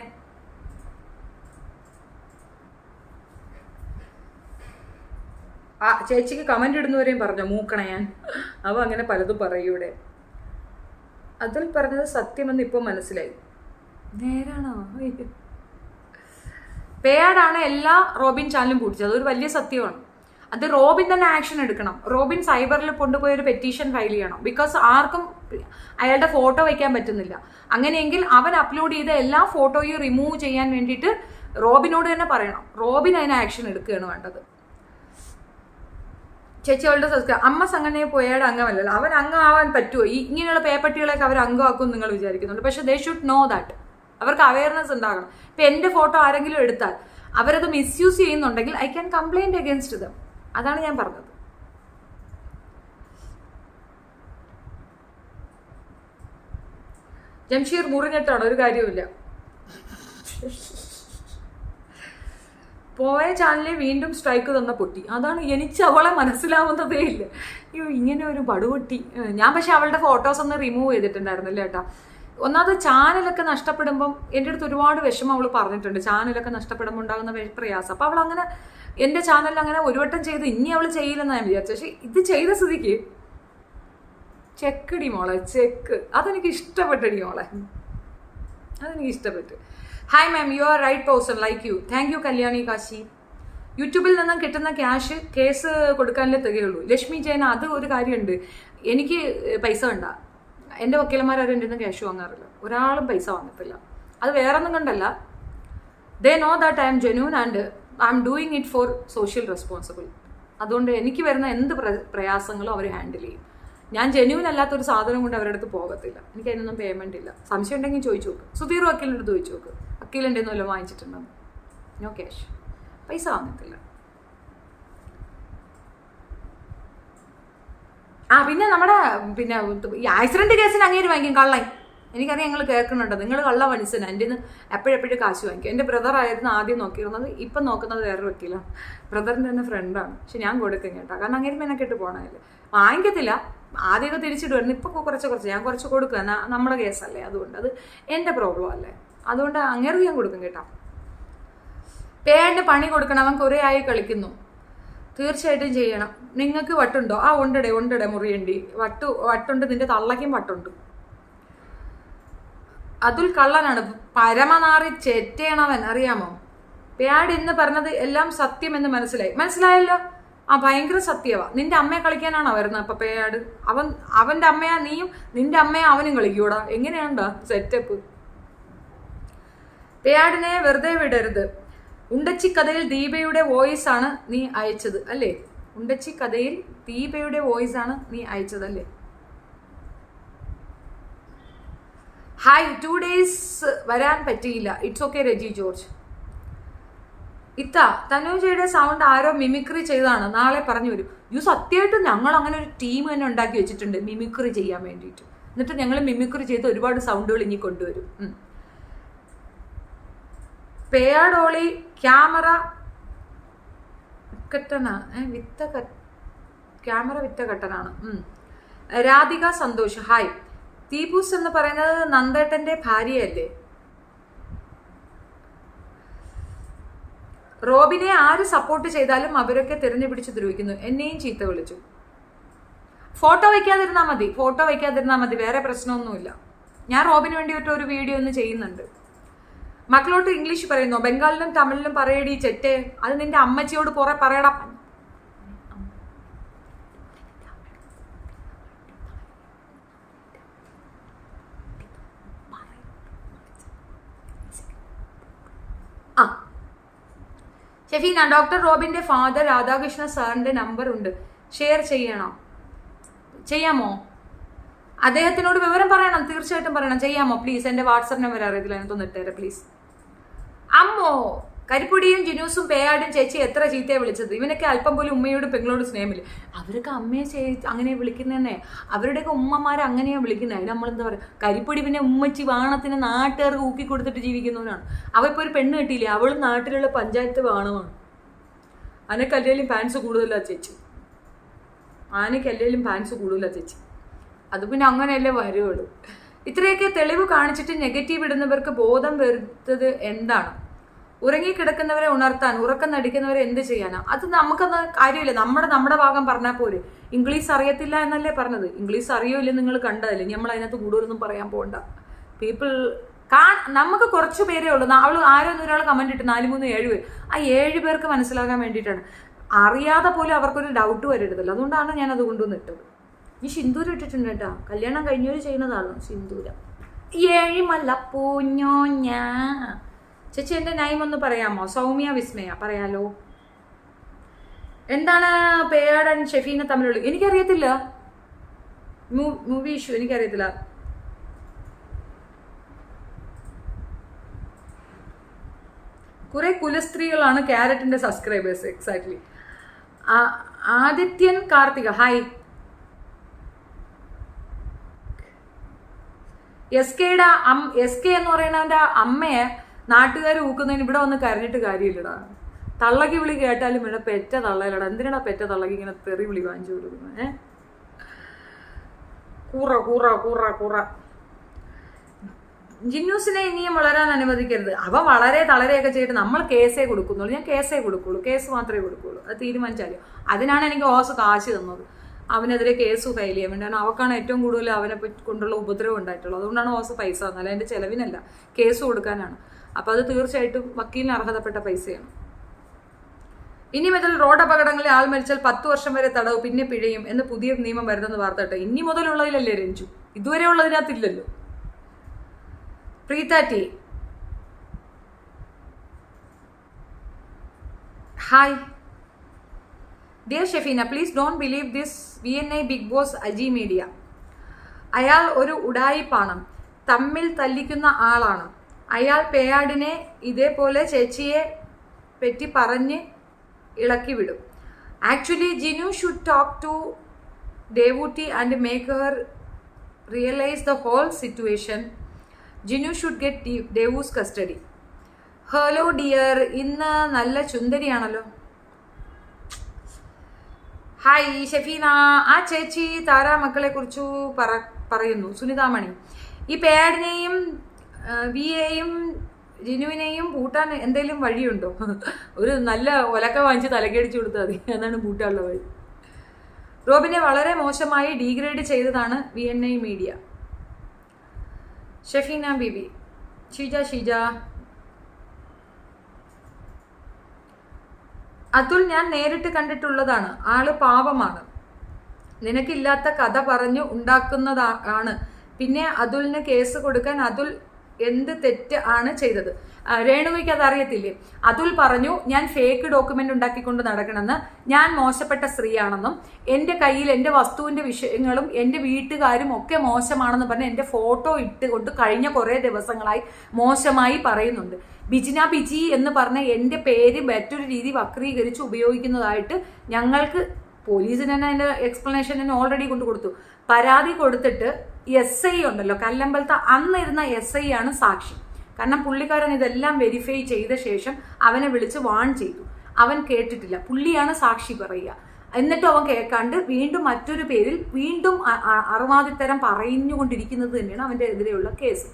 ചേച്ചിക്ക് കമന്റ് ഇടുന്നവരെയും പറഞ്ഞു മൂക്കണ ഞാൻ. അവ അങ്ങനെ പലതും പറയൂടെ. അതിൽ പറഞ്ഞത് സത്യമെന്ന് ഇപ്പൊ മനസ്സിലായി. നേരാണോ? പേയാടാണ് എല്ലാ റോബിൻ ചാനലും കൂട്ടിച്ചത്. അതൊരു വലിയ സത്യമാണ്. അത് റോബിൻ തന്നെ ആക്ഷൻ എടുക്കണം. റോബിൻ സൈബറിൽ കൊണ്ടുപോയി ഒരു പെറ്റീഷൻ ഫയൽ ചെയ്യണം. ബിക്കോസ് ആർക്കും അയാളുടെ ഫോട്ടോ വയ്ക്കാൻ പറ്റുന്നില്ല. അങ്ങനെയെങ്കിൽ അവൻ അപ്ലോഡ് ചെയ്ത എല്ലാ ഫോട്ടോയും റിമൂവ് ചെയ്യാൻ വേണ്ടിയിട്ട് റോബിനോട് തന്നെ പറയണം. റോബിൻ അതിന് ആക്ഷൻ എടുക്കുകയാണ് വേണ്ടത്. ചേച്ചി അവളുടെ അമ്മ സംഘടനയെ പോയാൽ അംഗമല്ലല്ലോ. അവൻ അംഗമാവാൻ പറ്റുമോ? ഇങ്ങനെയുള്ള പേപ്പട്ടികളൊക്കെ അവർ അംഗമാക്കും നിങ്ങൾ വിചാരിക്കുന്നുണ്ട്. പക്ഷെ ദേ ഷുഡ് നോ ദാറ്റ്. അവർക്ക് അവയർനെസ് ഉണ്ടാകണം. ഇപ്പം എൻ്റെ ഫോട്ടോ ആരെങ്കിലും എടുത്താൽ അവരത് മിസ്യൂസ് ചെയ്യുന്നുണ്ടെങ്കിൽ I can complaint against dum. അതാണ് ഞാൻ പറഞ്ഞത്. ജംഷീർ മുറിഞ്ഞിട്ടാണ്, ഒരു കാര്യവുമില്ല. പോയ ചാനലിൽ വീണ്ടും സ്ട്രൈക്ക് തന്ന പൊട്ടി. അതാണ് എനിക്ക് അവളെ മനസ്സിലാവുന്നതേ ഇല്ല. അയ്യോ, ഇങ്ങനെ ഒരു പടുപൊട്ടി. ഞാൻ പക്ഷെ അവളുടെ ഫോട്ടോസ് ഒന്ന് റിമൂവ് ചെയ്തിട്ടുണ്ടായിരുന്നില്ല കേട്ടാ. ഒന്നാമത് ചാനലൊക്കെ നഷ്ടപ്പെടുമ്പം എൻ്റെ അടുത്ത് ഒരുപാട് വിഷമം അവൾ പറഞ്ഞിട്ടുണ്ട്. ചാനലൊക്കെ നഷ്ടപ്പെടുമ്പോൾ ഉണ്ടാകുന്ന പ്രയാസം. അപ്പം അവൾ അങ്ങനെ എൻ്റെ ചാനലിൽ അങ്ങനെ ഒരു വട്ടം ചെയ്ത് ഇനി അവൾ ചെയ്യില്ലെന്ന് ഞാൻ വിചാരിച്ചു. പക്ഷെ ഇത് ചെയ്ത സ്ഥിതിക്ക് ചെക്കടി മോളെ, ചെക്ക്. അതെനിക്ക് ഇഷ്ടപ്പെട്ടടി മോളെ, അതെനിക്ക് ഇഷ്ടപ്പെട്ടു. Hi ma'am, you are right person like you. Thank you Kalyani Kashi. യൂട്യൂബിൽ നിന്നും കിട്ടുന്ന ക്യാഷ് കേസ് കൊടുക്കാനല്ലേ തികയുള്ളൂ. ലക്ഷ്മി ജയൻ, അത് ഒരു കാര്യമുണ്ട്. എനിക്ക് പൈസ വേണ്ട. എൻ്റെ വക്കീലന്മാരും എൻ്റെ നിന്ന് ക്യാഷ് വാങ്ങാറില്ല. ഒരാളും പൈസ വാങ്ങത്തില്ല. അത് വേറെ ഒന്നും കണ്ടല്ല. They know that I am genuine and I am doing it for social responsible. അതുകൊണ്ട് എനിക്ക് വരുന്ന എന്ത് പ്രയാസങ്ങളും അവർ ഹാൻഡിൽ ചെയ്യും. ഞാൻ ജെന്യൂൻ അല്ലാത്തൊരു സാധനം കൊണ്ട് അവരുടെ അടുത്ത് പോകത്തില്ല. എനിക്ക് അതിനൊന്നും പേയ്മെൻ്റ് ഇല്ല. സംശയം ഉണ്ടെങ്കിൽ ചോദിച്ചു നോക്ക്. സുധീർ വക്കീലിൻ്റെ അടുത്ത് ചോദിച്ചു നോക്ക്. വക്കീലിൻ്റെ ഒന്നും വല്ലതും വാങ്ങിച്ചിട്ടുണ്ടെന്ന്. നോ ക്യാഷ്, പൈസ വാങ്ങത്തില്ല. പിന്നെ നമ്മുടെ ഈ ആക്സിഡന്റ് കേസിന് അങ്ങേര് വാങ്ങിക്കും കള്ളൻ. എനിക്കറിയാം നിങ്ങൾ കേൾക്കുന്നുണ്ട്. നിങ്ങൾ കള്ള മനസ്സിനാണ്. എൻ്റെ നിന്ന് എപ്പോഴെപ്പോഴും കാശ് വാങ്ങിക്കും. എൻ്റെ ബ്രദറായിരുന്നു ആദ്യം നോക്കിയിരുന്നത്. ഇപ്പം നോക്കുന്നത് വേറൊരു വക്കീലാണ്. ബ്രദറിൻ്റെ തന്നെ ഫ്രണ്ടാണ്. പക്ഷെ ഞാൻ കൊടുക്കും കേട്ടോ. കാരണം അങ്ങേര് മെനക്കെട്ട് പോകണമല്ലേ. വാങ്ങിക്കത്തില്ല. ആദ്യമൊക്കെ തിരിച്ചിടുമായിരുന്നു. ഇപ്പം കുറച്ച് ഞാൻ കുറച്ച് കൊടുക്കുക. നമ്മുടെ കേസല്ലേ, അതുകൊണ്ട് അത് എൻ്റെ പ്രോബ്ലം അല്ലേ. അതുകൊണ്ട് അങ്ങേർക്ക് ഞാൻ കൊടുക്കും കേട്ടോ. പേടിന് പണി കൊടുക്കണം. അവൻ കുറേ ആയി കളിക്കുന്നു. തീർച്ചയായിട്ടും ചെയ്യണം. നിങ്ങൾക്ക് വട്ടുണ്ടോ? ആ ഉണ്ടടെ മുറിയണ്ടി. വട്ടുണ്ട്, നിന്റെ തള്ളയ്ക്കും വട്ടുണ്ട്. അതുൽ കള്ളനാണ്, പരമനാറി ചെറ്റയണവൻ, അറിയാമോ? പേയാട് എന്ന് പറഞ്ഞത് എല്ലാം സത്യം എന്ന് മനസ്സിലായല്ലോ. ആ ഭയങ്കര സത്യവാ. നിന്റെ അമ്മയെ കളിക്കാനാണോ വരുന്നത് അപ്പൊ പേയാട്? അവന്റെ അമ്മയാ നീയും, നിന്റെ അമ്മയെ അവനും കളിക്കൂടാ. എങ്ങനെയാണ്ടാ സെറ്റപ്പ്? പേയാടിനെ വെറുതെ വിടരുത്. ഉണ്ടച്ചി കഥയിൽ ദീപയുടെ വോയിസ് ആണ് നീ അയച്ചത് അല്ലേ? ഉണ്ടച്ചി കഥയിൽ ദീപയുടെ വോയിസ് ആണ് നീ അയച്ചത് അല്ലേ? ഹായ്, 2 days വരാൻ പറ്റിയില്ല. It's okay Raji George. തനുജയുടെ സൗണ്ട് ആരോ മിമിക്രി ചെയ്തതാണ്, നാളെ പറഞ്ഞു വരും. സത്യമായിട്ടും ഞങ്ങൾ അങ്ങനെ ഒരു ടീം തന്നെ ഉണ്ടാക്കി വെച്ചിട്ടുണ്ട് മിമിക്രി ചെയ്യാൻ വേണ്ടിയിട്ട്. എന്നിട്ട് ഞങ്ങൾ മിമിക്രി ചെയ്ത് ഒരുപാട് സൗണ്ടുകൾ ഇനി കൊണ്ടുവരും. പേയാടോളി ക്യാമറ കട്ടന ക്യാമറ വിറ്റ കട്ടനാണ്. രാധിക സന്തോഷ് ഹായ്. ദീപൂസ് എന്ന് പറയുന്നത് നന്ദേട്ടന്റെ ഭാര്യയല്ലേ? റോബിനെ ആര് സപ്പോർട്ട് ചെയ്താലും അവരൊക്കെ തിരഞ്ഞു പിടിച്ച് ദ്രോഹിക്കുന്നു. എന്നെയും ചീത്ത വിളിച്ചു. ഫോട്ടോ വയ്ക്കാതിരുന്നാ മതി, വേറെ പ്രശ്നമൊന്നുമില്ല. ഞാൻ റോബിന് വേണ്ടിയിട്ട് ഒരു വീഡിയോ ഒന്ന് ചെയ്യുന്നുണ്ട്. മക്കളോട്ട് ഇംഗ്ലീഷ് പറയുന്നു, ബംഗാളിലും തമിഴിലും പറയടി ചെറ്റേ. അത് നിന്റെ അമ്മച്ചിയോട് പറയടാ. ഷെഫീന, ഡോക്ടർ റോബിന്റെ ഫാദർ രാധാകൃഷ്ണ സാറിന്റെ നമ്പർ ഉണ്ട്, ഷെയർ ചെയ്യാമോ? അദ്ദേഹത്തിനോട് വിവരം പറയണം, തീർച്ചയായിട്ടും പറയണം. ചെയ്യാമോ പ്ലീസ്? എന്റെ വാട്സപ്പ് നമ്പർ അറിയത്തില്ല, എനിക്കൊന്ന് ഇട്ടേരെ പ്ലീസ്. അമ്മോ, കരിപ്പൊടിയും ജിനൂസും പേയാടും ചേച്ചി എത്ര ചീത്തയെ വിളിച്ചത്. ഇവനൊക്കെ അല്പം പോലും ഉമ്മയോട് പെങ്ങളോട് സ്നേഹമില്ല. അവരൊക്കെ അമ്മയെ അങ്ങനെ വിളിക്കുന്നതന്നെ, അവരുടെയൊക്കെ ഉമ്മമാരെ അങ്ങനെയാണ് വിളിക്കുന്നത്. അതിന് നമ്മളെന്താ പറയുക? കരിപ്പൊടി പിന്നെ ഉമ്മച്ചി വാണത്തിന് നാട്ടുകാർക്ക് ഊക്കി കൊടുത്തിട്ട് ജീവിക്കുന്നവനാണ്. അവ ഇപ്പോൾ ഒരു പെണ്ണ് കിട്ടിയില്ലേ, അവളും നാട്ടിലുള്ള പഞ്ചായത്ത് വാണമാണ്. ആനക്കല്ലേലും ഫാൻസ് കൂടുതലാ ചേച്ചി, അത് പിന്നെ അങ്ങനെയല്ലേ വരുള്ളൂ. ഇത്രയൊക്കെ തെളിവ് കാണിച്ചിട്ട് നെഗറ്റീവ് ഇടുന്നവർക്ക് ബോധം വരുത്തത് എന്താണ്? ഉറങ്ങിക്കിടക്കുന്നവരെ ഉണർത്താൻ ഉറക്കം നടിക്കുന്നവരെ എന്ത് ചെയ്യാനാ? അത് നമുക്കത് കാര്യമില്ല. നമ്മുടെ ഭാഗം പറഞ്ഞാൽ പോരെ. ഇംഗ്ലീഷ് അറിയത്തില്ല എന്നല്ലേ പറഞ്ഞത്? ഇംഗ്ലീഷ് അറിയില്ല, നിങ്ങൾ കണ്ടതല്ലേ. നമ്മൾ അതിനകത്ത് കൂടുതലൊന്നും പറയാൻ പോകണ്ട. നമുക്ക് കുറച്ച് പേരേ ഉള്ളൂ. ഒരാൾ കമന്റ് ഇട്ട് 4, 3, 7 പേര്. ആ 7 പേർക്ക് മനസ്സിലാകാൻ വേണ്ടിയിട്ടാണ്. അറിയാതെ പോലും അവർക്കൊരു ഡൗട്ട് വരരുതല്ലോ. അതുകൊണ്ടാണ് ഞാൻ അത് കൊണ്ടുവന്ന് ഇട്ടത്. ഈ സിന്ദൂരം ഇട്ടിട്ടുണ്ട് കേട്ടോ, കല്യാണം കഴിഞ്ഞവര് ചെയ്യുന്നതാണ് സിന്ദൂരം. ഏഴിമല്ല പൂഞ്ഞോഞ്ഞ. ചേച്ചി എന്റെ നൈം ഒന്ന് പറയാമോ? സൗമ്യ വിസ്മയ പറയാലോ. എന്താണ് പേയാട് ആൻഡ് ഷെഫീന തമ്മിലുള്ള? എനിക്കറിയത്തില്ല. മൂവി ഇഷ്യൂ എനിക്കറിയത്തില്ല. കുറെ കുലസ്ത്രീകളാണ് ക്യാരറ്റിന്റെ subscribers. Exactly. Adithyan Karthika hi. S K എന്ന് പറയുന്നവന്റെ അമ്മയെ നാട്ടുകാർ ഊക്കുന്നതിന് ഇവിടെ വന്ന് കരഞ്ഞിട്ട് കാര്യമില്ലടാ. തള്ളക്ക് വിളി കേട്ടാലും ഇവിടെ പെറ്റ തള്ളയിലടാ. എന്തിനാടാ പെറ്റ തള്ളക്ക് ഇങ്ങനെ തെറി വിളി വാങ്ങിച്ചു കൊടുക്കുന്നത്? കൂറ ജിന്നൂസിനെ ഇനിയും വളരാൻ അനുവദിക്കരുത്. അവ വളരെ തളരെയൊക്കെ ചെയ്തിട്ട് നമ്മൾ കേസേ കൊടുക്കുന്നുള്ളൂ. ഞാൻ കേസേ കൊടുക്കുള്ളൂ, കേസ് മാത്രമേ കൊടുക്കുള്ളൂ. അത് തീരുമാനിച്ചാലും. അതിനാണ് എനിക്ക് ഓസ് കാശ് തന്നത്. അവനെതിരെ കേസ് ഫയൽ ചെയ്യാൻ വേണ്ടി. കാരണം അവക്കാണ് ഏറ്റവും കൂടുതൽ അവനെ കൊണ്ടുള്ള ഉപദ്രവം ഉണ്ടായിട്ടുള്ളത്. അതുകൊണ്ടാണ് ഓസ് പൈസ തന്നത്. അതിന്റെ ചെലവിനല്ല, കേസ് കൊടുക്കാനാണ്. അപ്പൊ അത് തീർച്ചയായിട്ടും വക്കീലിന് അർഹതപ്പെട്ട പൈസയാണ്. ഇനി മുതൽ റോഡ് അപകടങ്ങളിൽ ആൾ മരിച്ചാൽ 10 വർഷം വരെ തടവ്, പിന്നെ പിഴയും എന്ന് പുതിയ നിയമം വരുന്നെന്ന് വാർത്ത കേട്ടോ. ഇനി മുതലുള്ളതിലല്ലേ രഞ്ജു, ഇതുവരെ ഉള്ളതിനകത്തില്ലല്ലോ. പ്രീതാറ്റി hi. Dear Shefeena, please don't believe this VNI big boss Aji media. അയാൾ ഒരു ഉഡായിപ്പാണ്, തമ്മിൽ തല്ലിക്കുന്ന ആളാണ്. അയാൾ പേയാടിനെ ഇതേപോലെ ചേച്ചിയെ പറ്റി പറഞ്ഞ് ഇളക്കി വിടും. Actually Jinu should talk to Devootty and make her realise the whole situation. Jinu should get Devu's custody. Hello dear, ഇന്ന് നല്ല ചുന്ദരിയാണല്ലോ. ഹായ് ഷെഫീന. ആ ചേച്ചി താര മക്കളെ കുറിച്ചു പറയുന്നു. സുനിതാമണി, ഈ പേയാടിനെയും വിയെയും ജിനുവിനെയും പൂട്ടാൻ എന്തെങ്കിലും വഴിയുണ്ടോ? ഒരു നല്ല ഒലക്ക വാങ്ങിച്ച് തലക്കടിച്ചു കൊടുത്താൽ മതി, അതാണ് പൂട്ടാനുള്ള വഴി. റോബിനെ വളരെ മോശമായി ഡീഗ്രേഡ് ചെയ്തതാണ് VNI മീഡിയ. ഷെഫീന ബിബി, ഷീജ അതുൽ ഞാൻ നേരിട്ട് കണ്ടിട്ടുള്ളതാണ്. ആള് പാവമാണ്. നിനക്കില്ലാത്ത കഥ പറഞ്ഞു ഉണ്ടാക്കുന്നതാണ്. പിന്നെ അതുലിന് കേസ് കൊടുക്കാൻ അതുൽ എന്ത് തെറ്റ് ആണ് ചെയ്തത്? രേണുവയ്ക്ക് അത് അറിയത്തില്ലേ? അതുൽ പറഞ്ഞു ഞാൻ ഫേക്ക് ഡോക്യുമെന്റ് ഉണ്ടാക്കിക്കൊണ്ട് നടക്കണമെന്ന്, ഞാൻ മോശപ്പെട്ട സ്ത്രീയാണെന്നും, എൻ്റെ കയ്യിൽ എൻ്റെ വസ്തുവിൻ്റെ വിഷയങ്ങളും എൻ്റെ വീട്ടുകാരും ഒക്കെ മോശമാണെന്ന് പറഞ്ഞ് എൻ്റെ ഫോട്ടോ ഇട്ടുകൊണ്ട് കഴിഞ്ഞ കുറേ ദിവസങ്ങളായി മോശമായി പറയുന്നുണ്ട്. ബിജിന ബിജി എന്ന് പറഞ്ഞ എൻ്റെ പേര് മറ്റൊരു രീതി വക്രീകരിച്ച് ഉപയോഗിക്കുന്നതായിട്ട് ഞങ്ങൾക്ക് പോലീസിന് തന്നെ അതിൻ്റെ എക്സ്പ്ലനേഷൻ തന്നെ ഓൾറെഡി കൊണ്ട് കൊടുത്തു. പരാതി കൊടുത്തിട്ട് SI ഉണ്ടല്ലോ കല്ലമ്പലത്തെ, അന്നിരുന്ന SI ആണ് സാക്ഷി. കാരണം പുള്ളിക്കാരൻ ഇതെല്ലാം വെരിഫൈ ചെയ്ത ശേഷം അവനെ വിളിച്ച് വാൺ ചെയ്തു. അവൻ കേട്ടിട്ടില്ല, പുള്ളിയാണ് സാക്ഷി പറയുക. എന്നിട്ടും അവൻ കേൾക്കാണ്ട് വീണ്ടും മറ്റൊരു പേരിൽ വീണ്ടും അറുവാദിത്തരം പറഞ്ഞുകൊണ്ടിരിക്കുന്നത് തന്നെയാണ് അവൻ്റെ എതിരെയുള്ള കേസ്.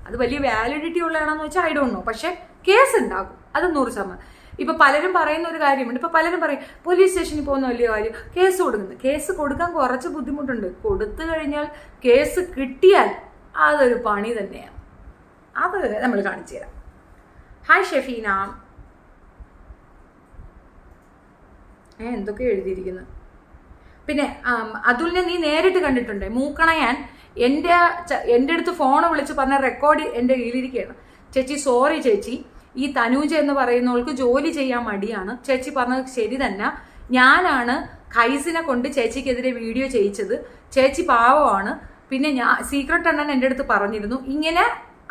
അത് വലിയ വാലിഡിറ്റി ഉള്ളതാണെന്ന് വെച്ചാൽ ഐ ഡോണ്ട് നോ, പക്ഷെ കേസ് ഉണ്ടാകും, അത് 100%. ഇപ്പൊ പലരും പറയുന്ന ഒരു കാര്യമുണ്ട്. ഇപ്പൊ പലരും പറയും പോലീസ് സ്റ്റേഷനിൽ പോകുന്ന വലിയ കാര്യം, കേസ് കൊടുക്കുന്നത്. കേസ് കൊടുക്കാൻ കുറച്ച് ബുദ്ധിമുട്ടുണ്ട്. കൊടുത്തു കഴിഞ്ഞാൽ കേസ് കിട്ടിയാൽ അതൊരു പണി തന്നെയാണ്. അത് നമ്മൾ കാണിച്ചു തരാം. ഹായ് ഷെഫീന, എന്തൊക്കെ എഴുതിയിരിക്കുന്നു. പിന്നെ അതുലിനെ നീ നേരിട്ട് കണ്ടിട്ടുണ്ടേ? മൂക്കണയാൻ എൻ്റെ അടുത്ത് ഫോണ് വിളിച്ച് പറഞ്ഞ റെക്കോർഡ് എൻ്റെ കയ്യിലിരിക്കുകയാണ്. ചേച്ചി സോറി ചേച്ചി, ഈ തനൂജ എന്ന് പറയുന്നവൾക്ക് ജോലി ചെയ്യാൻ മടിയാണ്. ചേച്ചി പറഞ്ഞത് ശരി തന്നെ. ഞാനാണ് ഖൈസിനെ കൊണ്ട് ചേച്ചിക്കെതിരെ വീഡിയോ ചെയ്യിച്ചത്. ചേച്ചി പാവമാണ്. പിന്നെ സീക്രട്ട് അണ്ണൻ എൻ്റെ അടുത്ത് പറഞ്ഞിരുന്നു. ഇങ്ങനെ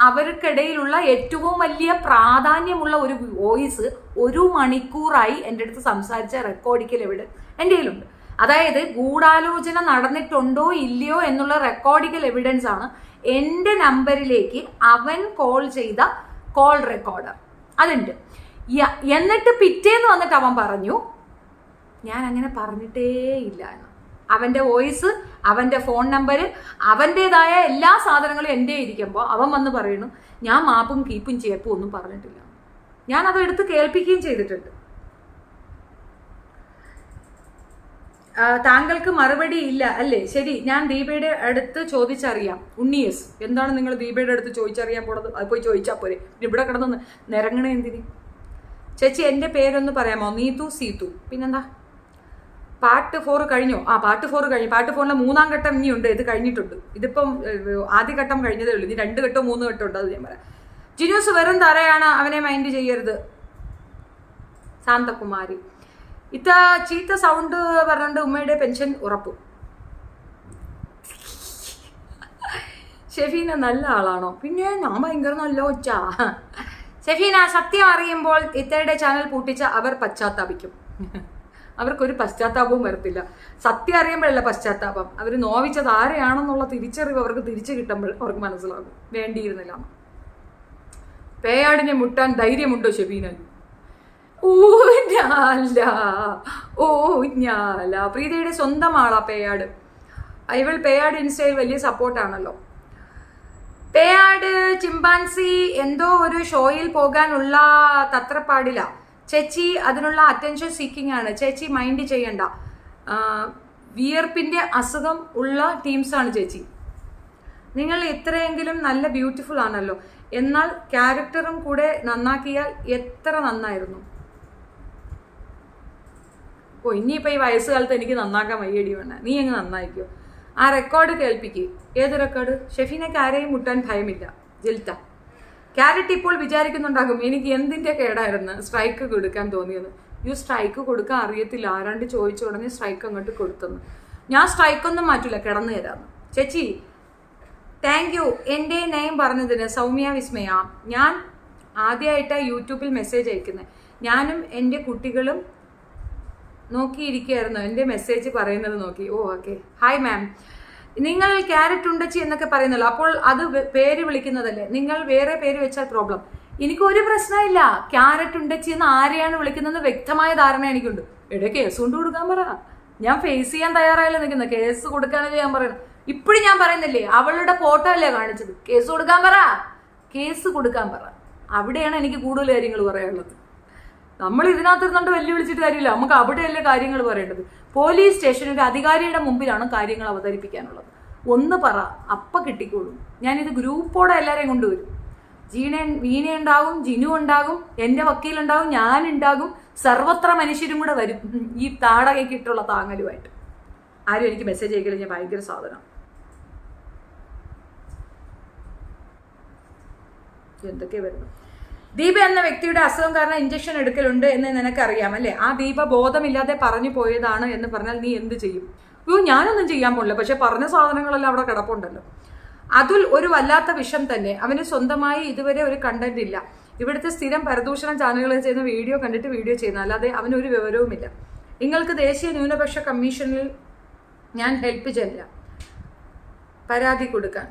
അവർക്കിടയിലുള്ള ഏറ്റവും വലിയ പ്രാധാന്യമുള്ള ഒരു വോയിസ് 1 മണിക്കൂറായി എൻ്റെ അടുത്ത് സംസാരിച്ച റെക്കോർഡിക്കൽ എവിടെ എൻ്റെ കയ്യിലുണ്ട്. അതായത് ഗൂഢാലോചന നടന്നിട്ടുണ്ടോ ഇല്ലയോ എന്നുള്ള റെക്കോർഡിക്കൽ എവിഡൻസ് ആണ് എൻ്റെ നമ്പറിലേക്ക് അവൻ കോൾ ചെയ്ത കോൾ റെക്കോർഡർ അതുണ്ട്. എന്നിട്ട് പിറ്റേന്ന് വന്നിട്ട് അവൻ പറഞ്ഞു ഞാൻ അങ്ങനെ പറഞ്ഞിട്ടേ ഇല്ല എന്ന്. അവൻ്റെ വോയിസ്, അവൻ്റെ ഫോൺ നമ്പർ, അവൻ്റെതായ എല്ലാ സാധനങ്ങളും എൻ്റെ ഇരിക്കുമ്പോൾ അവൻ വന്ന് പറയുന്നു ഞാൻ മാപ്പും കീപ്പും ചെയ്യപ്പോ ഒന്നും പറഞ്ഞിട്ടില്ല. ഞാനത് എടുത്ത് കേൾപ്പിക്കുകയും ചെയ്തിട്ടുണ്ട്. താങ്കൾക്ക് മറുപടി ഇല്ല അല്ലേ? ശരി, ഞാൻ ദീപയുടെ അടുത്ത് ചോദിച്ചറിയാം. ഉണ്ണിയസ്, എന്താണ് നിങ്ങൾ ദീപയുടെ അടുത്ത് ചോദിച്ചറിയാൻ പോണത്? അത് പോയി ചോദിച്ചാൽ പോരെ, ഇവിടെ കിടന്ന് നിരങ്ങണേ എന്തിന്? ചേച്ചി എൻ്റെ പേരൊന്ന് പറയാമോ? നീതു സീതു. പിന്നെന്താ? പാർട്ട് 4 കഴിഞ്ഞോ? പാർട്ട് 4 കഴിഞ്ഞു. പാർട്ട് 4ന്റെ 3ാം ഘട്ടം ഇനിയുണ്ട്. ഇത് കഴിഞ്ഞിട്ടുണ്ട്. ഇതിപ്പം ആദ്യ ഘട്ടം കഴിഞ്ഞതേ ഉള്ളൂ. ഇനി 2 ഘട്ടം 3 ഘട്ടം ഉണ്ട്. അത് ഞാൻ പറയാം. ജിനൂസ് വെറും തറയാണ്, അവനെ മൈൻഡ് ചെയ്യരുത്. ശാന്തകുമാരി, ഇത്ത ചീത്ത സൗണ്ട് പറഞ്ഞുകൊണ്ട് ഉമ്മയുടെ പെൻഷൻ ഉറപ്പ്. ഷെഫീന നല്ല ആളാണോ? പിന്നെ ഞാൻ ഭയങ്കര നല്ല ഒച്ച. ഷെഫീന, സത്യം അറിയുമ്പോൾ ഇത്തയുടെ ചാനൽ പൂട്ടിച്ച അവർ പശ്ചാത്താപിക്കും. അവർക്കൊരു പശ്ചാത്താപവും വരത്തില്ല. സത്യം അറിയുമ്പോഴല്ല പശ്ചാത്താപം. അവർ നോവിച്ചത് ആരെയാണെന്നുള്ള തിരിച്ചറിവ് അവർക്ക് തിരിച്ചു കിട്ടുമ്പോൾ അവർക്ക് മനസ്സിലാകും വേണ്ടിയിരുന്നില്ല. പേയാടിനെ മുട്ടാൻ ധൈര്യമുണ്ടോ ഷെഫീന? ഊഞ്ഞാല പ്രീതിയുടെ സ്വന്തം ആളാ പേയാട്. ഇവൾ പേയാട് ഇൻസ്റ്റയിൽ വലിയ സപ്പോർട്ടാണല്ലോ. പേയാട് ചിമ്പാൻസി എന്തോ ഒരു ഷോയിൽ പോകാനുള്ള തത്രപ്പാടില്ല ചേച്ചി. അതിനുള്ള അറ്റൻഷൻ സീക്കിംഗ് ആണ് ചേച്ചി, മൈൻഡ് ചെയ്യണ്ട. വിയർപ്പിന്റെ അസുഖം ഉള്ള ടീംസാണ് ചേച്ചി. നിങ്ങൾ എത്രയെങ്കിലും നല്ല ബ്യൂട്ടിഫുൾ ആണല്ലോ. എന്നാൽ ക്യാരക്ടറും കൂടെ നന്നാക്കിയാൽ എത്ര നന്നായിരുന്നു. ഇനിയിപ്പോൾ ഈ വയസ്സുകാലത്ത് എനിക്ക് നന്നാക്കാൻ വയ്യടി വേണ്ട. നീ അങ്ങ് നന്നായിക്കോ. ആ റെക്കോർഡ് കേൾപ്പിക്ക്. ഏത് റെക്കോർഡ്? ഷെഫീനയ്ക്ക് ആരെയും മുട്ടാൻ ഭയമില്ല. ജിൽത്ത ക്യാരറ്റ് ഇപ്പോൾ വിചാരിക്കുന്നുണ്ടാകും എനിക്ക് എന്തിൻ്റെ കേടായിരുന്നു സ്ട്രൈക്ക് കൊടുക്കാൻ തോന്നിയത്. സ്ട്രൈക്ക് കൊടുക്കാൻ അറിയത്തില്ല, ആരാണ്ട് ചോദിച്ച ഉടനെ സ്ട്രൈക്ക് അങ്ങോട്ട് കൊടുത്തെന്ന്. ഞാൻ സ്ട്രൈക്കൊന്നും മാറ്റില്ല, കിടന്നു തരാമെന്ന്. ചേച്ചി താങ്ക് യു എൻ്റെ നെയിം പറഞ്ഞതിന്. സൗമ്യ വിസ്മയ, ഞാൻ ആദ്യമായിട്ടാണ് യൂട്യൂബിൽ മെസ്സേജ് അയക്കുന്നത്. ഞാനും എൻ്റെ കുട്ടികളും നോക്കിയിരിക്കുകയായിരുന്നു എൻ്റെ മെസ്സേജ് പറയുന്നത് നോക്കി. ഓക്കെ. ഹായ് മാം, നിങ്ങൾ ക്യാരറ്റ് ഉണ്ടച്ചി എന്നൊക്കെ പറയുന്നല്ലോ, അപ്പോൾ അത് പേര് വിളിക്കുന്നതല്ലേ? നിങ്ങൾ വേറെ പേര് വെച്ചാൽ പ്രോബ്ലം. എനിക്കൊരു പ്രശ്നമില്ല. ക്യാരറ്റ് ഉണ്ടച്ചി എന്ന് ആരെയാണ് വിളിക്കുന്നത് വ്യക്തമായ ധാരണ എനിക്കുണ്ട്. കേസ് കൊണ്ട് കൊടുക്കാൻ പറ. ഞാൻ ഫേസ് ചെയ്യാൻ തയ്യാറായല്ലോ നിൽക്കുന്നത്. കേസ് കൊടുക്കാനല്ലേ ഞാൻ പറയുന്നത്. ഇപ്പോഴും ഞാൻ പറയുന്നില്ലേ, അവളുടെ ഫോട്ടോ അല്ലേ കാണിച്ചത്. കേസ് കൊടുക്കാൻ പറ, കേസ് കൊടുക്കാൻ പറ. അവിടെയാണ് എനിക്ക് കൂടുതൽ കാര്യങ്ങൾ പറയാനുള്ളത്. നമ്മൾ ഇതിനകത്ത് നിന്നുകൊണ്ട് വെല്ലുവിളിച്ചിട്ട് കാര്യമില്ല, നമുക്ക് അവിടെയല്ലേ കാര്യങ്ങൾ പറയേണ്ടത്. പോലീസ് സ്റ്റേഷൻ ഒരു അധികാരിയുടെ മുമ്പിലാണ് കാര്യങ്ങൾ അവതരിപ്പിക്കാനുള്ളത്. ഒന്ന് പറ, അപ്പം കിട്ടിക്കോളും. ഞാനിത് ഗ്രൂപ്പോടെ എല്ലാവരെയും കൊണ്ടുവരും. വീണ ഉണ്ടാകും, ജിനു ഉണ്ടാകും, എൻ്റെ വക്കീലുണ്ടാകും, ഞാനുണ്ടാകും, സർവത്ര മനുഷ്യരും കൂടെ വരും ഈ താടകയ്ക്കിട്ടുള്ള താങ്ങലുമായിട്ട്. ആരും എനിക്ക് മെസ്സേജ് അയക്കില്ല, ഞാൻ ഭയങ്കര സാധനം. എന്തൊക്കെ വരുന്നു. ദീപ എന്ന വ്യക്തിയുടെ അസുഖം കാരണം ഇഞ്ചക്ഷൻ എടുക്കലുണ്ട് എന്ന് നിനക്കറിയാം അല്ലേ? ആ ദീപ ബോധമില്ലാതെ പറഞ്ഞു പോയതാണ് എന്ന് പറഞ്ഞാൽ നീ എന്ത് ചെയ്യും? അയ്യോ, ഞാനൊന്നും ചെയ്യാൻ പോകില്ല, പക്ഷെ പറഞ്ഞ സാധനങ്ങളെല്ലാം അവിടെ കിടപ്പുണ്ടല്ലോ. അതുൽ ഒരു വല്ലാത്ത വിഷം തന്നെ. അവന് സ്വന്തമായി ഇതുവരെ ഒരു കണ്ടന്റ് ഇല്ല. ഇവിടുത്തെ സ്ഥിരം പരദൂഷണ ചാനലുകളിൽ ചെയ്യുന്ന വീഡിയോ കണ്ടിട്ട് വീഡിയോ ചെയ്യുന്ന, അല്ലാതെ അവനൊരു വിവരവുമില്ല. നിങ്ങൾക്ക് ദേശീയ ന്യൂനപക്ഷ കമ്മീഷനിൽ ഞാൻ ഹെൽപ്പ് ചെയ്യില്ല പരാതി കൊടുക്കാൻ.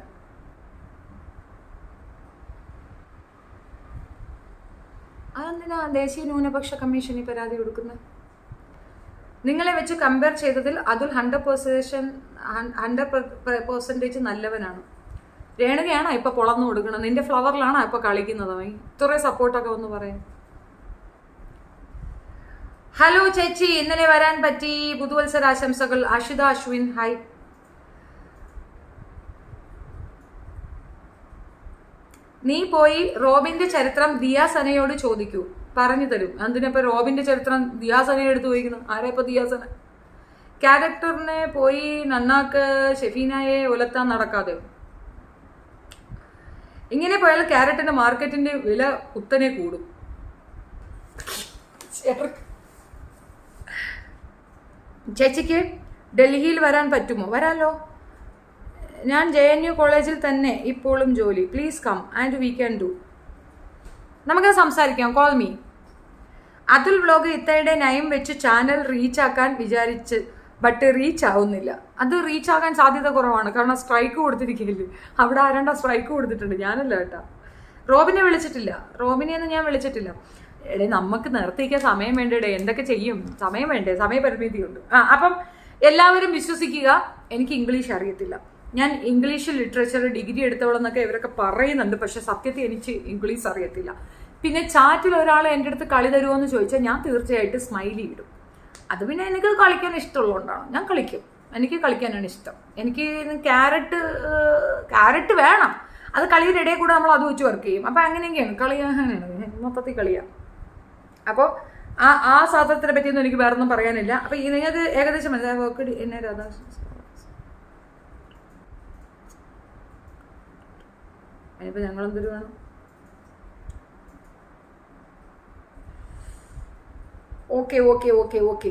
അതെന്തിനാ ദേശീയ ന്യൂനപക്ഷ കമ്മീഷനിൽ പരാതി കൊടുക്കുന്നത്? നിങ്ങളെ വെച്ച് കമ്പയർ ചെയ്തതിൽ അതുൽ 100% നല്ലവനാണ്. രേണുകയാണോ ഇപ്പൊ പൊളന്നു കൊടുക്കണം? നിന്റെ ഫ്ലവറിലാണോ ഇപ്പൊ കളിക്കുന്നത്? ഇത്ര സപ്പോർട്ടൊക്കെ ഒന്ന് പറയാം. ഹലോ ചേച്ചി, ഇന്നലെ വരാൻ പറ്റി, പുതുവത്സരാശംസകൾ. അഷിത അശ്വിൻ ഹായ്. നീ പോയി റോബിന്റെ ചരിത്രം ദിയാസനയോട് ചോദിക്കൂ, പറഞ്ഞു തരും. എന്തിനപ്പോ റോബിന്റെ ചരിത്രം ദിയാസനയെ എടുത്ത് ചോദിക്കുന്നു? ആരാ ഇപ്പൊ ദിയാസന? ക്യാരക്ടറിനെ പോയി നന്നാക്ക്, ഷെഫീനയെ ഉലത്താൻ നടക്കാതെ. ഇങ്ങനെ പോയാൽ ക്യാരറ്റിന്റെ മാർക്കറ്റിന്റെ വില കുത്തനെ കൂടും. ചേച്ചിക്ക് ഡൽഹിയിൽ വരാൻ പറ്റുമോ? വരാലോ. ഞാൻ JNU കോളേജിൽ തന്നെ ഇപ്പോഴും ജോലി. Please come and we can do. നമുക്കത് സംസാരിക്കാം. Call me. അതുൽ വ്ലോഗ് ഇത്തയുടെ നയം വെച്ച് ചാനൽ റീച്ച് ആക്കാൻ വിചാരിച്ച്, ബട്ട് റീച്ച് ആവുന്നില്ല. അത് റീച്ച് ആകാൻ സാധ്യത കുറവാണ്, കാരണം സ്ട്രൈക്ക് കൊടുത്തിരിക്കില്ലേ. അവിടെ ആരണ്ട സ്ട്രൈക്ക് കൊടുത്തിട്ടുണ്ട്, ഞാനല്ല കേട്ടാ. റോബിനെ വിളിച്ചിട്ടില്ല, റോബിനെയൊന്നും ഞാൻ വിളിച്ചിട്ടില്ല. എടേ നമുക്ക് നിർത്തിക്കാൻ സമയം വേണ്ടേ, എന്തൊക്കെ ചെയ്യും, സമയം വേണ്ടേ, സമയപരിമിതിയുണ്ട്. അപ്പം എല്ലാവരും വിശ്വസിക്കുക, എനിക്ക് ഇംഗ്ലീഷ് അറിയത്തില്ല. ഞാൻ ഇംഗ്ലീഷ് ലിറ്ററേച്ചർ ഡിഗ്രി എടുത്തവളെന്നൊക്കെ ഇവരൊക്കെ പറയുന്നുണ്ട്, പക്ഷെ സത്യത്തിൽ എനിക്ക് ഇംഗ്ലീഷ് അറിയത്തില്ല. പിന്നെ ചാറ്റിൽ ഒരാൾ എൻ്റെ അടുത്ത് കളി തരുമോ എന്ന് ചോദിച്ചാൽ ഞാൻ തീർച്ചയായിട്ടും സ്മൈലി ഇടും. അത് പിന്നെ എനിക്ക് കളിക്കാൻ ഇഷ്ടമുള്ളതുകൊണ്ടാണ് ഞാൻ കളിക്കും. എനിക്ക് കളിക്കാനാണ് ഇഷ്ടം. എനിക്ക് ക്യാരറ്റ് വേണം, അത് കളിയുടെ ഇടയിൽ കൂടെ നമ്മൾ അത് വെച്ച് വർക്ക് ചെയ്യും. അപ്പം അങ്ങനെയൊക്കെയാണ് കളി, അങ്ങനെയാണ് മൊത്തത്തിൽ കളിയാണ്. അപ്പോൾ ആ സാധനത്തിനെ പറ്റിയൊന്നും എനിക്ക് വേറെ ഒന്നും പറയാനില്ല. അപ്പം നിങ്ങൾക്ക് ഏകദേശം മനസ്സിലായി. വർക്ക് എന്നെ രാധാകൃഷ്ണൻ അതിനിപ്പോൾ ഞങ്ങളെന്തൊരു വേണം? Okay okay okay okay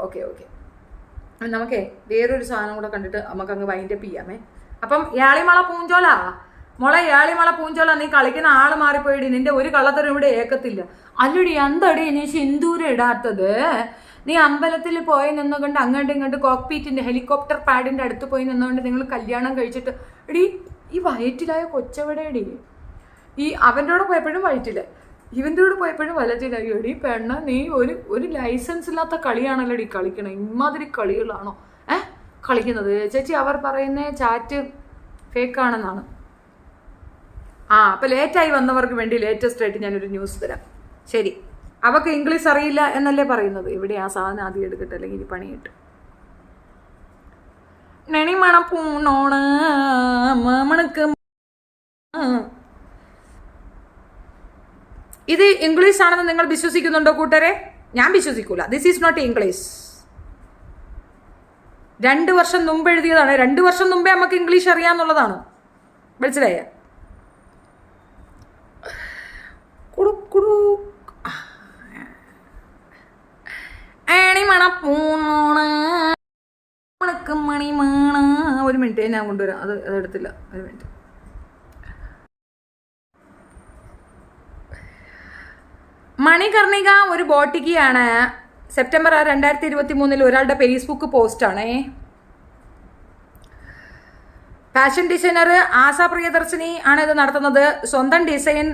okay okay നമുക്കേ വേറൊരു സാധനം കൂടെ കണ്ടിട്ട് നമുക്കങ്ങ് വൈൻഡപ്പ് ചെയ്യാമേ. അപ്പം യാളിമള പൂഞ്ചോല മോളെ, യാളിമള പൂഞ്ചോല, നീ കളിക്കുന്ന ആള് മാറിപ്പോയിടി. നിന്റെ ഒരു കള്ളത്തരം ഇവിടെ ഏക്കത്തില്ല. അല്ലടി, എന്തടി നീ സിന്ദൂരം ഇടാത്തത്? നീ അമ്പലത്തിൽ പോയി നിന്നുകൊണ്ട് അങ്ങോട്ട് ഇങ്ങോട്ട് കോക്ക്പീറ്റിന്റെ ഹെലികോപ്റ്റർ പാഡിന്റെ അടുത്ത് പോയി നിന്നുകൊണ്ട് നിങ്ങൾ കല്യാണം കഴിച്ചിട്ട്, എടി ഈ വയറ്റിലായ കൊച്ചെവിടെയടി? ഈ അവൻ്റെ കൂടെ പോയപ്പോഴും വയറ്റില്ല, ഇവൻ്റെ കൂടെ പോയപ്പോഴും വലറ്റിലായി. എടി പെണ്ണ, നീ ഒരു ലൈസൻസ് ഇല്ലാത്ത കളിയാണല്ലോ ഡി കളിക്കണം. ഇമാതിരി കളികളാണോ കളിക്കുന്നത്? ചേച്ചി അവർ പറയുന്ന ചാറ്റ് ഫേക്കാണെന്നാണ്. അപ്പം ലേറ്റായി വന്നവർക്ക് വേണ്ടി ലേറ്റസ്റ്റ് ആയിട്ട് ഞാനൊരു ന്യൂസ് തരാം. ശരി, അവർക്ക് ഇംഗ്ലീഷ് അറിയില്ല എന്നല്ലേ പറയുന്നത്? ഇവിടെ ആ സാധനം ആദ്യം എടുക്കട്ടെ, അല്ലെങ്കിൽ ഇനി പണി കിട്ടും. നെണിമണ പൂണോണ് മണക്ക്. ഇത് ഇംഗ്ലീഷ് ആണെന്ന് നിങ്ങൾ വിശ്വസിക്കുന്നുണ്ടോ കൂട്ടരെ? ഞാൻ വിശ്വസിക്കൂല. This is not English. 2 വർഷം മുമ്പ് എഴുതിയതാണ്. 2 വർഷം മുമ്പേ നമുക്ക് ഇംഗ്ലീഷ് അറിയാന്നുള്ളതാണ്. മനസ്സിലായ? ഒരു മിനിറ്റ്, ഞാൻ കൊണ്ടുവരാം. അത് എടുത്തില്ല, ഒരു മിനിറ്റ്. മണികർണിക ഒരു ബോട്ടിക്കിയാണ്. സെപ്റ്റംബർ 2023 ഒരാളുടെ ഫേസ്ബുക്ക് പോസ്റ്റാണേ. ഫാഷൻ ഡിസൈനർ ആശ പ്രിയദർശിനി ആണ് ഇത് നടത്തുന്നത്. സ്വന്തം ഡിസൈൻ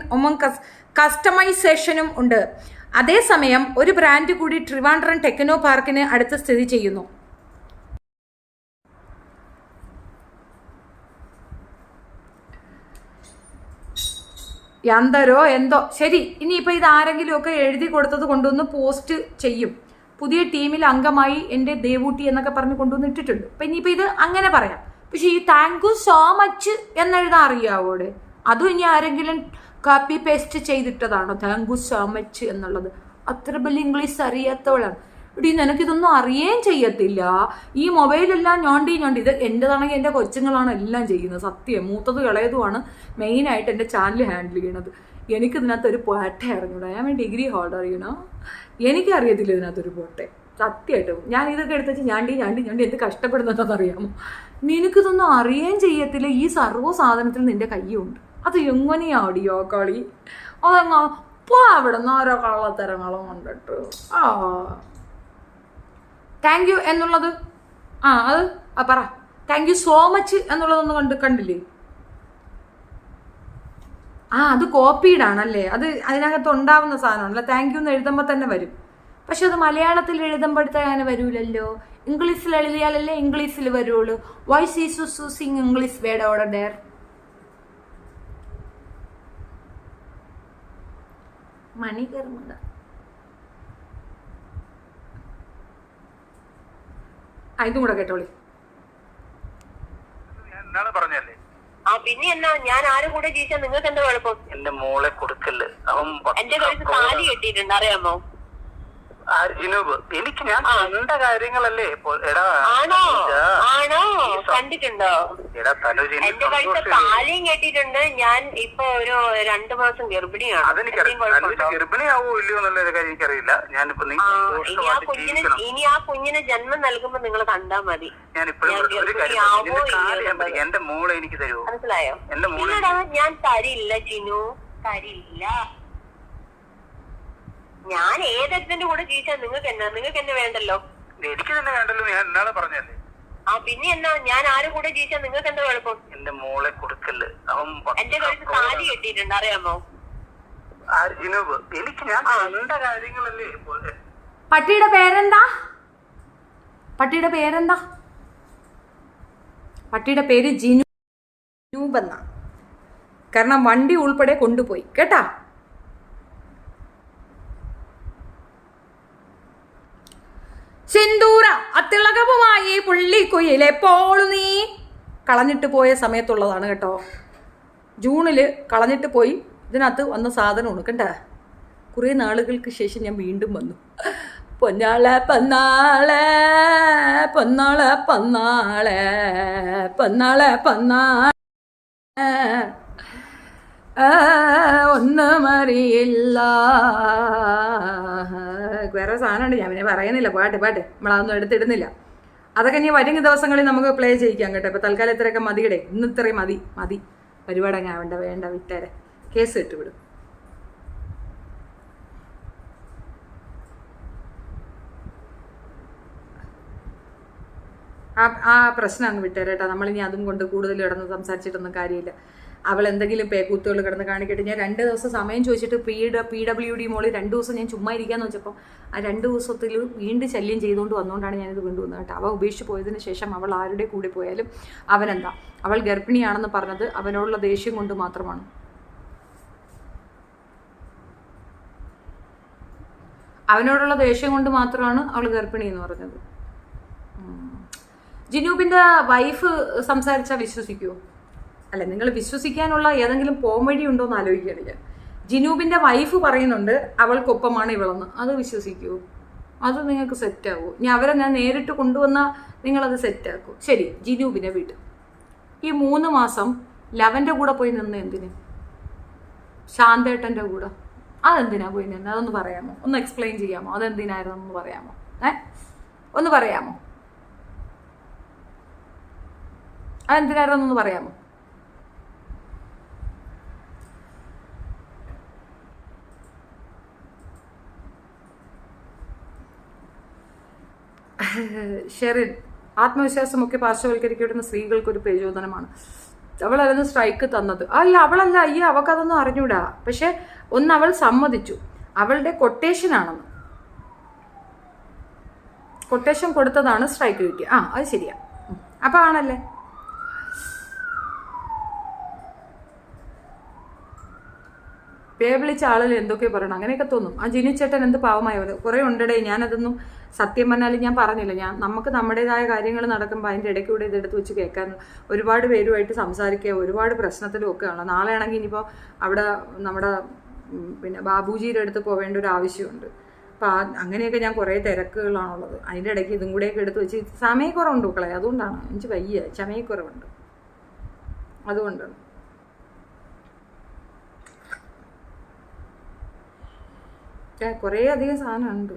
കസ്റ്റമൈസേഷനും ഉണ്ട്. അതേസമയം ഒരു ബ്രാൻഡ് കൂടി ട്രിവാൻഡ്രം ടെക്നോ പാർക്കിന് അടുത്ത് സ്ഥിതി ചെയ്യുന്നു. എന്തരോ എന്തോ ശരി. ഇനിയിപ്പോൾ ഇത് ആരെങ്കിലും ഒക്കെ എഴുതി കൊടുത്തത് കൊണ്ടുവന്ന് പോസ്റ്റ് ചെയ്യും. പുതിയ ടീമിൽ അംഗമായി എൻ്റെ ദേവൂട്ടി എന്നൊക്കെ പറഞ്ഞ് കൊണ്ടുവന്ന് ഇട്ടിട്ടുണ്ട്. അപ്പം ഇനിയിപ്പോൾ ഇത് അങ്ങനെ പറയാം. പക്ഷെ ഈ താങ്ക് യു സോ മച്ച് എന്നെഴുതാൻ അറിയാവോടെ? അതും ഇനി ആരെങ്കിലും കോപ്പി പേസ്റ്റ് ചെയ്തിട്ടതാണോ താങ്ക് യു സോ മച്ച് എന്നുള്ളത്? അത്ര വലിയ ഇംഗ്ലീഷ് അറിയാത്തവളാണ്. ഇടി നിനക്കിതൊന്നും അറിയേം ചെയ്യത്തില്ല. ഈ മൊബൈലെല്ലാം ഞോണ്ടി ഇത് എൻ്റെതാണെങ്കിൽ എൻ്റെ കൊച്ചുങ്ങളാണ് എല്ലാം ചെയ്യുന്നത്. സത്യം, മൂത്തത് ഇളയതുമാണ് മെയിനായിട്ട് എൻ്റെ ചാനൽ ഹാൻഡിൽ ചെയ്യണത്. എനിക്കിതിനകത്ത് ഒരു പോട്ടെ ഇറങ്ങൂടാ. ഞാൻ ഡിഗ്രി ഹോൾഡർ ചെയ്യണോ, എനിക്കറിയത്തില്ല ഇതിനകത്തൊരു പോട്ടെ. സത്യമായിട്ടും ഞാൻ ഇതൊക്കെ എടുത്തുവെച്ച് ഞാണ്ടി എന്ത് കഷ്ടപ്പെടുന്നതെന്നറിയാമോ? നിനക്കിതൊന്നും അറിയേം ചെയ്യത്തില്ല. ഈ സർവ്വ സാധനത്തിൽ നിന്റെ കയ്യുണ്ട്. അത് എങ്ങനെയാടിയോ കളി? അതങ്ങ പോ അവിടെ നിന്ന് ഓരോ കള്ളത്തരങ്ങളും കണ്ടിട്ട്. താങ്ക് യു എന്നുള്ളത് അത് പറ. താങ്ക് യു സോ മച്ച് എന്നുള്ളതൊന്നും കണ്ടില്ലേ? അത് കോപ്പീഡാണല്ലേ? അത് അതിനകത്ത് ഉണ്ടാവുന്ന സാധനമാണല്ലോ. താങ്ക് യു എന്ന് എഴുതുമ്പോൾ തന്നെ വരും. പക്ഷെ അത് മലയാളത്തിൽ എഴുതുമ്പോഴത്തെ അങ്ങനെ വരൂലല്ലോ. ഇംഗ്ലീഷിൽ എഴുതിയാലല്ലേ ഇംഗ്ലീഷിൽ വരുള്ളൂ. Voice is choosing English word order dare. മണി കയറുന്നുണ്ട്. ഇതും കൂടെ കേട്ടോളി. പറഞ്ഞല്ലേ പിന്നെ എന്നാ ഞാൻ ആരും കൂടെ ജീവിച്ചാൽ നിങ്ങൾക്ക് എന്താ കുഴപ്പം? എന്റെ മോളെ കൊടുക്കല്. അവൻ എന്റെ കഴുത്ത് താലി കെട്ടിയിട്ടുണ്ട്, അറിയാമോ? എനിക്ക് ഞാൻ കണ്ട കാര്യങ്ങളല്ലേ. ആണോ കണ്ടിട്ടുണ്ടോ? എന്റെ കഴുത്ത് താലിയും കെട്ടിയിട്ടുണ്ട്. ഞാൻ ഇപ്പൊ ഒരു 2 മാസം ഗർഭിണിയാണ്. ഗർഭിണിയാവോ ഇല്ലയോ എന്നുള്ള കാര്യം എനിക്കറിയില്ല. ഞാനിപ്പോ ഇനി ആ കുഞ്ഞിന് ജന്മം നൽകുമ്പോ നിങ്ങൾ കണ്ടാ മതി. എന്റെ മോളെ എനിക്ക് തരുമോ? മനസ്സിലായോ? ഞാൻ തരില്ല ജിനു, തരില്ല. ഞാൻ ഏതെന്റെ കൂടെ ജീവിച്ചാൽ നിങ്ങൾക്ക് എന്നെ വേണ്ടല്ലോ. എനിക്ക് തന്നെ വേണ്ടല്ലോ. ഞാൻ എന്നാണ് പറഞ്ഞല്ലേ. പിന്നെ എന്നാ ഞാൻ ആരും കൂടെ ജീവിച്ചാൽ നിങ്ങൾക്ക് എന്താ കുഴപ്പം? എന്റെ മോളെ കൊടുക്കല്. അവൻ എന്റെ കഴുത്ത് താലി കെട്ടിയിട്ടുണ്ട്, അറിയാമോ? എനിക്ക് ഞാൻ കണ്ട കാര്യങ്ങളല്ലേ. പട്ടിയുടെ പേരെന്താ? പട്ടിയുടെ പേര് ജിനൂബെന്ന. കാരണം വണ്ടി ഉൾപ്പെടെ കൊണ്ടുപോയി കേട്ടാ. സിന്ദൂര അത്തിളകവുമായി പുള്ളിക്കുയിൽ എപ്പോഴും നീ കളഞ്ഞിട്ട് പോയ സമയത്തുള്ളതാണ് കേട്ടോ. ജൂണില് കളഞ്ഞിട്ട് പോയി. ഇതിനകത്ത് വന്ന സാധനമാണ് കണ്ട. കുറേ നാളുകൾക്ക് ശേഷം ഞാൻ വീണ്ടും വന്നു. പൊന്നാളെ പന്നാളെ പൊന്നാളെ പന്നാളെ പൊന്നാളെ പന്നാളെ ഒന്നും അറിയില്ല. വേറെ സാധനമുണ്ട്, ഞാൻ പിന്നെ പറയുന്നില്ല. പാട്ട് നമ്മളതൊന്നും എടുത്തിടുന്നില്ല. അതൊക്കെ ഇനി വരും ദിവസങ്ങളിൽ നമുക്ക് പ്ലേ ചെയ്യിക്കാം കേട്ടോ. ഇപ്പം തൽക്കാലം ഇത്രയൊക്കെ മതിയുടെ. ഇത്രയും മതി. പരിപാടി അങ്ങനെ വേണ്ട വിട്ടേരെ. കേസ് ഇട്ടുവിടും. ആ പ്രശ്നം അങ്ങ് വിട്ടേരേട്ടാ. നമ്മളിനി അതും കൊണ്ട് കൂടുതൽ കിടന്ന് സംസാരിച്ചിട്ടൊന്നും കാര്യമില്ല. അവൾ എന്തെങ്കിലും പേക്കൂത്തുകൾ കിടന്ന് കാണിക്കട്ടെ. ഞാൻ 2 ദിവസം സമയം ചോദിച്ചിട്ട് PWD മോളി 2 ദിവസം ഞാൻ ചുമ്മാ ഇരിക്കാന്ന് വെച്ചപ്പോൾ ആ 2 ദിവസത്തിൽ വീണ്ടും ശല്യം ചെയ്തുകൊണ്ട് വന്നുകൊണ്ടാണ് ഞാനിത് കൊണ്ടുവന്നത് കേട്ടോ. അവ ഉപേക്ഷിച്ച് പോയതിന് ശേഷം അവൾ ആരുടെ കൂടെ പോയാലും അവനെന്താ, അവൾ ഗർഭിണിയാണെന്ന് പറഞ്ഞത് അവനോടുള്ള ദേഷ്യം കൊണ്ട് മാത്രമാണ്. അവനോടുള്ള ദേഷ്യം കൊണ്ട് മാത്രമാണ് അവൾ ഗർഭിണി എന്ന് പറഞ്ഞത്. ജിനൂബിൻ്റെ വൈഫ് സംസാരിച്ചാൽ വിശ്വസിക്കുമോ? അല്ല, നിങ്ങൾ വിശ്വസിക്കാനുള്ള ഏതെങ്കിലും പോംവഴി ഉണ്ടോ എന്ന് ആലോചിക്കുകയാണ് ഞാൻ. ജിനൂബിൻ്റെ വൈഫ് പറയുന്നുണ്ട് അവൾക്കൊപ്പമാണ് ഇവളെന്ന്. അത് വിശ്വസിക്കുമോ? അത് നിങ്ങൾക്ക് സെറ്റാകുമോ? ഞാൻ നേരിട്ട് കൊണ്ടുവന്നാൽ നിങ്ങളത് സെറ്റാക്കും. ശരി, ജിനൂബിനെ വിട്ടു. ഈ 3 മാസം ലവൻ്റെ കൂടെ പോയി നിന്ന് എന്തിന്? ശാന്തേട്ടൻ്റെ കൂടെ അതെന്തിനാ പോയി നിന്ന്? അതൊന്ന് പറയാമോ? ഒന്ന് എക്സ്പ്ലെയിൻ ചെയ്യാമോ? അതെന്തിനായിരുന്നു ഒന്ന് പറയാമോ? ഒന്ന് പറയാമോ? അതെന്തിനായിരുന്നു ഒന്ന് പറയാമോ? ഷെറിൻ, ആത്മവിശ്വാസമൊക്കെ പാർശ്വവൽക്കരിക്കപ്പെടുന്ന സ്ത്രീകൾക്കൊരു പ്രചോദനമാണ്. അവളായിരുന്നു സ്ട്രൈക്ക് തന്നത്. അല്ല, അവളല്ല. അവൾക്കതൊന്നും അറിഞ്ഞൂടാ. പക്ഷെ ഒന്ന് അവൾ സമ്മതിച്ചു, അവളുടെ കൊട്ടേഷനാണെന്ന്. കൊട്ടേഷൻ കൊടുത്തതാണ് സ്ട്രൈക്ക് കിട്ടിയ. അത് ശരിയാ. അപ്പൊ ആണല്ലേ. പേ വിളിച്ച ആളിൽ എന്തൊക്കെ പറയണം അങ്ങനെയൊക്കെ തോന്നും. ആ ജിനു ചേട്ടൻ എന്ത് പാവമായത് കുറേ ഉണ്ടടേ. ഞാനതൊന്നും സത്യം പറഞ്ഞാൽ ഞാൻ പറഞ്ഞില്ല. നമുക്ക് നമ്മുടേതായ കാര്യങ്ങൾ നടക്കുമ്പോൾ അതിൻ്റെ ഇടയ്ക്കൂടെ ഇതെടുത്ത് വെച്ച് കേൾക്കാൻ ഒരുപാട് പേരുമായിട്ട് സംസാരിക്കുക, ഒരുപാട് പ്രശ്നത്തിലും ഒക്കെ ആണ്. നാളെ ആണെങ്കിൽ ഇനിയിപ്പോൾ അവിടെ നമ്മുടെ പിന്നെ ബാബുജിയുടെ അടുത്ത് പോവേണ്ട ഒരു ആവശ്യമുണ്ട്. അപ്പോൾ അങ്ങനെയൊക്കെ ഞാൻ കുറേ തിരക്കുകളാണുള്ളത്. അതിൻ്റെ ഇടയ്ക്ക് ഇതും കൂടെയൊക്കെ എടുത്ത് വെച്ച് സമയക്കുറവുണ്ട് മക്കളെ. അതുകൊണ്ടാണ് എനിക്ക് വയ്യ, സമയക്കുറവുണ്ട്, അതുകൊണ്ടാണ്. കുറേ അധികം സാധനമുണ്ട്.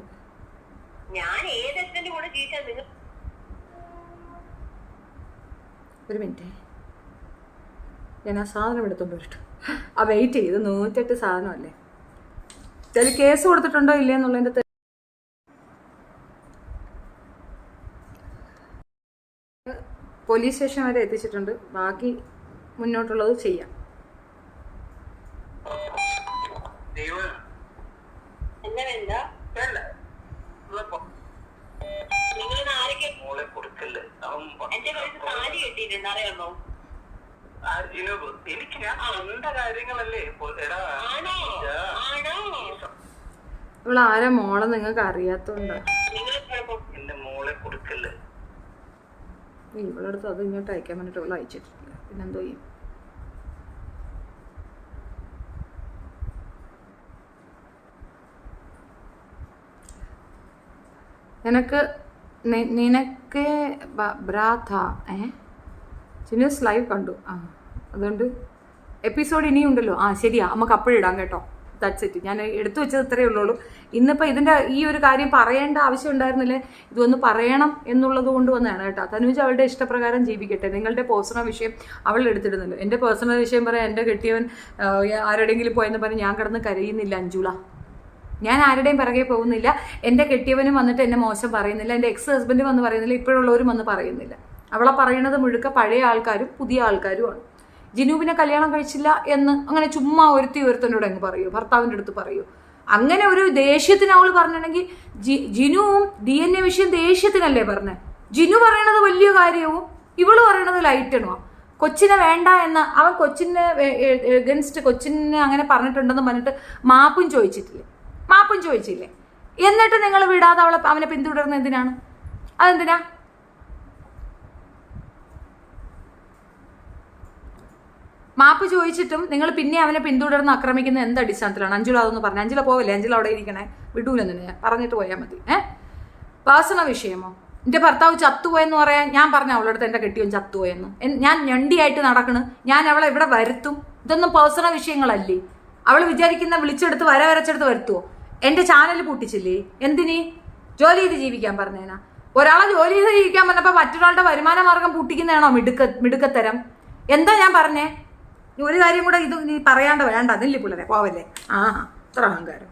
ഞാൻ ഏതെത്തിന്റെ കൂടെ ജീവിച്ചാൽ നിങ്ങൾ ഒരു മിനിറ്റ്, ഞാൻ ആ സാധനം എടുത്തോണ്ട് വരട്ടെ. ആ വെയിറ്റ് ചെയ്ത് 108 സാധനമല്ലേ. ഇതിൽ കേസ് കൊടുത്തിട്ടുണ്ടോ ഇല്ലേ എന്നുള്ളതിൻ്റെ പോലീസ് സ്റ്റേഷൻ വരെ എത്തിച്ചിട്ടുണ്ട്. ബാക്കി മുന്നോട്ടുള്ളത് ചെയ്യാം. എന്താ നിങ്ങൾ ആരൊക്കെ മോളെ കൊടുക്കല്ലേ. എന്റെ കയ്യിൽ താലി കെട്ടിയിട്ടുണ്ട് അറിയാമോ? എനിക്ക് ഞാൻ കണ്ട കാര്യങ്ങളല്ലേ. ആണോ ആണോ? ഇവൾ ആരാ മോളെ നിങ്ങൾക്ക് അറിയാത്തോണ്ടാ. എന്റെ മോളെ കൊടുക്കല്ലേ. ഇവളടുത്ത് അത് ഇങ്ങോട്ട് അയക്കാൻ വേണ്ടിട്ട് ഇവൾ അയച്ചിട്ടില്ല. പിന്നെന്തോ ചെയ്യും? നിനക്ക് ബ്രാഥ ചിന്നൂസ് ലൈവ് കണ്ടു. അതുകൊണ്ട് എപ്പിസോഡ് ഇനിയും ഉണ്ടല്ലോ. ശരിയാ, നമുക്ക് അപ്പോഴിടാം കേട്ടോ. That's it. ഞാൻ എടുത്തു വെച്ചത് ഇത്രയേ ഉള്ളൂ. ഇന്നിപ്പോൾ ഇതിൻ്റെ ഈ ഒരു കാര്യം പറയേണ്ട ആവശ്യം ഉണ്ടായിരുന്നില്ലേ, ഇതൊന്ന് പറയണം എന്നുള്ളത് കൊണ്ട് വന്നതാണ് കേട്ടോ. തനുജ അവളുടെ ഇഷ്ടപ്രകാരം ജീവിക്കട്ടെ. നിങ്ങളുടെ പേഴ്സണൽ വിഷയം അവൾ എടുത്തിടുന്നല്ലോ. എൻ്റെ പേഴ്സണൽ വിഷയം പറയാൻ എൻ്റെ കെട്ടിയവൻ ആരുടെയെങ്കിലും പോയെന്ന് പറഞ്ഞ് ഞാൻ കിടന്ന് കരയുന്നില്ല അഞ്ജുള. ഞാൻ ആരുടെയും പിറകെ പോകുന്നില്ല. എൻ്റെ കെട്ടിയവനും വന്നിട്ട് എന്നെ മോശം പറയുന്നില്ല. എൻ്റെ എക്സ് ഹസ്ബൻഡ് വന്ന് പറയുന്നില്ല. ഇപ്പോഴുള്ളവരും വന്ന് പറയുന്നില്ല. അവളെ പറയുന്നത് മുഴുക്ക പഴയ ആൾക്കാരും പുതിയ ആൾക്കാരുമാണ്. ജിനുവിനെ കല്യാണം കഴിച്ചില്ല എന്ന് അങ്ങനെ ചുമ്മാ ഒരുത്തനോട് അങ്ങ് പറയൂ, ഭർത്താവിൻ്റെ അടുത്ത് പറയൂ. അങ്ങനെ ഒരു ദേഷ്യത്തിന് അവൾ പറഞ്ഞിട്ടുണ്ടെങ്കിൽ ജിനുവും DNA വിഷയം ദേഷ്യത്തിനല്ലേ പറഞ്ഞത്. ജിനു പറയണത് വലിയ കാര്യവും ഇവള് പറയണത് ലൈറ്റണോ. കൊച്ചിനെ വേണ്ട എന്ന് അവൻ കൊച്ചിനെ എഗൻസ്റ്റ് കൊച്ചിനെ അങ്ങനെ പറഞ്ഞിട്ടുണ്ടെന്ന് പറഞ്ഞിട്ട് മാപ്പും ചോദിച്ചില്ലേ. എന്നിട്ട് നിങ്ങൾ വിടാതെ അവനെ പിന്തുടർന്ന് എന്തിനാണ്? അതെന്തിനാ? മാപ്പ് ചോദിച്ചിട്ടും നിങ്ങൾ പിന്നെ അവനെ പിന്തുടർന്ന് ആക്രമിക്കുന്ന എന്ത് അടിസ്ഥാനത്തിലാണ്? അഞ്ജുല അതൊന്ന് പറഞ്ഞു. അഞ്ജുല പോവല്ലേ, അഞ്ജുല അവിടെ ഇരിക്കണേ, വിടൂലെന്ന് പറഞ്ഞിട്ട് പോയാൽ മതി. പേഴ്സണൽ വിഷയമോ? എൻ്റെ ഭർത്താവ് ചത്തുപോയെന്ന് പറയാൻ ഞാൻ പറഞ്ഞ അവളടുത്ത് എൻ്റെ കെട്ടിയവൻ ചത്തുപോയെന്ന്. ഞാൻ ഞണ്ടിയായിട്ട് നടക്കണ്, ഞാൻ അവളെ ഇവിടെ വരുത്തും. ഇതൊന്നും പേഴ്സണൽ വിഷയങ്ങളല്ലേ. അവൾ വിചാരിക്കുന്ന വിളിച്ചെടുത്ത് വരച്ചെടുത്ത് വരുത്തുമോ? എൻ്റെ ചാനൽ പൂട്ടിച്ചില്ലേ? എന്തിന്? ജോലി ചെയ്ത് ജീവിക്കാൻ പറഞ്ഞേനാ. ഒരാളെ ജോലി ചെയ്ത് ജീവിക്കാൻ പറഞ്ഞപ്പോൾ മറ്റൊരാളുടെ വരുമാന മാർഗം പൂട്ടിക്കുന്നതാണോ മിടുക്കത്തരം? എന്താ ഞാൻ പറഞ്ഞേ? ഒരു കാര്യം കൂടെ ഇത് നീ പറയാണ്ട് വേണ്ട. അതില്ലേ പിള്ളേരെ പോവല്ലേ. ഇത്ര അഹങ്കാരം.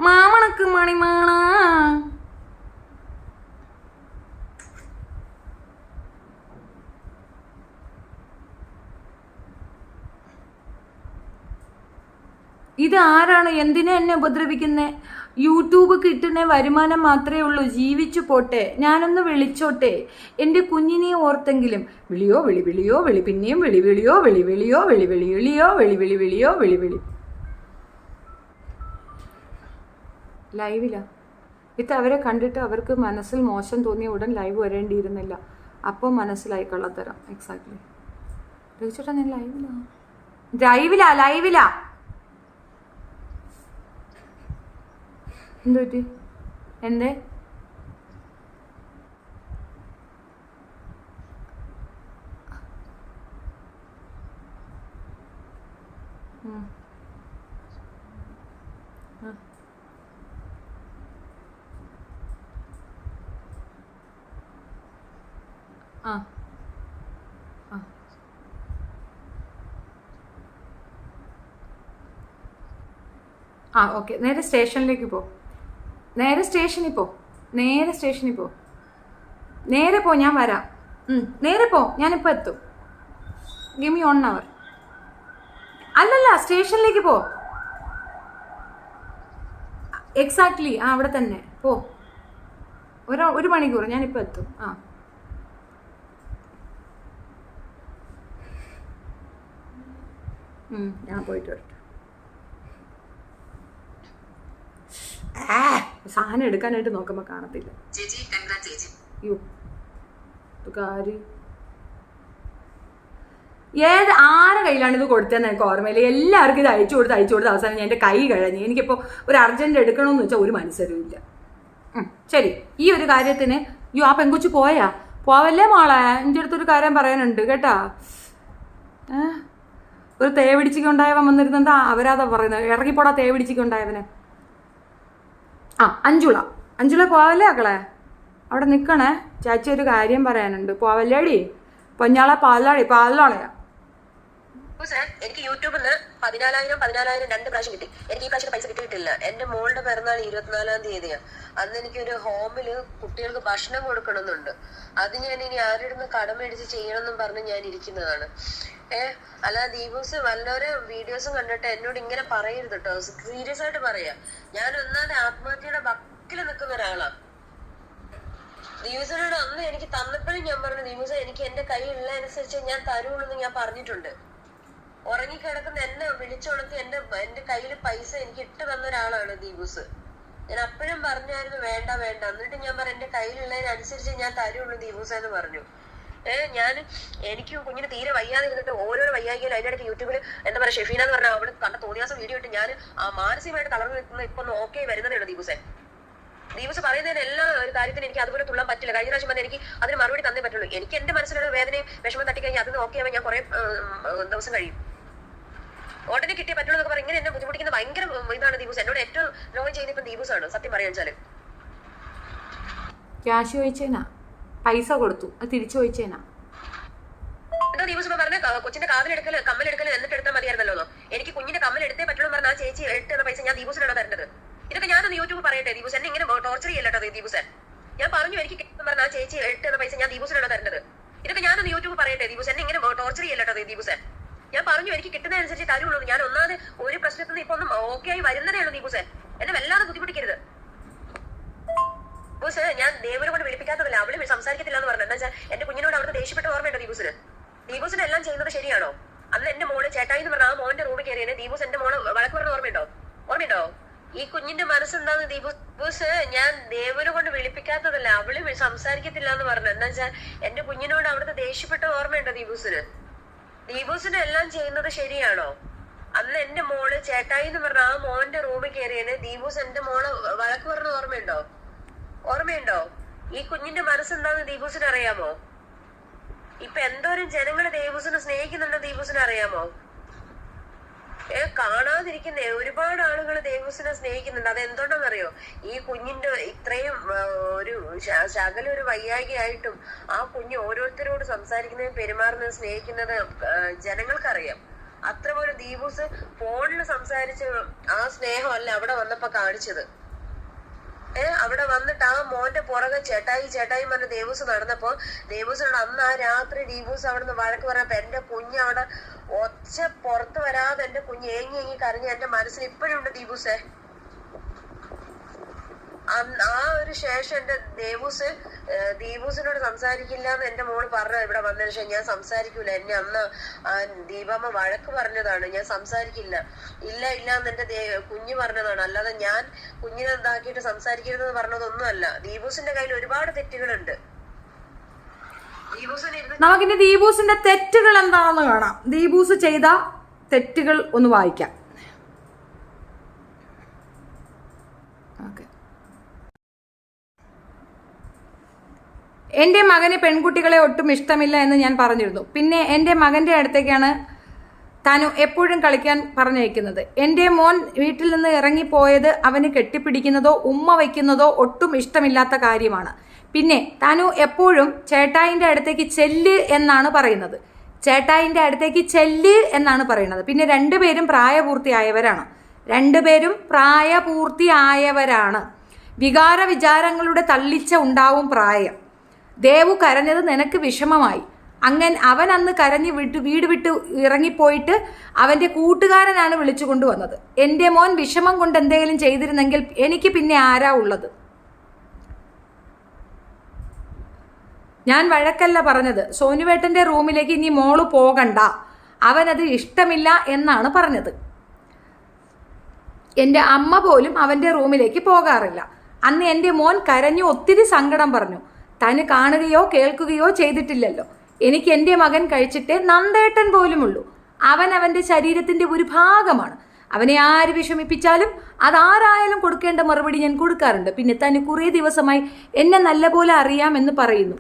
മാമണക്ക് മണിമാണ ഇത് ആരാണ്? എന്തിനാ എന്നെ ഉപദ്രവിക്കുന്നേ? യൂട്യൂബ് കിട്ടുന്ന വരുമാനം മാത്രമേ ഉള്ളൂ. ജീവിച്ചു പോട്ടെ, ഞാനൊന്ന് വിളിച്ചോട്ടെ. എൻ്റെ കുഞ്ഞിനെ ഓർത്തെങ്കിലും. വിളിയോ വിളി, പിന്നെയും വിളിയോ വിളി. ലൈവിലാ ഇത് അവരെ കണ്ടിട്ട് അവർക്ക് മനസ്സിൽ മോശം തോന്നിയ ഉടൻ ലൈവ് വരേണ്ടിയിരുന്നില്ല. അപ്പോൾ മനസ്സിലായി കള്ളത്തരം. എക്സാക്ട്ലി. ചോദിച്ചോട്ടാ, ഞാൻ ലൈവിലാ എന്ത് പറ്റി? എന്തേ? ഓക്കെ. നേരെ സ്റ്റേഷനിലേക്ക് പോ. നേരെ സ്റ്റേഷനിൽ പോ. നേരെ പോ, ഞാൻ വരാം. നേരെ പോ, ഞാനിപ്പോൾ എത്തും. Give me 1 hour. അല്ലല്ല, സ്റ്റേഷനിലേക്ക് പോ. എക്സാക്ട്ലി. അവിടെ തന്നെ പോ. ഒരു മണിക്കൂർ ഞാനിപ്പോൾ എത്തും. ഞാൻ പോയിട്ട് വരട്ടെ. സാധനം എടുക്കാനായിട്ട് നോക്കുമ്പോൾ കാണത്തില്ല. അയ്യോ കാര്യം ആരെ കയ്യിലാണ് ഇത് കൊടുത്തതെന്ന് എനിക്ക് ഓർമ്മയില്ല. എല്ലാവർക്കും ഇത് അയച്ചു കൊടുത്ത് അവസാനം ഞാൻ എൻ്റെ കൈ കഴിഞ്ഞു. എനിക്കിപ്പോൾ ഒരു അർജൻറ്റ് എടുക്കണമെന്ന് വെച്ചാൽ ഒരു മനസ്സരും ഇല്ല. ശരി, ഈ ഒരു കാര്യത്തിന് ആ പെങ്കുച്ചു പോവല്ലേ മോളെ? എൻ്റെ അടുത്തൊരു കാര്യം പറയാനുണ്ട് കേട്ടാ. ഒരു തേവിടിച്ചിക്കുണ്ടായവൻ വന്നിരുന്നെന്താ അവരാതാ പറയുന്നത്, ഇറങ്ങിപ്പോടാ തേവിടിച്ചിക്കുണ്ടായവനെ. അഞ്ചുള പോവല്ലേ മക്കളെ? അവിടെ നിൽക്കണേ, ചാച്ചി ഒരു കാര്യം പറയാനുണ്ട്. പോവല്ലേടി പൊഞ്ഞാളെ പാലാളയാ. എനിക്ക് യൂട്യൂബിൽ നിന്ന് 14,000 2 പ്രാവശ്യം കിട്ടി. എനിക്ക് ഈ പ്രാവശ്യം പൈസ കിട്ടിയിട്ടില്ല. എന്റെ മോളുടെ പിറന്നാൾ 24-ാം തീയതിയാണ്. അന്ന് എനിക്കൊരു ഹോമില് കുട്ടികൾക്ക് ഭക്ഷണം കൊടുക്കണമെന്നുണ്ട്. അത് ഞാൻ ഇനി ആരുടെ കടം മേടിച്ച് ചെയ്യണമെന്നും പറഞ്ഞ് ഞാൻ ഇരിക്കുന്നതാണ്. അല്ലാതെ ദീപൂസ് വല്ലവരെ വീഡിയോസും കണ്ടിട്ട് എന്നോട് ഇങ്ങനെ പറയരുത് കേട്ടോ. സീരിയസ് ആയിട്ട് പറയാ. ഞാൻ ഒന്നാമത് ആത്മഹത്യയുടെ വക്കിൽ നിൽക്കുന്ന ഒരാളാണ്. ദീപൂസിനോട് അന്ന് എനിക്ക് തന്നപ്പോഴും ഞാൻ പറഞ്ഞു, ദീപൂസ എനിക്ക് എന്റെ കയ്യിലുള്ള അനുസരിച്ച് ഞാൻ തരുള്ളൂ എന്ന് ഞാൻ പറഞ്ഞിട്ടുണ്ട്. ഉറങ്ങിക്കിടക്കുന്ന എന്നെ വിളിച്ചുണർത്തി എന്റെ കയ്യിൽ പൈസ എനിക്ക് ഇട്ട് തന്ന ഒരാളാണ് ദീപൂസ്. ഞാൻ അപ്പോഴും പറഞ്ഞായിരുന്നു വേണ്ട. എന്നിട്ട് ഞാൻ പറഞ്ഞു എന്റെ കയ്യിലുള്ളതിനനുസരിച്ച് ഞാൻ തരുള്ളൂ ദീപൂസ എന്ന് പറഞ്ഞു. എനിക്ക് കുഞ്ഞിന് തീരെ വയ്യാതെ ഇരുന്നിട്ട് ഓരോരോ വയ്യാകിയാലും അതിനിടയ്ക്ക് യൂട്യൂബിൽ എന്താ പറയുക ഷെഫീന എന്ന് പറഞ്ഞാൽ അവിടെ കണ്ട തോന്നിയാസം വീഡിയോ ഇട്ട് ഞാൻ മാനസികമായിട്ട് തളർന്നു നിൽക്കുന്ന ഇപ്പൊ ഓക്കെ വരുന്നതേയുള്ളൂ ദീപൂസ് പറയുന്നതിന് എല്ലാ ഒരു കാര്യത്തിന് എനിക്ക് അതുപോലെ തുള്ളാൻ പറ്റില്ല. കഴിഞ്ഞ പ്രാവശ്യം പറഞ്ഞാൽ എനിക്ക് അതിന് മറുപടി തന്നേ പറ്റുള്ളൂ. എനിക്ക് എന്റെ മനസ്സിലുള്ള വേദനയും വിഷമം തട്ടിക്കഴിഞ്ഞാൽ അതിന് ഓക്കെ ആവാൻ ഞാൻ കുറെ ദിവസം കഴിയും. ഉടനെ കിട്ടിയേ പറ്റുള്ളൂ എന്നൊക്കെ പറഞ്ഞ് ഇങ്ങനെ എന്നെ ബുദ്ധിമുട്ടിക്കുന്ന ഭയങ്കര ഇതാണ് ദീപൂസ്. എന്നോട് ഏറ്റവും ദ്രോഹം ചെയ്യുന്ന ഇപ്പം ദീപൂസാണ് സത്യം പറയാൻ വെച്ചാല്. ക്യാഷ് ചോദിച്ചേനാ, പൈസ കൊടുത്തു, അത് തിരിച്ചു ചോദിച്ചേനാ. എന്താ ദീപൂസ് ഇപ്പൊ പറഞ്ഞ കൊച്ചിന്റെ കാതിലെടുക്കല് കമ്മലെടുക്കല് എന്നിട്ട് എടുത്താൽ മതിയായിരുന്നല്ലോ. എനിക്ക് കുഞ്ഞിന്റെ കമ്മൽ എടുത്തേ പറ്റുള്ളൂ പറഞ്ഞാൽ ആ ചേച്ചി എടുത്ത പൈസ ഞാൻ ദീപൂസിനാണോ തരേണ്ടത്? ഇതൊക്കെ ഞാനൊന്ന് യൂട്യൂബ് പറയട്ടെ ദീപൂസ്, എന്നെ ഇങ്ങനെ ടോർച്ചർ ചെയ്യല്ലോ ദീപൂസ്. ഞാൻ പറഞ്ഞു എനിക്ക് കിട്ടുന്ന പറഞ്ഞാൽ ആ ചേച്ചി എടുത്ത പൈസ ഞാൻ ദീപൂസിനാണോ തരേണ്ടത്? ഇതൊക്കെ ഞാനൊന്ന് യൂട്യൂബ് പറയട്ടെ ദീപൂസ്, എന്നെ ഇങ്ങനെ ടോർച്ചർ ചെയ്യല്ലോ ദീപൂസ്. ഞാൻ പറഞ്ഞു എനിക്ക് കിട്ടുന്നതനുസരിച്ച് തരുള്ളൂ. ഞാൻ ഒന്നാമത് ഒരു പ്രശ്നത്തിൽ നിന്ന് ഇപ്പൊ ഒന്നും ഓക്കെ ആയി വരുന്നതേ ഉള്ളൂ ദീപൂസെ. എന്നെ വല്ലാതെ ബുദ്ധിമുട്ടിക്കരുത് ദീപൂസ്. ഞാൻ ദേവനെ കൊണ്ട് വിളിപ്പിക്കാത്തതല്ല, അവള് സംസാരിക്കത്തില്ല എന്ന് പറഞ്ഞു. എന്താ വെച്ചാൽ എന്റെ കുഞ്ഞിനോട് അവിടുത്തെ ദേഷ്യപ്പെട്ട ഓർമ്മയുണ്ടോ ദീപൂസിന് എല്ലാം ചെയ്യുന്നത് ശരിയാണോ? അന്ന് എന്റെ മോള് ചേട്ടായി എന്ന് പറഞ്ഞ ആ മോന്റെ റൂമിൽ കയറിയാണ് ദീപൂസ് എന്റെ മോള് വഴക്ക് പറഞ്ഞ ഓർമ്മയുണ്ടോ? ഈ കുഞ്ഞിന്റെ മനസ്സെന്താന്ന് ദീപൂസ് ഞാൻ ദേവനെ കൊണ്ട് വിളിപ്പിക്കാത്തതല്ല, അവള് സംസാരിക്കത്തില്ല എന്ന് പറഞ്ഞു. എന്താ വെച്ചാൽ എന്റെ കുഞ്ഞിനോട് അവിടുത്തെ ദേഷ്യപ്പെട്ട ഓർമ്മയുണ്ടോ ദീപൂസിന് എല്ലാം ചെയ്യുന്നത് ശരിയാണോ? അന്ന് എന്റെ മോള് ചേട്ടായി എന്ന് പറഞ്ഞ ആ മോന്റെ റൂമിൽ കയറിയാണ് ദീപൂസ് എന്റെ മോള് വഴക്ക് പറഞ്ഞ ഓർമ്മയുണ്ടോ? ഈ കുഞ്ഞിന്റെ മനസ്സെന്താന്ന് ദീപൂസിന് അറിയാമോ? ഇപ്പൊ എന്തോരം ജനങ്ങള് ദീപൂസിനെ സ്നേഹിക്കുന്നുണ്ടോ ദീപൂസിനെ അറിയാമോ? കാണാതിരിക്കുന്ന ഒരുപാട് ആളുകൾ ദീപൂസിനെ സ്നേഹിക്കുന്നുണ്ട്. അത് എന്തുകൊണ്ടെന്നറിയോ? ഈ കുഞ്ഞിന്റെ ഇത്രയും ഒരു ശകല ഒരു വയ്യാകിയായിട്ടും ആ കുഞ്ഞ് ഓരോരുത്തരോട് സംസാരിക്കുന്നതും പെരുമാറുന്നതും സ്നേഹിക്കുന്നത് ജനങ്ങൾക്കറിയാം. അത്ര പോലെ ദീപൂസ് ഫോണിൽ സംസാരിച്ച് ആ സ്നേഹമല്ല അവിടെ വന്നപ്പോ കാണിച്ചത്. അവിടെ വന്നിട്ട് ആ മോന്റെ പുറകെ ചേട്ടായി പറഞ്ഞ ദീപൂസ് നടന്നപ്പോ ദീപൂസിനോട് അന്ന് ആ രാത്രി ദീപൂസ് അവിടുന്ന് വഴക്ക് പറഞ്ഞപ്പോ എന്റെ കുഞ്ഞ് അവിടെ ഒച്ച പുറത്ത് വരാതെ എന്റെ കുഞ്ഞ് ഏങ്ങി കരഞ്ഞ എന്റെ മനസ്സിൽ ഇപ്പോഴും ഉണ്ട് ദീപൂസെ. ആ ഒരു ശേഷം എന്റെ ദീപൂസിനോട് സംസാരിക്കില്ല എന്ന് എന്റെ മോള് പറഞ്ഞ ഇവിടെ വന്നതിന് ശേഷം ഞാൻ സംസാരിക്കൂല. എന്നെ അന്ന് ദീപമ്മ വഴക്ക് പറഞ്ഞതാണ്, ഞാൻ സംസാരിക്കില്ല ഇല്ല എന്ന് എന്റെ കുഞ്ഞ് പറഞ്ഞതാണ്. അല്ലാതെ ഞാൻ കുഞ്ഞിനെ എന്താക്കിയിട്ട് സംസാരിക്കരുതെന്ന് പറഞ്ഞതൊന്നുമല്ല. ദീപൂസിന്റെ കയ്യിൽ ഒരുപാട് തെറ്റുകളുണ്ട്. നമുക്കിന്റെ ദീപൂസിന്റെ തെറ്റുകൾ എന്താണെന്ന് കാണാം. ദീപൂസ് ചെയ്ത തെറ്റുകൾ ഒന്ന് വായിക്കാം. എൻ്റെ മകന് പെൺകുട്ടികളെ ഒട്ടും ഇഷ്ടമില്ല എന്ന് ഞാൻ പറഞ്ഞിരുന്നു. പിന്നെ എൻ്റെ മകൻ്റെ അടുത്തേക്കാണ് താനു എപ്പോഴും കളിക്കാൻ പറഞ്ഞയക്കുന്നത്. എൻ്റെ മോൻ വീട്ടിൽ നിന്ന് ഇറങ്ങിപ്പോയത് അവന് കെട്ടിപ്പിടിക്കുന്നതോ ഉമ്മ വയ്ക്കുന്നതോ ഒട്ടും ഇഷ്ടമില്ലാത്ത കാര്യമാണ്. പിന്നെ താനു എപ്പോഴും ചേട്ടായിൻ്റെ അടുത്തേക്ക് ചെല്ല് എന്നാണ് പറയുന്നത്. പിന്നെ രണ്ടുപേരും പ്രായപൂർത്തിയായവരാണ്. വികാര വിചാരങ്ങളുടെ തള്ളിച്ച ഉണ്ടാവും പ്രായം. ദേവു കരഞ്ഞത് നിനക്ക് വിഷമമായി. അവൻ അന്ന് കരഞ്ഞ് വീട് വിട്ട് ഇറങ്ങിപ്പോയിട്ട് അവൻ്റെ കൂട്ടുകാരനാണ് വിളിച്ചു കൊണ്ടുവന്നത്. എൻ്റെ മോൻ വിഷമം കൊണ്ട് എന്തെങ്കിലും ചെയ്തിരുന്നെങ്കിൽ എനിക്ക് പിന്നെ ആരാ ഉള്ളത്? ഞാൻ വഴക്കല്ല പറഞ്ഞത്. സോനുവേട്ടൻ്റെ റൂമിലേക്ക് ഇനി മോള് പോകണ്ട. അവനത് ഇഷ്ടമില്ല എന്നാണ് പറഞ്ഞത്. എൻ്റെ അമ്മ പോലും അവൻ്റെ റൂമിലേക്ക് പോകാറില്ല. അന്ന് എൻ്റെ മോൻ കരഞ്ഞു ഒത്തിരി സങ്കടം പറഞ്ഞു. തന് കാണുകയോ കേൾക്കുകയോ ചെയ്തിട്ടില്ലല്ലോ. എനിക്ക് എൻ്റെ മകൻ കഴിച്ചിട്ടേ നന്ദേട്ടൻ പോലുമുള്ളൂ. അവൻ അവൻ്റെ ശരീരത്തിൻ്റെ ഒരു ഭാഗമാണ്. അവനെ ആര് വിഷമിപ്പിച്ചാലും അതാരായാലും കൊടുക്കേണ്ട മറുപടി ഞാൻ കൊടുക്കാറുണ്ട്. പിന്നെ തന്നെ കുറേ ദിവസമായി എന്നെ നല്ലപോലെ അറിയാമെന്ന് പറയുന്നു.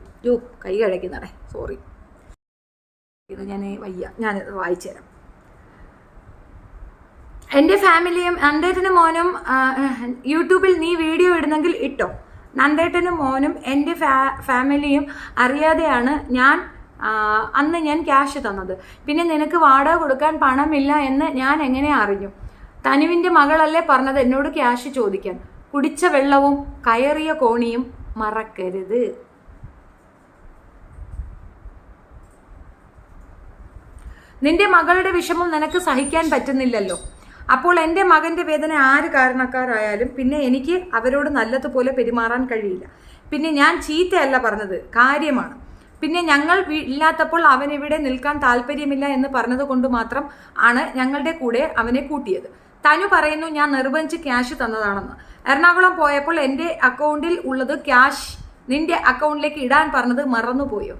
കൈ കഴിക്കുന്നടേ, സോറി, ഇത് ഞാൻ വയ്യ, ഞാനിത് വായിച്ചു തരാം. എൻ്റെ ഫാമിലിയും നന്ദേട്ടനും മോനും യൂട്യൂബിൽ നീ വീഡിയോ ഇടുന്നെങ്കിൽ ഇട്ടോ. നന്ദേട്ടനും മോനും എൻ്റെ ഫാമിലിയും അറിയാതെയാണ് അന്ന് ഞാൻ ക്യാഷ് തന്നത്. പിന്നെ നിനക്ക് വാടക കൊടുക്കാൻ പണമില്ല എന്ന് ഞാൻ എങ്ങനെ അറിഞ്ഞു? തനുവിൻ്റെ മകളല്ലേ പറഞ്ഞത് എന്നോട് ക്യാഷ് ചോദിക്കാൻ. കുടിച്ച വെള്ളവും കയറിയ കോണിയും മറക്കരുത്. നിന്റെ മകളുടെ വിഷമം നിനക്ക് സഹിക്കാൻ പറ്റുന്നില്ലല്ലോ. അപ്പോൾ എൻ്റെ മകൻ്റെ വേദന ആര് കാരണക്കാരായാലും പിന്നെ എനിക്ക് അവരോട് നല്ലതുപോലെ പെരുമാറാൻ കഴിയില്ല. പിന്നെ ഞാൻ ചീത്തയല്ല പറഞ്ഞത്, കാര്യമാണ്. പിന്നെ ഞങ്ങൾ ഇല്ലാത്തപ്പോൾ അവനിവിടെ നിൽക്കാൻ താല്പര്യമില്ല എന്ന് പറഞ്ഞത് കൊണ്ട് മാത്രം ആണ് ഞങ്ങളുടെ കൂടെ അവനെ കൂട്ടിയത്. തനു പറയുന്നു ഞാൻ നിർബന്ധിച്ച് ക്യാഷ് തന്നതാണെന്ന്. എറണാകുളം പോയപ്പോൾ എൻ്റെ അക്കൗണ്ടിൽ ഉള്ളത് ക്യാഷ് നിന്റെ അക്കൗണ്ടിലേക്ക് ഇടാൻ പറഞ്ഞത് മറന്നുപോയോ?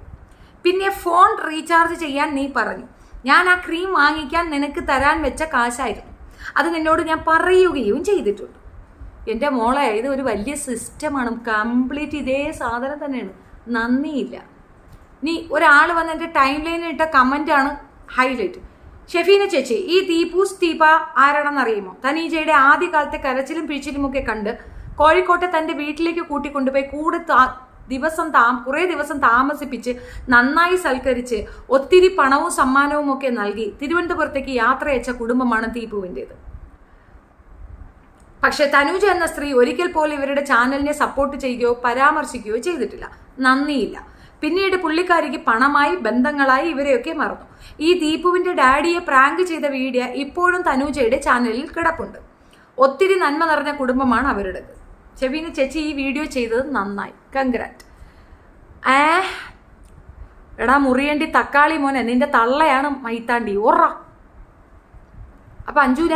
പിന്നെ ഫോൺ റീചാർജ് ചെയ്യാൻ നീ പറഞ്ഞു. ഞാൻ ആ ക്രീം വാങ്ങിക്കാൻ നിനക്ക് തരാൻ വെച്ച കാശായിരുന്നു. അത് നിന്നോട് ഞാൻ പറയുകയും ചെയ്തിട്ടുണ്ട്. എൻ്റെ മോളെ, ഇത് ഒരു വലിയ സിസ്റ്റമാണ്. കംപ്ലീറ്റ് ഇതേ സാധനം തന്നെയാണ്. നന്ദിയില്ല. നീ ഒരാൾ വന്ന് എൻ്റെ ടൈം ലൈനിൽ ഇട്ട കമൻ്റാണ് ഹൈലൈറ്റ്. ഷെഫീന ചേച്ചി, ഈ ദീപൂസ് ദീപ ആരാണെന്ന് അറിയുമോ? തനീജയുടെ ആദ്യകാലത്തെ കരച്ചിലും പിഴിച്ചിലുമൊക്കെ കണ്ട് കോഴിക്കോട്ടെ തൻ്റെ വീട്ടിലേക്ക് കൂട്ടിക്കൊണ്ടുപോയി കുറേ ദിവസം താമസിപ്പിച്ച് നന്നായി സൽക്കരിച്ച് ഒത്തിരി പണവും സമ്മാനവും ഒക്കെ നൽകി തിരുവനന്തപുരത്തേക്ക് യാത്രയച്ച കുടുംബമാണ് ദീപുവിൻ്റേത്. പക്ഷെ തനൂജ എന്ന സ്ത്രീ ഒരിക്കൽ പോലും ഇവരുടെ ചാനലിനെ സപ്പോർട്ട് ചെയ്യുകയോ പരാമർശിക്കുകയോ ചെയ്തിട്ടില്ല. നന്ദിയില്ല. പിന്നീട് പുള്ളിക്കാരിക്ക് പണമായി ബന്ധങ്ങളായി ഇവരെയൊക്കെ മറന്നു. ഈ ദീപുവിൻ്റെ ഡാഡിയെ പ്രാങ്ക് ചെയ്ത വീഡിയോ ഇപ്പോഴും തനൂജയുടെ ചാനലിൽ കിടപ്പുണ്ട്. ഒത്തിരി നന്മ നിറഞ്ഞ കുടുംബമാണ് അവരുടേത്. ഷെഫീന ചേച്ചി ഈ വീഡിയോ ചെയ്തത് നന്നായി, കൺഗ്രാറ്റ്. എടാ മുറിയേണ്ടി തക്കാളി മോനെ, നിന്റെ തള്ളയാണ് മൈത്താണ്ടി ഓറ. അപ്പൊ അഞ്ജുല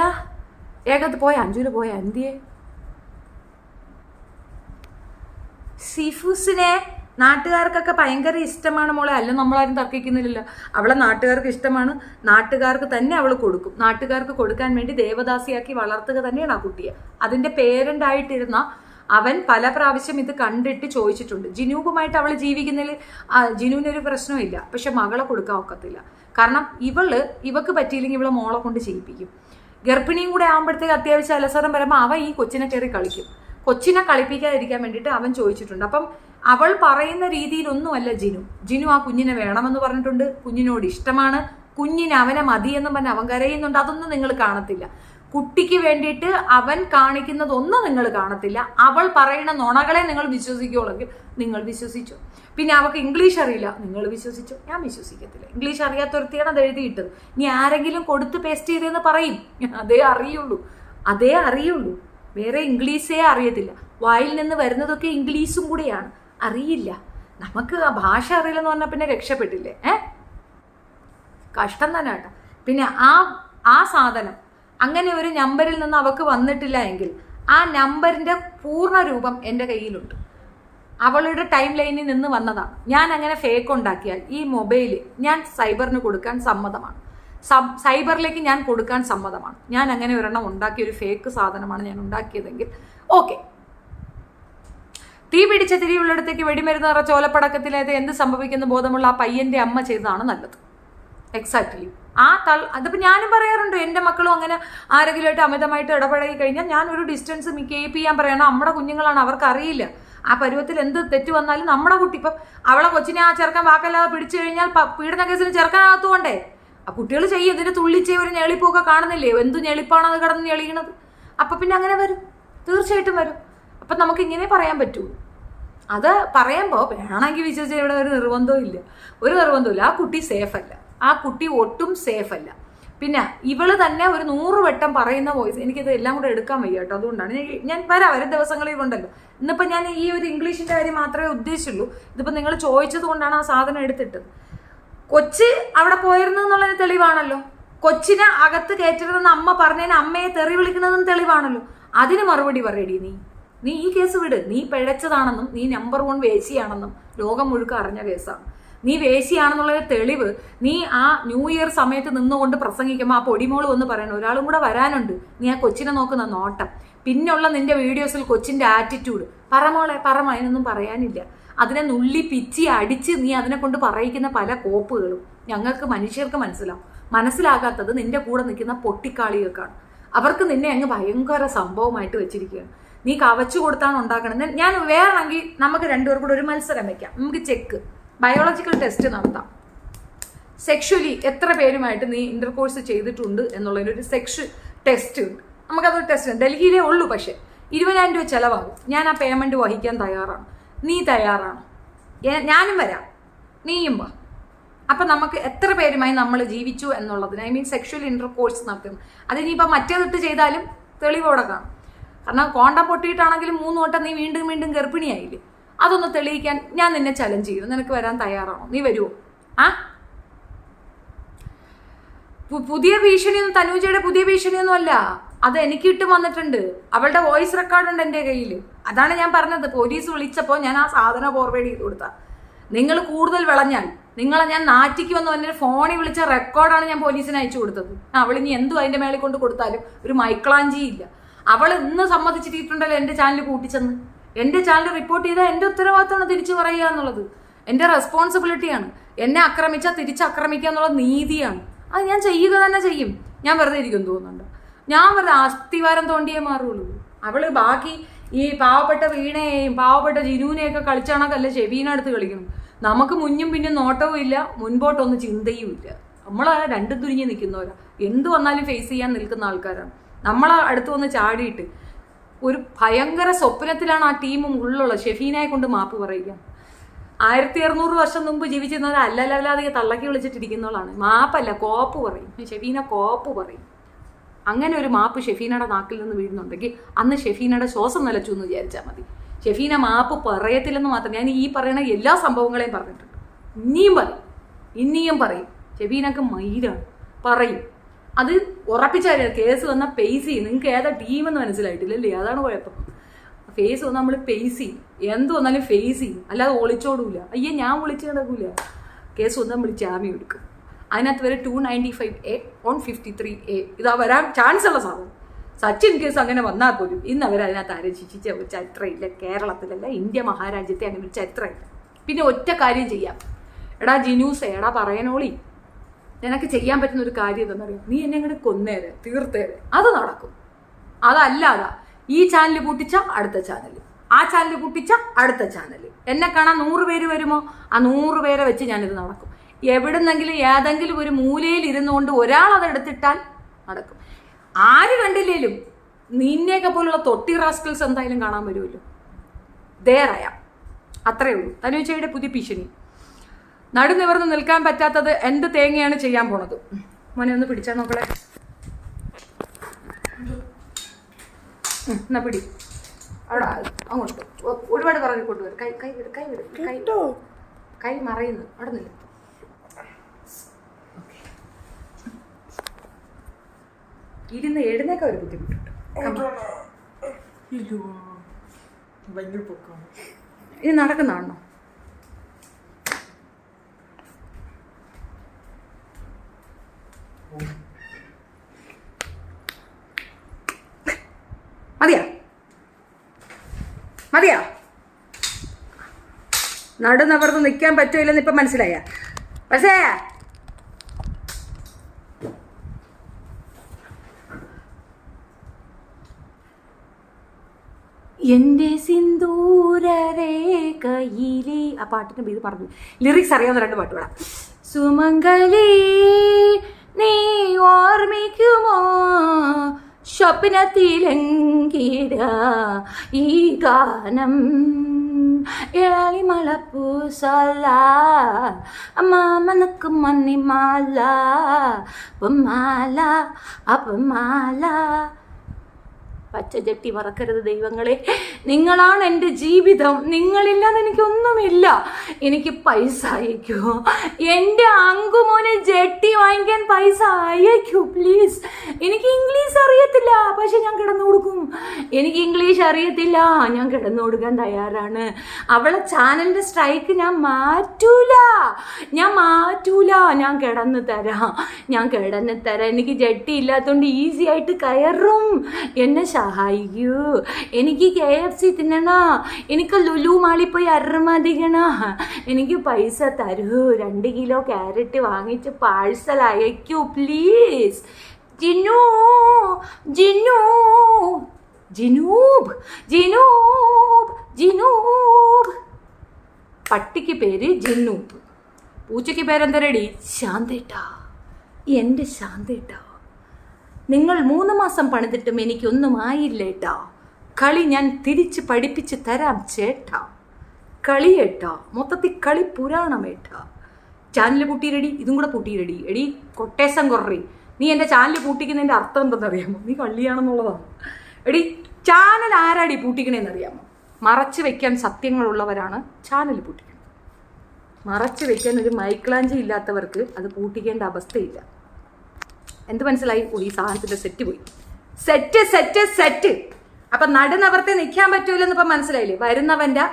അഞ്ജുല പോയ എന്തിയെ? സീഫൂസിനെ നാട്ടുകാർക്കൊക്കെ ഭയങ്കര ഇഷ്ടമാണ് മോളെ. അല്ല, നമ്മളാരും തർക്കിക്കുന്നില്ലല്ലോ. അവളെ നാട്ടുകാർക്ക് ഇഷ്ടമാണ്. നാട്ടുകാർക്ക് തന്നെ അവൾ കൊടുക്കും. നാട്ടുകാർക്ക് കൊടുക്കാൻ വേണ്ടി ദേവദാസിയാക്കി വളർത്തുക തന്നെയാണ് ആ കുട്ടിയെ. അതിൻ്റെ പേരൻ്റായിട്ടിരുന്ന അവൻ പല പ്രാവശ്യം ഇത് കണ്ടിട്ട് ചോദിച്ചിട്ടുണ്ട്. ജിനൂബുമായിട്ട് അവൾ ജീവിക്കുന്നതിൽ ജിനുവിനൊരു പ്രശ്നമില്ല. പക്ഷെ മകളെ കൊടുക്കാൻ ഒക്കത്തില്ല. കാരണം ഇവക്ക് പറ്റിയില്ലെങ്കിൽ ഇവളെ മോളെ കൊണ്ട് ചെയ്യിപ്പിക്കും. ഗർഭിണിയും കൂടെ ആകുമ്പോഴത്തേക്ക് അത്യാവശ്യം അലസരം വരുമ്പോൾ അവൻ ഈ കൊച്ചിനെ കയറി കളിക്കും. കൊച്ചിനെ കളിപ്പിക്കാതിരിക്കാൻ വേണ്ടിയിട്ട് അവൻ ചോദിച്ചിട്ടുണ്ട്. അപ്പം അവൾ പറയുന്ന രീതിയിലൊന്നുമല്ല ജിനു ആ കുഞ്ഞിനെ വേണമെന്ന് പറഞ്ഞിട്ടുണ്ട്. കുഞ്ഞിനോട് ഇഷ്ടമാണ്. കുഞ്ഞിന് അവനെ മതിയെന്നും പറഞ്ഞ് അവൻ കരയുന്നുണ്ട്. അതൊന്നും നിങ്ങൾ കാണത്തില്ല. കുട്ടിക്ക് വേണ്ടിയിട്ട് അവൻ കാണിക്കുന്നതൊന്നും നിങ്ങൾ കാണത്തില്ല. അവൾ പറയുന്ന നുണകളെ നിങ്ങൾ വിശ്വസിക്കുകയുള്ളെങ്കിൽ നിങ്ങൾ വിശ്വസിച്ചു. പിന്നെ അവൾക്ക് ഇംഗ്ലീഷ് അറിയില്ല, നിങ്ങൾ വിശ്വസിച്ചു. ഞാൻ വിശ്വസിക്കത്തില്ല. ഇംഗ്ലീഷ് അറിയാത്തൊരുത്തിയാണ് അത് എഴുതിയിട്ടത്. ഇനി ആരെങ്കിലും കൊടുത്ത് പേസ്റ്റ് ചെയ്തെന്ന് പറയും. അതേ അറിയുള്ളൂ. വേറെ ഇംഗ്ലീഷേ അറിയത്തില്ല. വായിൽ നിന്ന് വരുന്നതൊക്കെ ഇംഗ്ലീഷും കൂടെയാണ്. അറിയില്ല. നമുക്ക് ആ ഭാഷ അറിയില്ലെന്ന് പറഞ്ഞാൽ പിന്നെ രക്ഷപ്പെട്ടില്ലേ? കഷ്ടം തന്നെ കേട്ടോ. പിന്നെ ആ സാധനം അങ്ങനെ ഒരു നമ്പറിൽ നിന്ന് അവൾക്ക് വന്നിട്ടില്ല എങ്കിൽ ആ നമ്പറിൻ്റെ പൂർണ്ണ രൂപം എൻ്റെ കയ്യിലുണ്ട്. അവളുടെ ടൈം ലൈനിൽ നിന്ന് വന്നതാണ്. ഞാൻ അങ്ങനെ ഫേക്ക് ഉണ്ടാക്കിയാൽ ഈ മൊബൈൽ ഞാൻ സൈബറിന് കൊടുക്കാൻ സമ്മതമാണ്. സൈബറിലേക്ക് ഞാൻ കൊടുക്കാൻ സമ്മതമാണ്. ഞാൻ അങ്ങനെ ഒരെണ്ണം ഉണ്ടാക്കിയ ഒരു ഫേക്ക് സാധനമാണ് ഞാൻ ഉണ്ടാക്കിയതെങ്കിൽ ഓക്കെ. തീ പിടിച്ച തിരിയുള്ളിടത്തേക്ക് വെടിമരുന്ന് നിറച്ച ഓലപ്പടക്കത്തിലേത് എന്ത് സംഭവിക്കുന്ന ബോധമുള്ള ആ പയ്യൻ്റെ അമ്മ ചെയ്തതാണ് നല്ലത്. എക്സാക്ട്ലി. അതിപ്പോൾ ഞാനും പറയാറുണ്ട്. എൻ്റെ മക്കളും അങ്ങനെ ആരെങ്കിലുമായിട്ട് അമിതമായിട്ട് ഇടപഴകി കഴിഞ്ഞാൽ ഞാൻ ഒരു ഡിസ്റ്റൻസ് കീപ്പ് ചെയ്യാൻ പറയണം. നമ്മുടെ കുഞ്ഞുങ്ങളാണ്, അവർക്ക് അറിയില്ല. ആ പരുവത്തിൽ എന്ത് തെറ്റ് വന്നാലും നമ്മുടെ കുട്ടി ഇപ്പം അവളെ കൊച്ചിനെ ആ ചെറുക്കൻ വാക്കല്ലാതെ പിടിച്ചു കഴിഞ്ഞാൽ പീഡന കേസിന് ചെറുക്കനകത്തുകൊണ്ടേ ആ കുട്ടികൾ ചെയ്യും. ഇതിന് തുള്ളിച്ചേ ഒരു ഞെളിപ്പൊക്കെ കാണുന്നില്ലേ? എന്ത് ഞെളിപ്പാണ് അത് കിടന്ന് ഞെളിയണത്? അപ്പം പിന്നെ അങ്ങനെ വരും, തീർച്ചയായിട്ടും വരും. അപ്പം നമുക്ക് ഇങ്ങനെ പറയാൻ പറ്റുള്ളൂ. അത് പറയുമ്പോൾ വേണമെങ്കിൽ വിശ്വസിച്ച് ഇവിടെ ഒരു നിർബന്ധവും ഇല്ല. ആ കുട്ടി സേഫല്ല. ആ കുട്ടി ഒട്ടും സേഫല്ല. പിന്നെ ഇവള് തന്നെ ഒരു 100 വട്ടം പറയുന്ന വോയിസ്, എനിക്കിത് എല്ലാം കൂടെ എടുക്കാൻ വയ്യ കേട്ടോ. അതുകൊണ്ടാണ് ഞാൻ വരും ദിവസങ്ങളിൽ ഉണ്ടല്ലോ. ഇന്നിപ്പോൾ ഞാൻ ഈ ഒരു ഇംഗ്ലീഷിൻ്റെ കാര്യം മാത്രമേ ഉദ്ദേശിച്ചുള്ളൂ. ഇതിപ്പോൾ നിങ്ങൾ ചോദിച്ചത് കൊണ്ടാണ് ആ സാധനം എടുത്തിട്ടത്. കൊച്ച് അവിടെ പോയിരുന്നു എന്നുള്ളതിന് തെളിവാണല്ലോ. കൊച്ചിനെ അകത്ത് കയറ്റരുതെന്ന് അമ്മ പറഞ്ഞതിന് അമ്മയെ തെറി വിളിക്കുന്നതെന്ന് തെളിവാണല്ലോ. അതിന് മറുപടി പറയടി നീ ഈ കേസ് വിട്. നീ പിഴച്ചതാണെന്നും നീ നമ്പർ 1 വേശിയാണെന്നും ലോകം മുഴുക്ക അറിഞ്ഞ കേസാണ്. നീ വേശിയാണെന്നുള്ളൊരു തെളിവ് നീ ആ ന്യൂ ഇയർ സമയത്ത് നിന്നുകൊണ്ട് പ്രസംഗിക്കുമ്പോൾ ആ പൊടിമോള് വന്ന് പറയണം. ഒരാളും കൂടെ വരാനുണ്ട്. നീ ആ കൊച്ചിനെ നോക്കുന്ന നോട്ടം, പിന്നുള്ള നിന്റെ വീഡിയോസിൽ കൊച്ചിന്റെ ആറ്റിറ്റ്യൂഡ്, പറമോളെ അതിനൊന്നും പറയാനില്ല. അതിനെ നുള്ളി പിച്ചി അടിച്ച് നീ അതിനെ കൊണ്ട് പറയിക്കുന്ന പല കോപ്പുകളും ഞങ്ങൾക്ക് മനുഷ്യർക്ക് മനസ്സിലാകാത്തത് നിന്റെ കൂടെ നിൽക്കുന്ന പൊട്ടിക്കാളികൾക്കാണ്. അവർക്ക് നിന്നെ അങ്ങ് ഭയങ്കര സംഭവമായിട്ട് വെച്ചിരിക്കുകയാണ്. നീ കവച്ചു കൊടുത്താണ് ഉണ്ടാക്കണത്. ഞാൻ വേണമെങ്കിൽ നമുക്ക് രണ്ടുപേർ കൂടെ ഒരു മത്സരം വെക്കാം. നമുക്ക് ചെക്ക് ബയോളജിക്കൽ ടെസ്റ്റ് നടത്താം. സെക്ഷുവലി എത്ര പേരുമായിട്ട് നീ ഇന്റർകോഴ്സ് ചെയ്തിട്ടുണ്ട് എന്നുള്ളതിനൊരു ടെസ്റ്റ് ഉണ്ട്. നമുക്കതൊരു ടെസ്റ്റ് ഡൽഹിയിലേ ഉള്ളൂ. പക്ഷേ 20,000 രൂപ ചിലവാകും. ഞാൻ ആ പേയ്മെന്റ് വഹിക്കാൻ തയ്യാറാണ്. നീ തയ്യാറാണ്? ഞാനും വരാം, നീയും വാ. അപ്പം നമുക്ക് എത്ര പേരുമായി നമ്മൾ ജീവിച്ചു എന്നുള്ളതിന്, ഐ മീൻ സെക്ഷുവൽ ഇന്റർകോഴ്സ് നടത്തുന്നു. അതിനിപ്പോൾ മറ്റേതിട്ട് ചെയ്താലും തെളിവോടെ കാണും. കാരണം കോണ്ടം പൊട്ടിയിട്ടാണെങ്കിലും 3 വട്ടം നീ വീണ്ടും ഗർഭിണിയായില്ലേ? അതൊന്ന് തെളിയിക്കാൻ ഞാൻ നിന്നെ ചലഞ്ച് ചെയ്യുന്നു. നിനക്ക് വരാൻ തയ്യാറാണോ? നീ വരുമോ? പുതിയ ഭീഷണിയൊന്നും, തനൂജയുടെ പുതിയ ഭീഷണിയൊന്നും അല്ല. അത് എനിക്ക് ഇട്ട് വന്നിട്ടുണ്ട്. അവളുടെ വോയിസ് റെക്കോർഡ് ഉണ്ട് എൻ്റെ കയ്യിൽ. അതാണ് ഞാൻ പറഞ്ഞത്. പോലീസ് വിളിച്ചപ്പോൾ ഞാൻ ആ സാധനം ഫോർവേഡ് ചെയ്ത് കൊടുത്ത. നിങ്ങൾ കൂടുതൽ വിളഞ്ഞാൽ നിങ്ങളെ ഞാൻ നാറ്റിക്ക് വന്ന് എൻ്റെ ഫോണിൽ വിളിച്ച റെക്കോർഡാണ് ഞാൻ പോലീസിന് അയച്ചു കൊടുത്തത്. അവളിനി എന്തും അതിൻ്റെ മേളിൽ കൊണ്ട് കൊടുത്താലും ഒരു മൈക്ലാഞ്ചി ഇല്ല. അവൾ ഇന്ന് സമ്മതിച്ചിട്ടുണ്ടല്ലോ എൻ്റെ ചാനൽ കൂട്ടിച്ചെന്ന്. എൻ്റെ ചാനൽ റിപ്പോർട്ട് ചെയ്താൽ എൻ്റെ ഉത്തരവാദിത്തമാണ് തിരിച്ചു പറയുക എന്നുള്ളത്. എൻ്റെ റെസ്പോൺസിബിലിറ്റിയാണ്. എന്നെ ആക്രമിച്ചാൽ തിരിച്ചാക്രമിക്കുക എന്നുള്ള നീതിയാണ്. അത് ഞാൻ ചെയ്യുക തന്നെ ചെയ്യും. ഞാൻ വെറുതെ ഇരിക്കും തോന്നുന്നുണ്ട്. ഞാൻ വെറുതെ അസ്ഥിവാരം തോണ്ടിയേ മാറുള്ളൂ. അവള് ബാക്കി ഈ പാവപ്പെട്ട വീണയെയും പാവപ്പെട്ട ജിനുവിനെയൊക്കെ കളിച്ചാണക്കല്ല ഷെബീനടുത്ത് കളിക്കണം. നമുക്ക് മുന്നും പിന്നും നോട്ടവും ഇല്ല, മുൻപോട്ടൊന്നും ചിന്തയും ഇല്ല. നമ്മളെ രണ്ടും തുരിഞ്ഞ് നിൽക്കുന്നവരാ. എന്ത് വന്നാലും ഫേസ് ചെയ്യാൻ നിൽക്കുന്ന ആൾക്കാരാണ്. നമ്മളെ അടുത്ത് വന്ന് ചാടിയിട്ട് ഒരു ഭയങ്കര സ്വപ്നത്തിലാണ് ആ ടീമും ഉള്ളുള്ള ഷെഫീനയെ കൊണ്ട് മാപ്പ് പറയുക. 1600 വർഷം മുമ്പ് ജീവിച്ചിരുന്നവരെ അല്ലല്ലാതെ തള്ളക്കി വിളിച്ചിട്ടിരിക്കുന്നവളാണ്. മാപ്പല്ല, കോപ്പ് പറയും. ഷെഫീന കോപ്പ് പറയും. അങ്ങനെ ഒരു മാപ്പ് ഷെഫീനയുടെ നാക്കിൽ നിന്ന് വീഴുന്നുണ്ടെങ്കിൽ അന്ന് ഷെഫീനയുടെ ശ്വാസം നിലച്ചു എന്ന് വിചാരിച്ചാൽ മതി. ഷെഫീന മാപ്പ് പറയത്തില്ലെന്ന് മാത്രം. ഞാൻ ഈ പറയുന്ന എല്ലാ സംഭവങ്ങളെയും പറഞ്ഞിട്ടുണ്ട്. ഇനിയും പറയും. ഷെഫീനക്ക് മൈരാണ്, പറയും. അത് ഉറപ്പിച്ചാൽ കേസ് വന്നാൽ പേസ് ചെയ്യും. നിങ്ങൾക്ക് ഏതാ ടീമെന്ന് മനസ്സിലായിട്ടില്ലല്ലേ? അതാണ് കുഴപ്പം. ഫേസ് വന്നാൽ നമ്മൾ പേസ് ചെയ്യും. എന്ത് വന്നാലും ഫേസ് ചെയ്യും. അല്ലാതെ ഒളിച്ചോടൂല. അയ്യേ ഞാൻ വിളിച്ചു കിടക്കൂല. കേസ് വന്നാൽ നമ്മൾ ജാമ്യം എടുക്കും. അതിനകത്ത് വരെ 295A 153A ഇതാ വരാൻ ചാൻസ് ഉള്ള സാധനം. സച്ചിൻ കേസ് അങ്ങനെ വന്നാൽ പോലും ഇന്ന് അവരതിനകത്ത് ആരും ശിക്ഷിച്ച ഒരു ചരിത്രമില്ല. കേരളത്തിലല്ല, ഇന്ത്യ മഹാരാജ്യത്തെ അങ്ങനെ ഒരു ചരിത്രമില്ല. പിന്നെ ഒറ്റ കാര്യം ചെയ്യാം. എടാ ജിനൂസേ, എടാ പറയനോളി, നിനക്ക് ചെയ്യാൻ പറ്റുന്ന ഒരു കാര്യം എന്താണെന്നറിയാം? നീ എന്നെ അങ്ങോട്ട് കൊന്നേരെ, തീർത്തേരെ. അത് നടക്കും. അതല്ലാതെ ഈ ചാനൽ പൂട്ടിച്ച അടുത്ത ചാനൽ, ആ ചാനൽ പൂട്ടിച്ച അടുത്ത ചാനൽ, എന്നെ കാണാൻ 100 പേര് വരുമോ? ആ 100 പേരെ വെച്ച് ഞാനിത് നടക്കും. എവിടുന്നെങ്കിലും ഏതെങ്കിലും ഒരു മൂലയിൽ ഇരുന്നുകൊണ്ട് ഒരാൾ അത് എടുത്തിട്ടാൽ നടക്കും. ആര് കണ്ടില്ലേലും നിന്നെയൊക്കെ പോലുള്ള തൊട്ടി റാസ്കൽസ് എന്തായാലും കാണാൻ വരുമല്ലോ. ദേറയാം. അത്രേ ഉള്ളൂ. തനുജയുടെ പുതിയ ഭീഷണി. നടുനിവർന്ന് നിൽക്കാൻ പറ്റാത്തത് എന്ത് തേങ്ങയാണ് ചെയ്യാൻ പോണത്? മോനെ ഒന്ന് പിടിച്ചാൽ നോക്കളെ. എന്നാ പിടി. അവിടെ അങ്ങോട്ട് ഒരുപാട് പറഞ്ഞു കൊണ്ടുവരും. കൈ മറയുന്നു. അവിടെ നില്ല. ഇരുന്ന് എഴുന്നേക്കാൻ ഒരു ബുദ്ധിമുട്ടുണ്ട്. ഇത് നടക്കുന്നതാണോ? മതിയാ? നടുനവർന്ന് നിൽക്കാൻ പറ്റൂല്ലെന്ന് ഇപ്പം മനസ്സിലായ? പക്ഷേ എൻ്റെ സിന്ദൂരരേഖയിലെ ആ പാട്ടിൻ്റെ പേര് പറഞ്ഞു. ലിറിക്സ് അറിയാവുന്ന 2 പാട്ട് പാടാം. സുമംഗലി നീ ഓർമ്മിക്കുമോ സ്വപ്നത്തിലെങ്കിട ഈ ഗാനം എളിമളപ്പൂസല മാമനക്ക് മണിമാല അപ്പമാല. പച്ച ജട്ടി മറക്കരുത് ദൈവങ്ങളെ. നിങ്ങളാണ് എൻ്റെ ജീവിതം. നിങ്ങളില്ലാതെ എനിക്കൊന്നുമില്ല. എനിക്ക് പൈസ അയക്കൂ. എൻ്റെ അങ്കുമോനെ ജട്ടി വാങ്ങിക്കാൻ പൈസ അയക്കൂ പ്ലീസ്. എനിക്ക് ഇംഗ്ലീഷ് അറിയത്തില്ല, പക്ഷെ ഞാൻ കിടന്നു കൊടുക്കും. എനിക്ക് ഇംഗ്ലീഷ് അറിയത്തില്ല, ഞാൻ കിടന്നു കൊടുക്കാൻ തയ്യാറാണ്. അവളെ ചാനലിൻ്റെ സ്ട്രൈക്ക് ഞാൻ മാറ്റൂല. ഞാൻ കിടന്നു തരാം. എനിക്ക് ജട്ടി ഇല്ലാത്തതുകൊണ്ട് ഈസി ആയിട്ട് കയറും. എന്നെ സഹായിക്കൂ. എനിക്ക് KFC തിന്നണ. എനിക്ക് ലുലു മാളിൽ പോയി അരമതികണ. എനിക്ക് പൈസ തരൂ. 2 കിലോ ക്യാരറ്റ് വാങ്ങിച്ച് പാഴ്സൽ അയക്കൂ പ്ലീസ്. ജിനു ജിനു ജിനൂബ് ജിനൂബ് ജിനൂബ്. പട്ടിക്ക് പേര് ജിന്നൂബ്, പൂച്ചയ്ക്ക് പേരെന്തരടി? ശാന്തേട്ടാ. എൻ്റെ ശാന്തേട്ടാ, നിങ്ങൾ 3 മാസം പണിതിട്ടും എനിക്കൊന്നും ആയില്ലേട്ടാ. കളി ഞാൻ തിരിച്ച് പഠിപ്പിച്ച് തരാം ചേട്ടാ. കളിയേട്ടാ, മൊത്തത്തിൽ കളി പുരാണമേട്ടാ. ചാനൽ പൂട്ടിയിരടി, ഇതും കൂടെ പൂട്ടിയിരടി. എടി കൊട്ടേഷൻ കുററി, നീ എൻ്റെ ചാനൽ പൂട്ടിക്കുന്നതിൻ്റെ അർത്ഥം എന്തെന്നറിയാമോ? നീ കള്ളിയാണെന്നുള്ളതാണ്. എടി ചാനൽ ആരാടി പൂട്ടിക്കണേന്നറിയാമോ? മറച്ചു വെക്കാൻ സത്യങ്ങളുള്ളവരാണ് ചാനൽ പൂട്ടിക്കുന്നത്. മറച്ചു വെക്കാൻ ഒരു മൈക്ലാഞ്ചി ഇല്ലാത്തവർക്ക് അത് പൂട്ടിക്കേണ്ട അവസ്ഥയില്ല. എന്ത് മനസ്സിലായി? ഈ സാധനത്തിൻ്റെ സെറ്റ് പോയി. സെറ്റ്. അപ്പം നടുനവർത്തെ നിൽക്കാൻ പറ്റൂലെന്ന് ഇപ്പം മനസ്സിലായില്ലേ? വരുന്നവൻ്റെ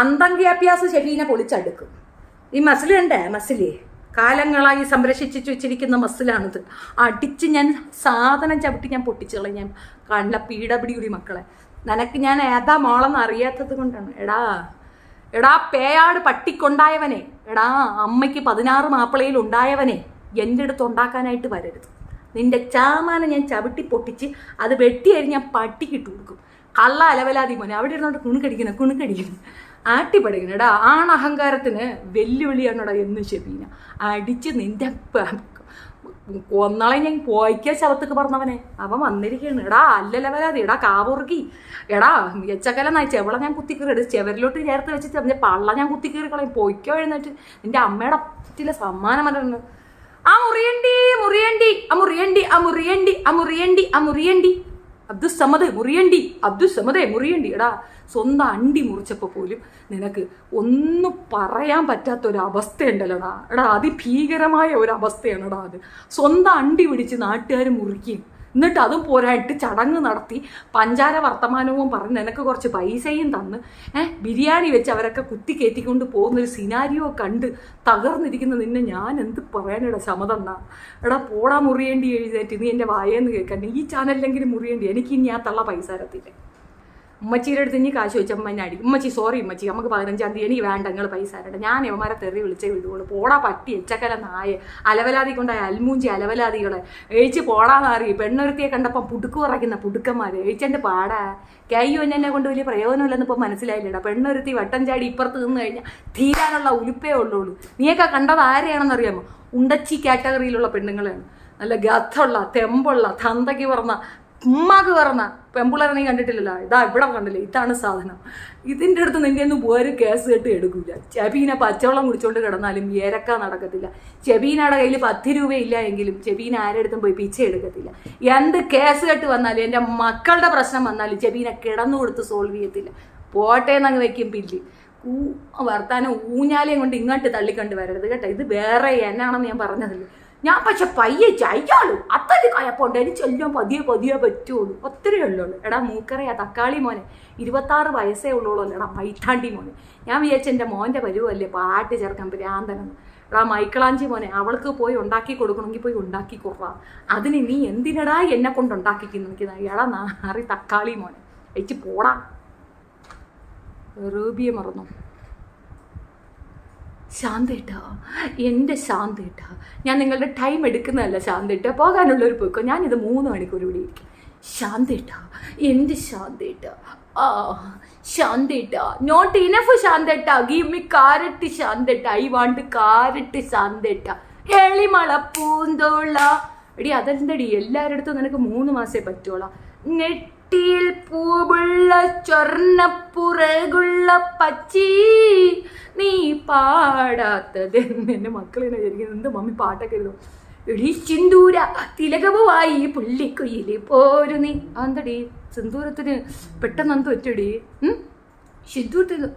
അന്തംഗ്യാഭ്യാസ ശരീനെ പൊളിച്ചടുക്കും. ഈ മസിൽ കണ്ടേ? മസിലേ കാലങ്ങളായി സംരക്ഷിച്ചു വെച്ചിരിക്കുന്ന മസിലാണിത്. അടിച്ച് ഞാൻ സാധനം ചവിട്ടി ഞാൻ പൊട്ടിച്ചുകളെ. ഞാൻ കണ്ട PWD മക്കളെ, നിനക്ക് ഞാൻ ഏതാ മോളെന്ന് അറിയാത്തത് കൊണ്ടാണ്. എടാ പേയാട് പട്ടിക്കൊണ്ടായവനെ, എടാ അമ്മയ്ക്ക് 16 മാപ്പിളയിൽ ഉണ്ടായവനെ, എൻ്റെ അടുത്ത് ഉണ്ടാക്കാനായിട്ട് വരരുത്. നിന്റെ ചാമാനെ ഞാൻ ചവിട്ടി പൊട്ടിച്ച് അത് വെട്ടിയരി ഞാൻ പട്ടിക്കിട്ട് കൊടുക്കും. കള്ള അലവലാതി മോനെ, അവിടെ ഇരുന്നോണ്ട് കുണുക്കടിക്കുന്നു ആട്ടിപ്പടിക്കണം. എടാ ആണഹങ്കാരത്തിന് വെല്ലുവിളിയാണോടാ എന്ന് ഷെബീന. അടിച്ച് നിന്റെ കൊന്നാളെ ഞാൻ പോയിക്കാ ശവത്തേക്ക് പറഞ്ഞവനെ അവൻ വന്നിരിക്കുകയാണ്. എടാ അല്ലലവരാതി, എടാ കാവുറുക്കി, എടാ എച്ചക്കലെന്നായി ചെവള ഞാൻ കുത്തിക്കീറി ചെവരിലോട്ട് ചേർത്ത് വെച്ച് ചെറിയ പള്ള ഞാൻ കുത്തിക്കീറി കളയും. പൊയ്ക്കോ എഴുന്നേറ്റ്. നിന്റെ അമ്മയുടെ ചില സമ്മാനം വന്നിട്ടുണ്ട്. മുറിയണ്ടി. എടാ സ്വന്തം അണ്ടി മുറിച്ചപ്പോൾ പോലും നിനക്ക് ഒന്നും പറയാൻ പറ്റാത്തൊരവസ്ഥയുണ്ടല്ലോടാ. എടാ അതിഭീകരമായ ഒരവസ്ഥയാണെടാ അത്. സ്വന്തം അണ്ടി പിടിച്ച് നാട്ടുകാർ മുറിക്കും. എന്നിട്ട് അതും പോരായിട്ട് ചടങ്ങ് നടത്തി പഞ്ചാര വർത്തമാനവും പറഞ്ഞ് നിനക്ക് കുറച്ച് പൈസയും തന്ന് ബിരിയാണി വെച്ച് അവരൊക്കെ കുത്തി കയറ്റിക്കൊണ്ട് പോകുന്നൊരു സിനാരിയോ കണ്ട് തകർന്നിരിക്കുന്ന നിന്നെ ഞാൻ എന്ത് പറയാനെടാ സമതന്നാ. എടാ പോടാ മുറിയേണ്ടി എഴുന്നേറ്റ്. നീ എൻ്റെ വായേന്ന് കേൾക്കണ്ട. ഈ ചാനലിലെങ്കിലും മുറിയേണ്ടി. എനിക്ക് ഇനി ആ തള്ള പൈസ തരത്തില്ല. ഉമ്മച്ചീരുടെ അടുത്ത് ഇനി കാശ് വെച്ച അമ്മ അടി. ഉമ്മച്ചി സോറി ഉമ്മച്ചി, നമുക്ക് 15-ാം തീയതി എനിക്ക് വേണ്ട, നിങ്ങൾ പൈസ തരണ്ട. ഞാൻ ഇവന്മാരെ തെറി വിളിച്ചേ വിടുകയുള്ളൂ. പോടാ പട്ടി എച്ചക്കല നായ അലവലാതി കൊണ്ടായ അൽമൂഞ്ചി അലവലാതികളെ എഴിച്ച് പോടാന്നറി. പെണ്ണൊരുത്തിയെ കണ്ടപ്പം പുടുക്ക് പറയ്ക്കുന്ന പുടുക്കന്മാർ എഴിച്ചെൻ്റെ പാടാ. കയ്യോ എന്നെ കൊണ്ട് വലിയ പ്രയോജനമില്ലെന്ന് ഇപ്പം മനസ്സിലായില്ലടാ. പെണ്ണൊരുത്തി വട്ടം ചാടി ഇപ്പുറത്ത് നിന്ന് കഴിഞ്ഞാൽ തീരാനുള്ള ഉലുപ്പേ ഉള്ളൂ. നീയൊക്കെ കണ്ടത് ആരെയാണെന്നറിയാമോ? ഉണ്ടച്ചി കാറ്റഗറിയിലുള്ള പെണ്ണുങ്ങളാണ്. നല്ല ഗത്തുള്ള തെമ്പുള്ള തന്തയ്ക്ക് പറഞ്ഞ ഉമ്മാക്ക് പറഞ്ഞ പെമ്പിള്ളേരെ നീ കണ്ടിട്ടില്ലല്ലോ. ഇതാ ഇവിടെ കണ്ടില്ലേ, ഇതാണ് സാധനം. ഇതിൻ്റെ അടുത്ത് നിൻ്റെ ഒന്നും ഒരു കേസ് കെട്ട് എടുക്കില്ല. ചെബീന പച്ചവെള്ളം കുടിച്ചോണ്ട് കിടന്നാലും ഏരക്ക നടക്കത്തില്ല. ചെബീനയുടെ കയ്യിൽ 10 രൂപയില്ല എങ്കിലും ചെബീന ആരെടുത്തും പോയി പിച്ച എടുക്കത്തില്ല. എന്ത് കേസ് കെട്ട് വന്നാലും എൻ്റെ മക്കളുടെ പ്രശ്നം വന്നാലും ചെബീന കിടന്നു കൊടുത്ത് സോൾവ് ചെയ്യത്തില്ല. പോട്ടേന്നങ്ങ് വെക്കും പില്ലി. വർത്താനം ഊഞ്ഞാലയും കൊണ്ട് ഇങ്ങോട്ട് തള്ളിക്കൊണ്ട് വരരുത് കേട്ടോ. ഇത് വേറെ എന്നാണെന്ന് ഞാൻ പറഞ്ഞതല്ലേ. ഞാൻ പക്ഷെ പയ്യെ ചായ്ക്കാളൂ. അത്രയ്ക്ക് കയപ്പുണ്ട്. എനിക്ക് എല്ലാം പതിയെ പറ്റുള്ളൂ. ഒത്തിരി ഉള്ളൂ. എടാ മൂക്കറയാ തക്കാളി മോനെ, 26 വയസ്സേ ഉള്ളൂല്ലോ. എടാ മൈത്താണ്ടി മോനെ, ഞാൻ വിചാരിച്ച എൻ്റെ മോൻ്റെ പരുവല്ലേ പാട്ട് ചേർക്കാൻ പ്രാന്തനെന്ന്. എടാ മൈക്കിളാഞ്ചി മോനെ, അവൾക്ക് പോയി ഉണ്ടാക്കി കൊടുക്കണമെങ്കിൽ പോയി ഉണ്ടാക്കി കൊടുക്കാം. അതിന് നീ എന്തിനടാ എന്നെ കൊണ്ട് ഉണ്ടാക്കിക്കുന്നു? എടാ നാറി തക്കാളി മോനെ, അയച്ച് പോടാ. റൂബിയെ മറന്നു. ശാന്തേട്ടാ, എൻ്റെ ശാന്തേട്ടാ, ഞാൻ നിങ്ങളുടെ ടൈം എടുക്കുന്നതല്ല ശാന്തേട്ടാ. പോകാനുള്ളൊരു പോയിക്കോ. ഞാനിത് 3 മണിക്കൂർ ഇവിടെ ഇരിക്കും. ശാന്തേട്ടാ, എൻ്റെ ശാന്തേട്ടാ. ശാന്തേട്ടാ, നോട്ട് ഇനഫ് ശാന്തേട്ടാ. ഗീവ് മീ കാരറ്റ് ശാന്തേട്ടാ. ഐ വാണ്ട് കാരറ്റ് ശാന്തേട്ടാ. എളിമള പൂന്തോള. എടി അതെന്തടി എല്ലാവരുടെ അടുത്തും നിനക്ക് 3 മാസേ പറ്റുള്ളൂ. നെറ്റിയിൽ പൂവുള്ള സ്വർണ്ണപ്പുറകുള്ള പച്ചി നീ പാടാത്തത്. എൻ്റെ മക്കളെന്നെ വിചാരിക്കുന്നത് എന്ത് മമ്മി പാട്ടൊക്കെ എഴുതും. എടീ സിന്ദൂര തിലകവുമായി പുള്ളിക്കുയില് പോരു നീ. അതെന്തടി സിന്ദൂരത്തിന് പെട്ടെന്ന് ഒറ്റടി സിന്ദൂരത്തിന്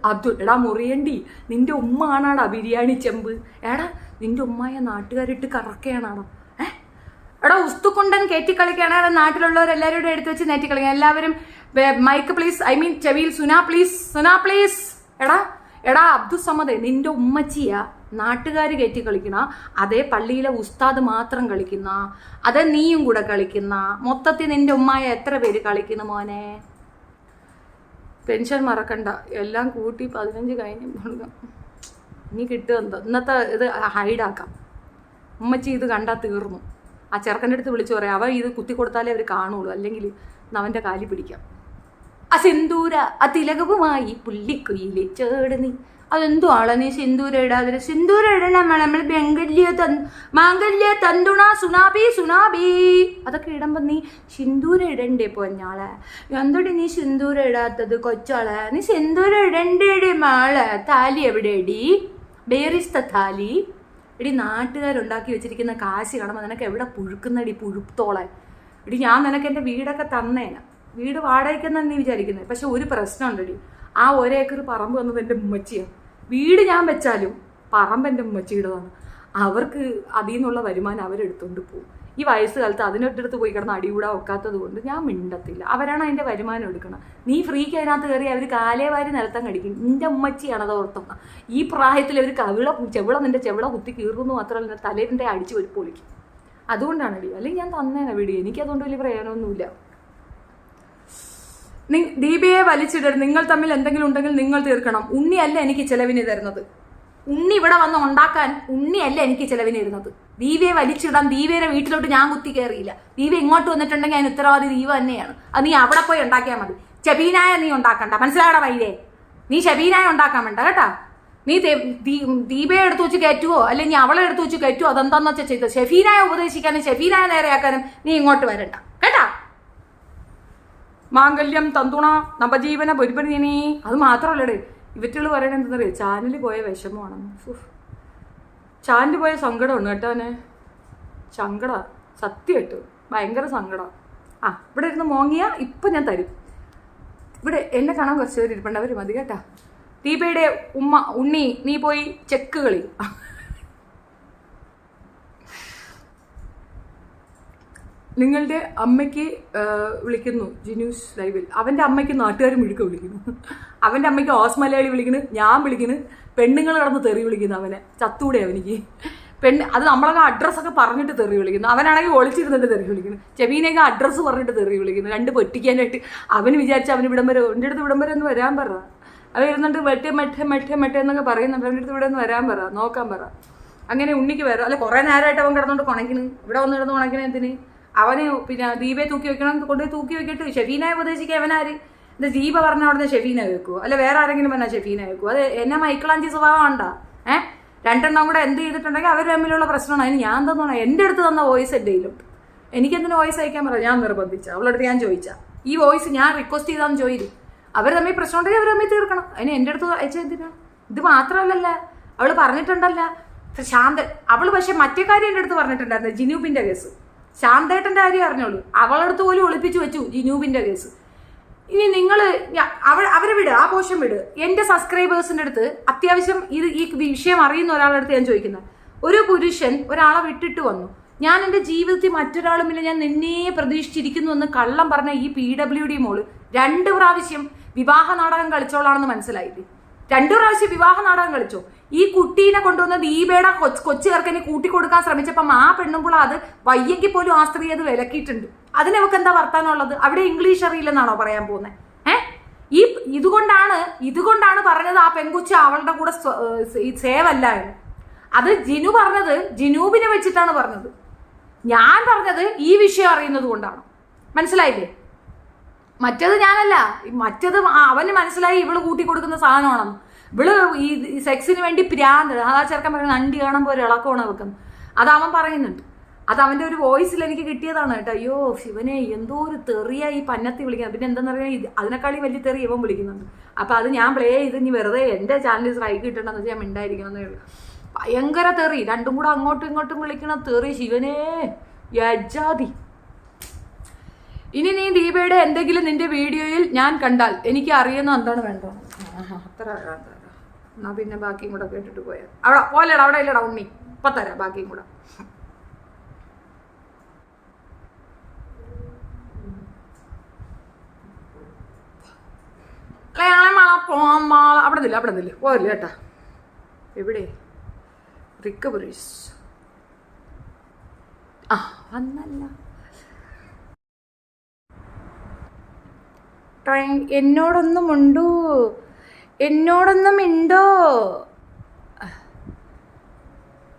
എടാ മുറിയണ്ടി, നിന്റെ ഉമ്മ ആണാടാ ബിരിയാണി ചെമ്പ്. എടാ നിന്റെ ഉമ്മായ നാട്ടുകാരിട്ട് കറക്കുകയാണാടാ. എടാ ഉസ്തുക്കുണ്ടൻ കയറ്റി കളിക്കുകയാണ്. നാട്ടിലുള്ളവരെല്ലാവരും എടുത്ത് വെച്ച് നേറ്റി കളിക്കുക. എല്ലാവരും മൈക്ക് പ്ലീസ്, ചെവിയിൽ സുനാ പ്ലീസ്. എടാ അബ്ദുസമദ്, നിന്റെ ഉമ്മച്ചിയ നാട്ടുകാർ കയറ്റി കളിക്കുന്ന, അതേ പള്ളിയിലെ ഉസ്താദ് മാത്രം കളിക്കുന്ന, അതേ നീയും കൂടെ കളിക്കുന്ന, മൊത്തത്തിൽ നിന്റെ ഉമ്മായ എത്ര പേര് കളിക്കുന്നു മോനെ? പെൻഷൻ മറക്കണ്ട, എല്ലാം കൂട്ടി 15 കഴിഞ്ഞ് കൊടുക്കാം. ഇനി കിട്ടുക ഇന്നത്തെ ഇത് ഹൈഡാക്കാം. ഉമ്മച്ചി ഇത് കണ്ടാൽ തീർന്നു. ആ ചെറുക്കൻ്റെ അടുത്ത് വിളിച്ചു പറയാം, അവൻ ഇത് കുത്തി കൊടുത്താലേ അവർ കാണുള്ളൂ, അല്ലെങ്കിൽ അവൻ്റെ കാലി പിടിക്കാം. ആ സിന്ദൂര ആ തിലകവുമായി പുള്ളിക്കുയിലെ ചേടനി. അതെന്തോ ആളെ നീ സിന്ദൂര ഇടാതെ? സിന്ദൂര ഇടണം നമ്മൾ മാംഗല്യ തന്തുണ സുനാബി അതൊക്കെ ഇടുമ്പോൾ നീ സിന്ദൂര ഇടണ്ടേ പൊന്നാളെ? എന്തോടി നീ സിന്ദൂര ഇടാത്തത് കൊച്ചാളെ? നീ സിന്ദൂര ഇടണ്ടേടി മാളെ. താലി എവിടെയടി? ബേറിസ്ത താലി എടി. നാട്ടുകാരുണ്ടാക്കി വെച്ചിരിക്കുന്ന കാശ് കാണുമ്പോൾ നിനക്ക് എവിടെ പുഴുക്കുന്നടി പുഴുത്തോളെ? എടി ഞാൻ നിനക്ക് എൻ്റെ വീടൊക്കെ തന്നേന, വീട് വാടകയ്ക്കെന്നാണ് നീ വിചാരിക്കുന്നത്. പക്ഷെ ഒരു പ്രശ്നമുണ്ടടി, ആ 1 ഏക്കർ പറമ്പ് വന്നത് എൻ്റെ ഉമ്മച്ചിയാണ്. വീട് ഞാൻ വെച്ചാലും പറമ്പ് എൻ്റെ ഉമ്മച്ചിയുടേതാണ്. അവർക്ക് അതിൽ നിന്നുള്ള വരുമാനം അവരെടുത്തുകൊണ്ട് പോകും. ഈ വയസ്സുകാലത്ത് അതിനൊരിടത്ത് പോയി കിടന്ന് അടികൂടാ ഒക്കാത്തത് കൊണ്ട് ഞാൻ മിണ്ടത്തില്ല. അവരാണ് അതിൻ്റെ വരുമാനം എടുക്കണം. നീ ഫ്രീക്ക് അതിനകത്ത് കയറി അവർ കാലേവാരി നിലത്തം കടിക്കും. നിൻ്റെ ഉമ്മച്ചിയാണ് അത് ഓർത്തുക. ഈ പ്രായത്തിൽ അവർ നിൻ്റെ ചെവിള കുത്തി കീറുന്നു മാത്രമല്ല തലേൻ്റെ അടിച്ച് ഒരു പൊളിക്കും. അതുകൊണ്ടാണ് അടി. അല്ലെങ്കിൽ ഞാൻ തന്നേനെ വീഡിയോ. എനിക്കതുകൊണ്ട് വലിയ പ്രയോജനമൊന്നുമില്ല. ദീപയെ വലിച്ചിടരുത്. നിങ്ങൾ തമ്മിൽ എന്തെങ്കിലും ഉണ്ടെങ്കിൽ നിങ്ങൾ തീർക്കണം. ഉണ്ണിയല്ല എനിക്ക് ചെലവിന് തരുന്നത്. ഉണ്ണി ഇവിടെ വന്ന് ഉണ്ടാക്കാൻ ഉണ്ണിയല്ല എനിക്ക് ചെലവിന് തരുന്നത്. ദീപയെ വലിച്ചിടാൻ ദീപയുടെ വീട്ടിലോട്ട് ഞാൻ കുത്തി കയറിയില്ല. ദീപ ഇങ്ങോട്ട് വന്നിട്ടുണ്ടെങ്കിൽ അതിന് ഉത്തരവാദി ദീപ തന്നെയാണ്. അത് നീ അവിടെ പോയി ഉണ്ടാക്കിയാൽ മതി. ഷെബീനായ നീ ഉണ്ടാക്കണ്ട, മനസ്സിലാകട വൈരേ? നീ ഷെബീനായ ഉണ്ടാക്കാൻ വേണ്ട കേട്ടാ. നീ ദീപയെ എടുത്തു വെച്ച് കയറ്റുവോ അല്ലെങ്കിൽ അവളെ എടുത്തു വെച്ച് കയറ്റുവോ, അതെന്താന്ന് വെച്ചാൽ ചെയ്തത്. ഷെഫീനായ ഉപദേശിക്കാനും ഷെഫീനായ നേരെയാക്കാനും നീ ഇങ്ങോട്ട് വരണ്ട കേട്ടാ. മാംഗല്യം തന്തുണ നവജീവന പൊരിപ്പണി. അത് മാത്രമല്ലടേ, ഇവറ്റുകൾ പറയണത് എന്താണെന്നറിയോ? ചാനലിൽ പോയ വിഷമമാണെന്ന്. ചാനലിൽ പോയ സങ്കടമാണ് കേട്ടോനെ. സങ്കട സത്യമായിട്ട് ഭയങ്കര സങ്കടം. ഇവിടെ ഇരുന്ന് മോങ്ങിയ ഇപ്പം ഞാൻ തരും. ഇവിടെ എന്നെ കാണാൻ കുറച്ച് പേര് ഇരിപ്പുണ്ട്, അവർ മതി കേട്ടാ. ദീപയുടെ ഉണ്ണി നീ പോയി ചെക്ക് കളി. നിങ്ങളുടെ അമ്മയ്ക്ക് വിളിക്കുന്നു ജിനൂസ് ലൈവിൽ. അവൻ്റെ അമ്മയ്ക്ക് നാട്ടുകാർ മിഴുക്ക വിളിക്കുന്നു. അവൻ്റെ അമ്മയ്ക്ക് ഓസ് മലയാളി വിളിക്കുന്നു, ഞാൻ വിളിക്കുന്നു, പെണ്ണുങ്ങൾ കടന്ന് തെറി വിളിക്കുന്നു. അവനെ ചത്തൂടെ അവനിക്ക് അത് നമ്മളൊക്കെ അഡ്രസ്സൊക്കെ പറഞ്ഞിട്ട് തെറി വിളിക്കുന്നു. അവനാണെങ്കിൽ ഒളിച്ചിരുന്നിട്ട് തെറി വിളിക്കുന്നു. ചെവീനെയൊക്കെ അഡ്രസ്സ് പറഞ്ഞിട്ട് തെറി വിളിക്കുന്നു. 2 പൊട്ടിക്കാനായിട്ട് അവന് വിചാരിച്ച് അവന് ഇവിടം വരെ എൻ്റെ അടുത്ത് ഇവിടം വരെ ഒന്ന് വരാൻ പറ. അത് ഇരുന്നിട്ട് മെട്ടെ എന്നൊക്കെ പറയുന്നുണ്ട്. അവൻ്റെ അടുത്ത് ഇവിടെ ഒന്ന് വരാൻ പറ, നോക്കാൻ പറ. അങ്ങനെ ഉണ്ണിക്ക് വരാം. അല്ല കുറേ നേരമായിട്ട് അവൻ കിടന്നുകൊണ്ട് കുണയ്ക്കുന്നു. ഇവിടെ വന്ന് കിടന്ന് കുണയ്ക്കണ എന്തിന്? അവന് പിന്നെ ദീപയെ തൂക്കി വെക്കണം, കൊണ്ടുപോയി തൂക്കി വെക്കിട്ട് ഷെഫീനായ ഉപദേശിക്കുക. അവനാര്? ഇത് ദീപ പറഞ്ഞ അവിടെ നിന്ന് ഷെഫീന വെക്കുമോ? അല്ല വേറെ ആരെങ്കിലും പറഞ്ഞാൽ ഷെഫീന വെക്കുമോ? അത് എന്നെ മൈക്കിളാഞ്ചി സ്വഭാവം ഉണ്ടാ. 2 എണ്ണം കൂടെ എന്ത് ചെയ്തിട്ടുണ്ടെങ്കിൽ അവർ തമ്മിലുള്ള പ്രശ്നമാണ്. അതിന് ഞാൻ തന്നോണം. എൻ്റെ അടുത്ത് തന്ന വോയിസ് എൻ്റെ കയ്യിലുണ്ട്. എനിക്കെന്തിനു വോയിസ് അയക്കാൻ പറയാം? ഞാൻ നിർബന്ധിച്ച അവളടുത്ത് ഞാൻ ചോദിച്ചാൽ ഈ വോയിസ് ഞാൻ റിക്വസ്റ്റ് ചെയ്താന്ന് ചോദിച്ചു. അവർ തമ്മിൽ പ്രശ്നം ഉണ്ടെങ്കിൽ അവർ തമ്മിൽ തീർക്കണം. അതിന് എൻ്റെ അടുത്ത് അയച്ചെന്തിനാണ്? ഇത് മാത്രമല്ലല്ല, അവൾ പറഞ്ഞിട്ടുണ്ടല്ല ശാന്ത. അവൾ പക്ഷെ മറ്റേ കാര്യം എൻ്റെ അടുത്ത് പറഞ്ഞിട്ടുണ്ടായിരുന്നു, ജിനൂബിൻ്റെ കേസ്. ശാന്തേട്ടൻ്റെ കാര്യം അറിഞ്ഞോളൂ. അവളടുത്ത് പോലും ഒളിപ്പിച്ചു വെച്ചു ജിനൂബിൻ്റെ കേസ്. ഇനി നിങ്ങൾ അവരെ വിട്, ആ പോഷൻ വിട്. എൻ്റെ സബ്സ്ക്രൈബേഴ്സിൻ്റെ അടുത്ത് അത്യാവശ്യം ഈ വിഷയം അറിയുന്ന ഒരാളുടെ അടുത്ത് ഞാൻ ചോദിക്കുന്നത്, ഒരു പുരുഷൻ ഒരാളെ വിട്ടിട്ട് വന്നു, ഞാൻ എൻ്റെ ജീവിതത്തിൽ മറ്റൊരാളുമില്ല, ഞാൻ നിന്നെ പ്രതീക്ഷിച്ചിരിക്കുന്നു എന്ന് കള്ളം പറഞ്ഞ ഈ PWD മോള് 2 പ്രാവശ്യം വിവാഹ നാടകം കളിച്ചോളാണെന്ന് മനസ്സിലായില്ലേ? 2 പ്രാവശ്യം വിവാഹ നാടകം കളിച്ചോ? ഈ കുട്ടീനെ കൊണ്ടുവന്ന് ദീപയുടെ കൊച്ചു ചേർക്കനെ കൂട്ടിക്കൊടുക്കാൻ ശ്രമിച്ചപ്പം ആ പെണ്ണുമ്പോൾ അത് വയ്യെങ്കിൽ പോലും ആ സ്ത്രീ അത് വിലക്കിയിട്ടുണ്ട്. അതിനവർക്ക് എന്താ വർത്താനമുള്ളത്? അവിടെ ഇംഗ്ലീഷ് അറിയില്ലെന്നാണോ പറയാൻ പോകുന്നത്? ഇതുകൊണ്ടാണ് പറഞ്ഞത് ആ പെൺകുച്ച അവളുടെ കൂടെ സേവല്ല എന്ന്. അത് ജിനു പറഞ്ഞത് ജിനൂബിനെ വെച്ചിട്ടാണ് പറഞ്ഞത്. ഞാൻ പറഞ്ഞത് ഈ വിഷയം അറിയുന്നത് കൊണ്ടാണ്. മനസ്സിലായില്ലേ? മറ്റത് ഞാനല്ല. മറ്റത് അവന് മനസ്സിലായി ഇവള് കൂട്ടിക്കൊടുക്കുന്ന സാധനമാണെന്ന്. ഇവള് ഈ സെക്സിന് വേണ്ടി പ്രാന്ത്. അതാ ചെറുക്കൻ പറയുന്നത് അണ്ടി കാണുമ്പോൾ ഒരു ഇളക്കമാണ് വെക്കുന്നത്. അത് അവൻ പറയുന്നുണ്ട്. അത് അവൻ്റെ ഒരു വോയിസിൽ എനിക്ക് കിട്ടിയതാണ് കേട്ടോ. അയ്യോ ശിവനെ, എന്തോ ഒരു തെറിയ ഈ പന്നത്തി വിളിക്കുന്നത്. പിന്നെ എന്താണെന്ന് പറഞ്ഞാൽ അതിനേക്കാളി വലിയ തെറി ഇവൻ വിളിക്കുന്നുണ്ട്. അപ്പം അത് ഞാൻ പ്ലേ ചെയ്ത് ഇനി വെറുതെ എൻ്റെ ചാനലിൽ സ്ട്രൈക്ക് കിട്ടണമെന്ന് വെച്ചാൽ ഞാൻ മിണ്ടായിരിക്കണമെന്നേ ഉള്ളൂ. ഭയങ്കര തെറി, രണ്ടും കൂടെ അങ്ങോട്ടും ഇങ്ങോട്ടും വിളിക്കണ തെറി ശിവനേ യജാതി. ഇനി നീ ദീപയുടെ എന്തെങ്കിലും നിന്റെ വീഡിയോയിൽ ഞാൻ കണ്ടാൽ എനിക്ക് അറിയുന്ന എന്താണ് വേണ്ടത്. അത്ര എന്നാ പിന്നെ ബാക്കിയും കൂടെ കേട്ടിട്ട് പോയാൽ അവിടെ പോലെടാ, അവിടെ ഇല്ലടാ ഉണ്ണി, ഇപ്പൊ തരാം ബാക്കിയും കൂടെ. അവിടെ നില്ല പോരല്ലേ കേട്ടാ. എവിടെ റിക്കവറീസ് വന്നല്ല. എന്നോടൊന്നും ഉണ്ടോ, എന്നോടൊന്നും ഉണ്ടോ.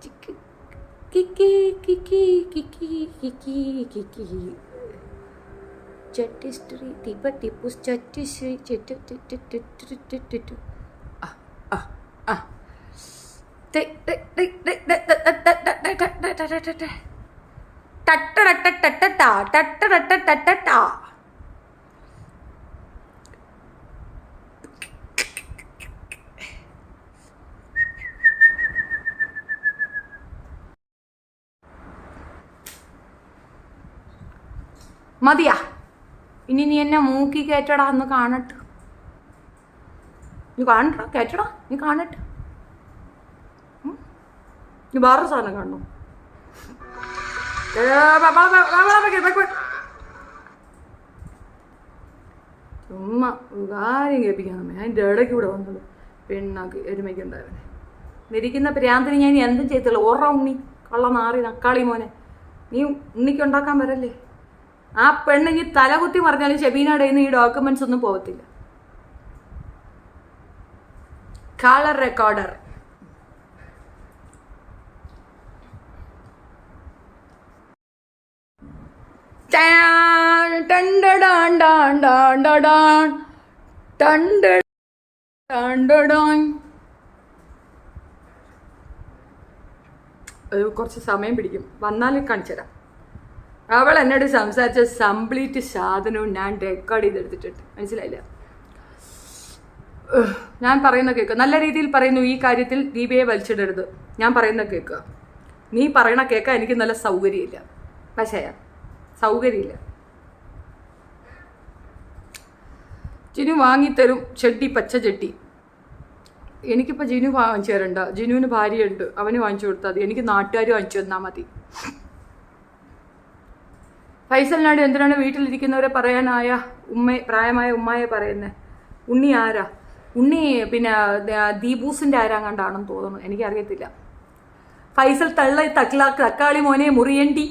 കിക്കി കിക്കി കിക്കി കിക്കി കിക്കി ചട്ടിശ്രീ ദീപ ടിപ്പുസ് ചട്ടിശ്രീ മതിയാ. ഇനി നീ എന്നെ മൂക്കി കയറ്റടാ, ഒന്ന് കാണട്ടെ. നീ കാണട്ടാ, കയറ്റടാ, നീ കാണട്ടെ. നീ വേറൊരു സാധനം കാണണോ? ചുമ്മാ കാര്യം കേൾപ്പിക്കാൻ നമ്മെ. അതിൻ്റെ ഇടയ്ക്ക് ഇവിടെ വന്നത് പെണ്ണാക്കി എരുമയ്ക്കുണ്ടായിരുന്നേ. നിരിക്കുന്ന പ്രാന്തിന് ഞാൻ എന്തും ചെയ്തില്ല. ഓറ ഉണ്ണി കള്ള നാറി നക്കാളി മോനെ, നീ ഉണ്ണിക്കുണ്ടാക്കാൻ വരല്ലേ. ആ പെണ്ണ് ഈ തലകുത്തി പറഞ്ഞാലും ഷെബീനയുടെ ഈ ഡോക്യുമെന്റ്സ് ഒന്നും പോകത്തില്ല. കളർ റെക്കോർഡർ കുറച്ച് സമയം പിടിക്കും, വന്നാൽ കാണിച്ചു തരാം. അവൾ എന്നോട് സംസാരിച്ച കംപ്ലീറ്റ് സാധനവും ഞാൻ റെക്കോർഡ് ചെയ്തെടുത്തിട്ടുണ്ട്. മനസ്സിലായില്ല? ഞാൻ പറയുന്ന കേൾക്കുക, നല്ല രീതിയിൽ പറയുന്നു. ഈ കാര്യത്തിൽ ദീപയെ വലിച്ചിടരുത്. ഞാൻ പറയുന്ന കേൾക്കുക. നീ പറയണ കേൾക്കാൻ എനിക്ക് നല്ല സൗകര്യമില്ല. പക്ഷേ സൗകര്യമില്ല. ജിനു വാങ്ങിത്തരും ചെട്ടി, പച്ച ചെട്ടി. എനിക്കിപ്പോൾ ജിനു വാങ്ങിച്ചു തരണ്ട. ജിനുവിന് ഭാര്യയുണ്ട്, അവന് വാങ്ങിച്ചു കൊടുത്താൽ മതി. എനിക്ക് നാട്ടുകാർ വാങ്ങിച്ചു തന്നാൽ മതി. ഫൈസലിനോട് എന്തിനാണ് വീട്ടിലിരിക്കുന്നവരെ പറയാനായ പ്രായമായ ഉമ്മയെ പറയുന്നത്? ഉണ്ണി ആരാ? ഉണ്ണി പിന്നെ ദീപൂസിൻ്റെ ആരാങ്ങാണ്ടാണെന്ന് തോന്നുന്നു, എനിക്കറിയത്തില്ല. ഫൈസൽ തക്കാളി മോനെ മുറിയണ്ടി.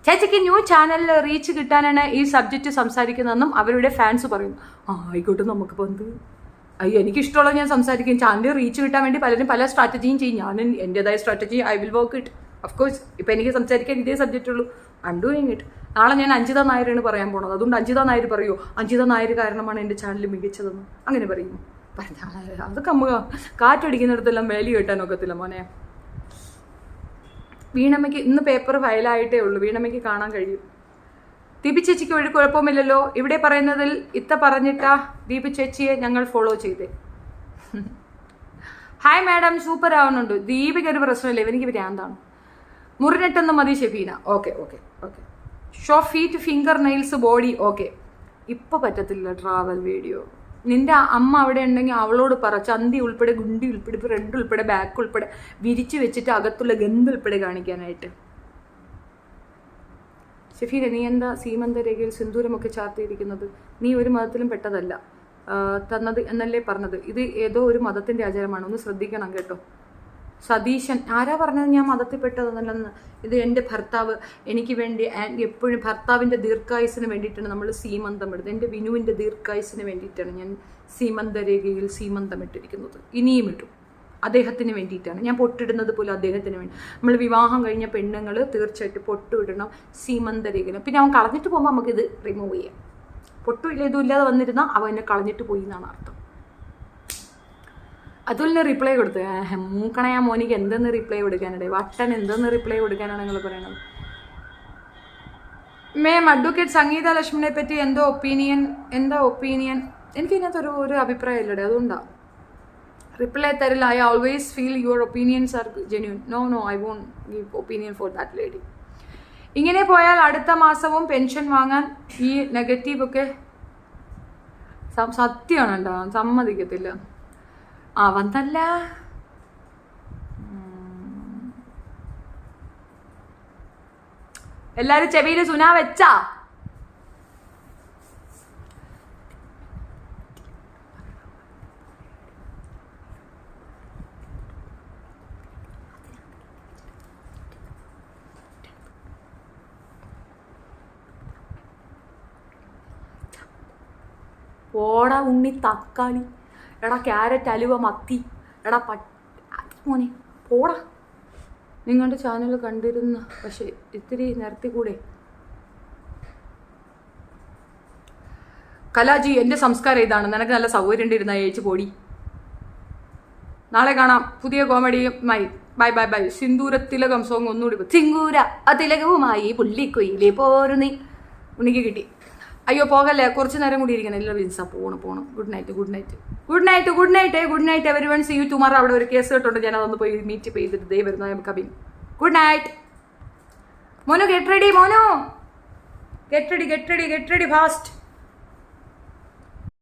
ചേച്ചിക്ക് ന്യൂ ചാനലിൽ റീച്ച് കിട്ടാനാണ് ഈ സബ്ജക്റ്റ് സംസാരിക്കുന്നതെന്നും അവരുടെ ഫാൻസ് പറയുന്നു. ആയിക്കോട്ടെ, നമുക്ക് എന്ത്. അയ്യോ, എനിക്കിഷ്ടമുള്ള ഞാൻ സംസാരിക്കും. ചാനലിൽ റീച്ച് കിട്ടാൻ വേണ്ടി പലരും പല സ്ട്രാറ്റജിയും ചെയ്യും. ഞാൻ എൻ്റെതായ strategy I will work it. Of course ഇപ്പം എനിക്ക് സംസാരിക്കാൻ ഇതേ സബ്ജക്റ്റ് ഉള്ളൂ. I am doing it. നാളെ ഞാൻ അഞ്ജിത നായരാണ് പറയാൻ പോണത്. അതുകൊണ്ട് അഞ്ജിത നായർ പറയുമോ, അഞ്ജിത നായർ കാരണമാണ് എൻ്റെ ചാനൽ മികച്ചതെന്ന് അങ്ങനെ പറയുമോ? അതൊക്കെ അമ്മ കാറ്റടിക്കുന്നിടത്തെല്ലാം വേലി കെട്ടാനൊക്കത്തില്ല മോനെ. വീണമ്മയ്ക്ക് ഇന്ന് പേപ്പർ ഫയലായിട്ടേ ഉള്ളൂ. വീണമ്മയ്ക്ക് കാണാൻ കഴിയും. ദീപി ചേച്ചിക്ക് ഒരു കുഴപ്പമില്ലല്ലോ. ഇവിടെ പറയുന്നതിൽ ഇത്ത പറഞ്ഞിട്ടാ ദീപി ചേച്ചിയെ ഞങ്ങൾ ഫോളോ ചെയ്തേ. ഹായ് മാഡം, സൂപ്പർ ആവുന്നുണ്ട്. ദീപിക്ക് ഒരു പ്രശ്നമില്ല, എനിക്ക് ഭ്രാന്താണ്. മുറിനെട്ടൊന്നും മതി Shefeena. Okay okay okay. Show feet, finger nails, body. Okay, ഇപ്പം പറ്റത്തില്ല ട്രാവൽ വീഡിയോ. നിന്റെ അമ്മ അവിടെ ഉണ്ടെങ്കിൽ അവളോട് പറ. ചന്തി ഉൾപ്പെടെ, ഗുണ്ടി ഉൾപ്പെടെ, ഫ്രണ്ട് ഉൾപ്പെടെ, ബാക്ക് ഉൾപ്പെടെ വിരിച്ചു വെച്ചിട്ട് അകത്തുള്ള ഗന്ധ ഉൾപ്പെടെ കാണിക്കാനായിട്ട്. ഷെഫീന, നീ എന്താ സീമന്തരേഖയിൽ സിന്ദൂരമൊക്കെ ചാർത്തിയിരിക്കുന്നത്? നീ ഒരു മതത്തിലും പെട്ടതല്ല തന്നത് എന്നല്ലേ പറഞ്ഞത്? ഇത് ഏതോ ഒരു മതത്തിൻ്റെ ആചാരമാണ്, ഒന്ന് ശ്രദ്ധിക്കണം കേട്ടോ. സതീശൻ, ആരാ പറഞ്ഞത് ഞാൻ മതത്തിൽ പെട്ടതെന്നല്ലെന്ന്? ഇത് എൻ്റെ ഭർത്താവ് എനിക്ക് വേണ്ടി എപ്പോഴും ഭർത്താവിൻ്റെ ദീർഘായുസിന് വേണ്ടിയിട്ടാണ് നമ്മൾ സീമന്തം ഇടുന്നത്. എൻ്റെ വിനുവിൻ്റെ ദീർഘായുസിന് വേണ്ടിയിട്ടാണ് ഞാൻ സീമന്തരേഖയിൽ സീമന്തം ഇട്ടിരിക്കുന്നത്. ഇനിയും ഇടും. അദ്ദേഹത്തിന് വേണ്ടിയിട്ടാണ് ഞാൻ പൊട്ടിടുന്നത് പോലും അദ്ദേഹത്തിന് വേണ്ടി. നമ്മൾ വിവാഹം കഴിഞ്ഞ പെണ്ണുങ്ങൾ തീർച്ചയായിട്ടും പൊട്ടിടണം സീമന്തരേഖയിൽ. പിന്നെ അവൻ കളഞ്ഞിട്ട് പോകുമ്പോൾ നമുക്കിത് റിമൂവ് ചെയ്യാം. പൊട്ടുമില്ല ഇതും ഇല്ലാതെ വന്നിരുന്നാൽ അവൻ എന്നെ കളഞ്ഞിട്ട് പോയി എന്നാണ് അർത്ഥം. അതുലിന് റിപ്ലൈ കൊടുത്ത് മൂക്കണയാ മോനിക്ക് എന്തെന്ന് റിപ്ലൈ കൊടുക്കാനിടെ? വട്ടൻ എന്തെന്ന് റിപ്ലൈ കൊടുക്കാനാണ് നിങ്ങൾ പറയണത്? മാം അഡ്വക്കേറ്റ് സംഗീത ലക്ഷ്മണനെ പറ്റി എന്താ ഒപ്പീനിയൻ? എനിക്ക് ഇതിനകത്ത് ഒരു അഭിപ്രായമില്ലടേ, അതുകൊണ്ടാണ് റിപ്ലൈ തരില്ല. I always feel your opinions are genuine. No I won't give opinion for that lady. ഇങ്ങനെ പോയാൽ അടുത്ത മാസവും പെൻഷൻ വാങ്ങാൻ ഈ നെഗറ്റീവൊക്കെ സത്യമാണ് ഉണ്ടാകാൻ സമ്മതിക്കത്തില്ല. വന്നല്ല എല്ലാരും ചെവിയില് സുനാ വെച്ചാ? ഓടാ ഉണ്ണി തക്കാളി, എടാ ക്യാരറ്റ് അലുവ മത്തി, എടാ മോനെ പോടാ. നിങ്ങളുടെ ചാനൽ കണ്ടിരുന്ന, പക്ഷെ ഇത്തിരി നിർത്തിക്കൂടെ? കലാജി, എൻ്റെ സംസ്കാരം ഇതാണ്. നിനക്ക് നല്ല സൗകര്യം ഉണ്ടായിരുന്ന ഏച്ചു പോടി. നാളെ കാണാം പുതിയ കോമഡിയുമായി. Bye bye bye. സിന്ദൂരത്തിലകം സോങ് ഒന്നുകൂടി. സിങ്കൂര അതിലകവുമായി പുള്ളിക്കൊയിലേ പോരുന്നി. ഉണ്ണിക്ക് കിട്ടി. അയ്യോ പോകല്ലേ, കുറച്ച് നേരം കൂടി ഇരിക്കണം. ഇല്ല വിൻസ, പോണം. Good night everyone. See you tomorrow. അവിടെ ഒരു കേസ് കേട്ടുണ്ട്, ഞാൻ അതൊന്ന് പോയി മീറ്റ് ചെയ്തിട്ട് ദേ വരുന്ന കബിൻ. Good night. മോനു get ready, get ready fast.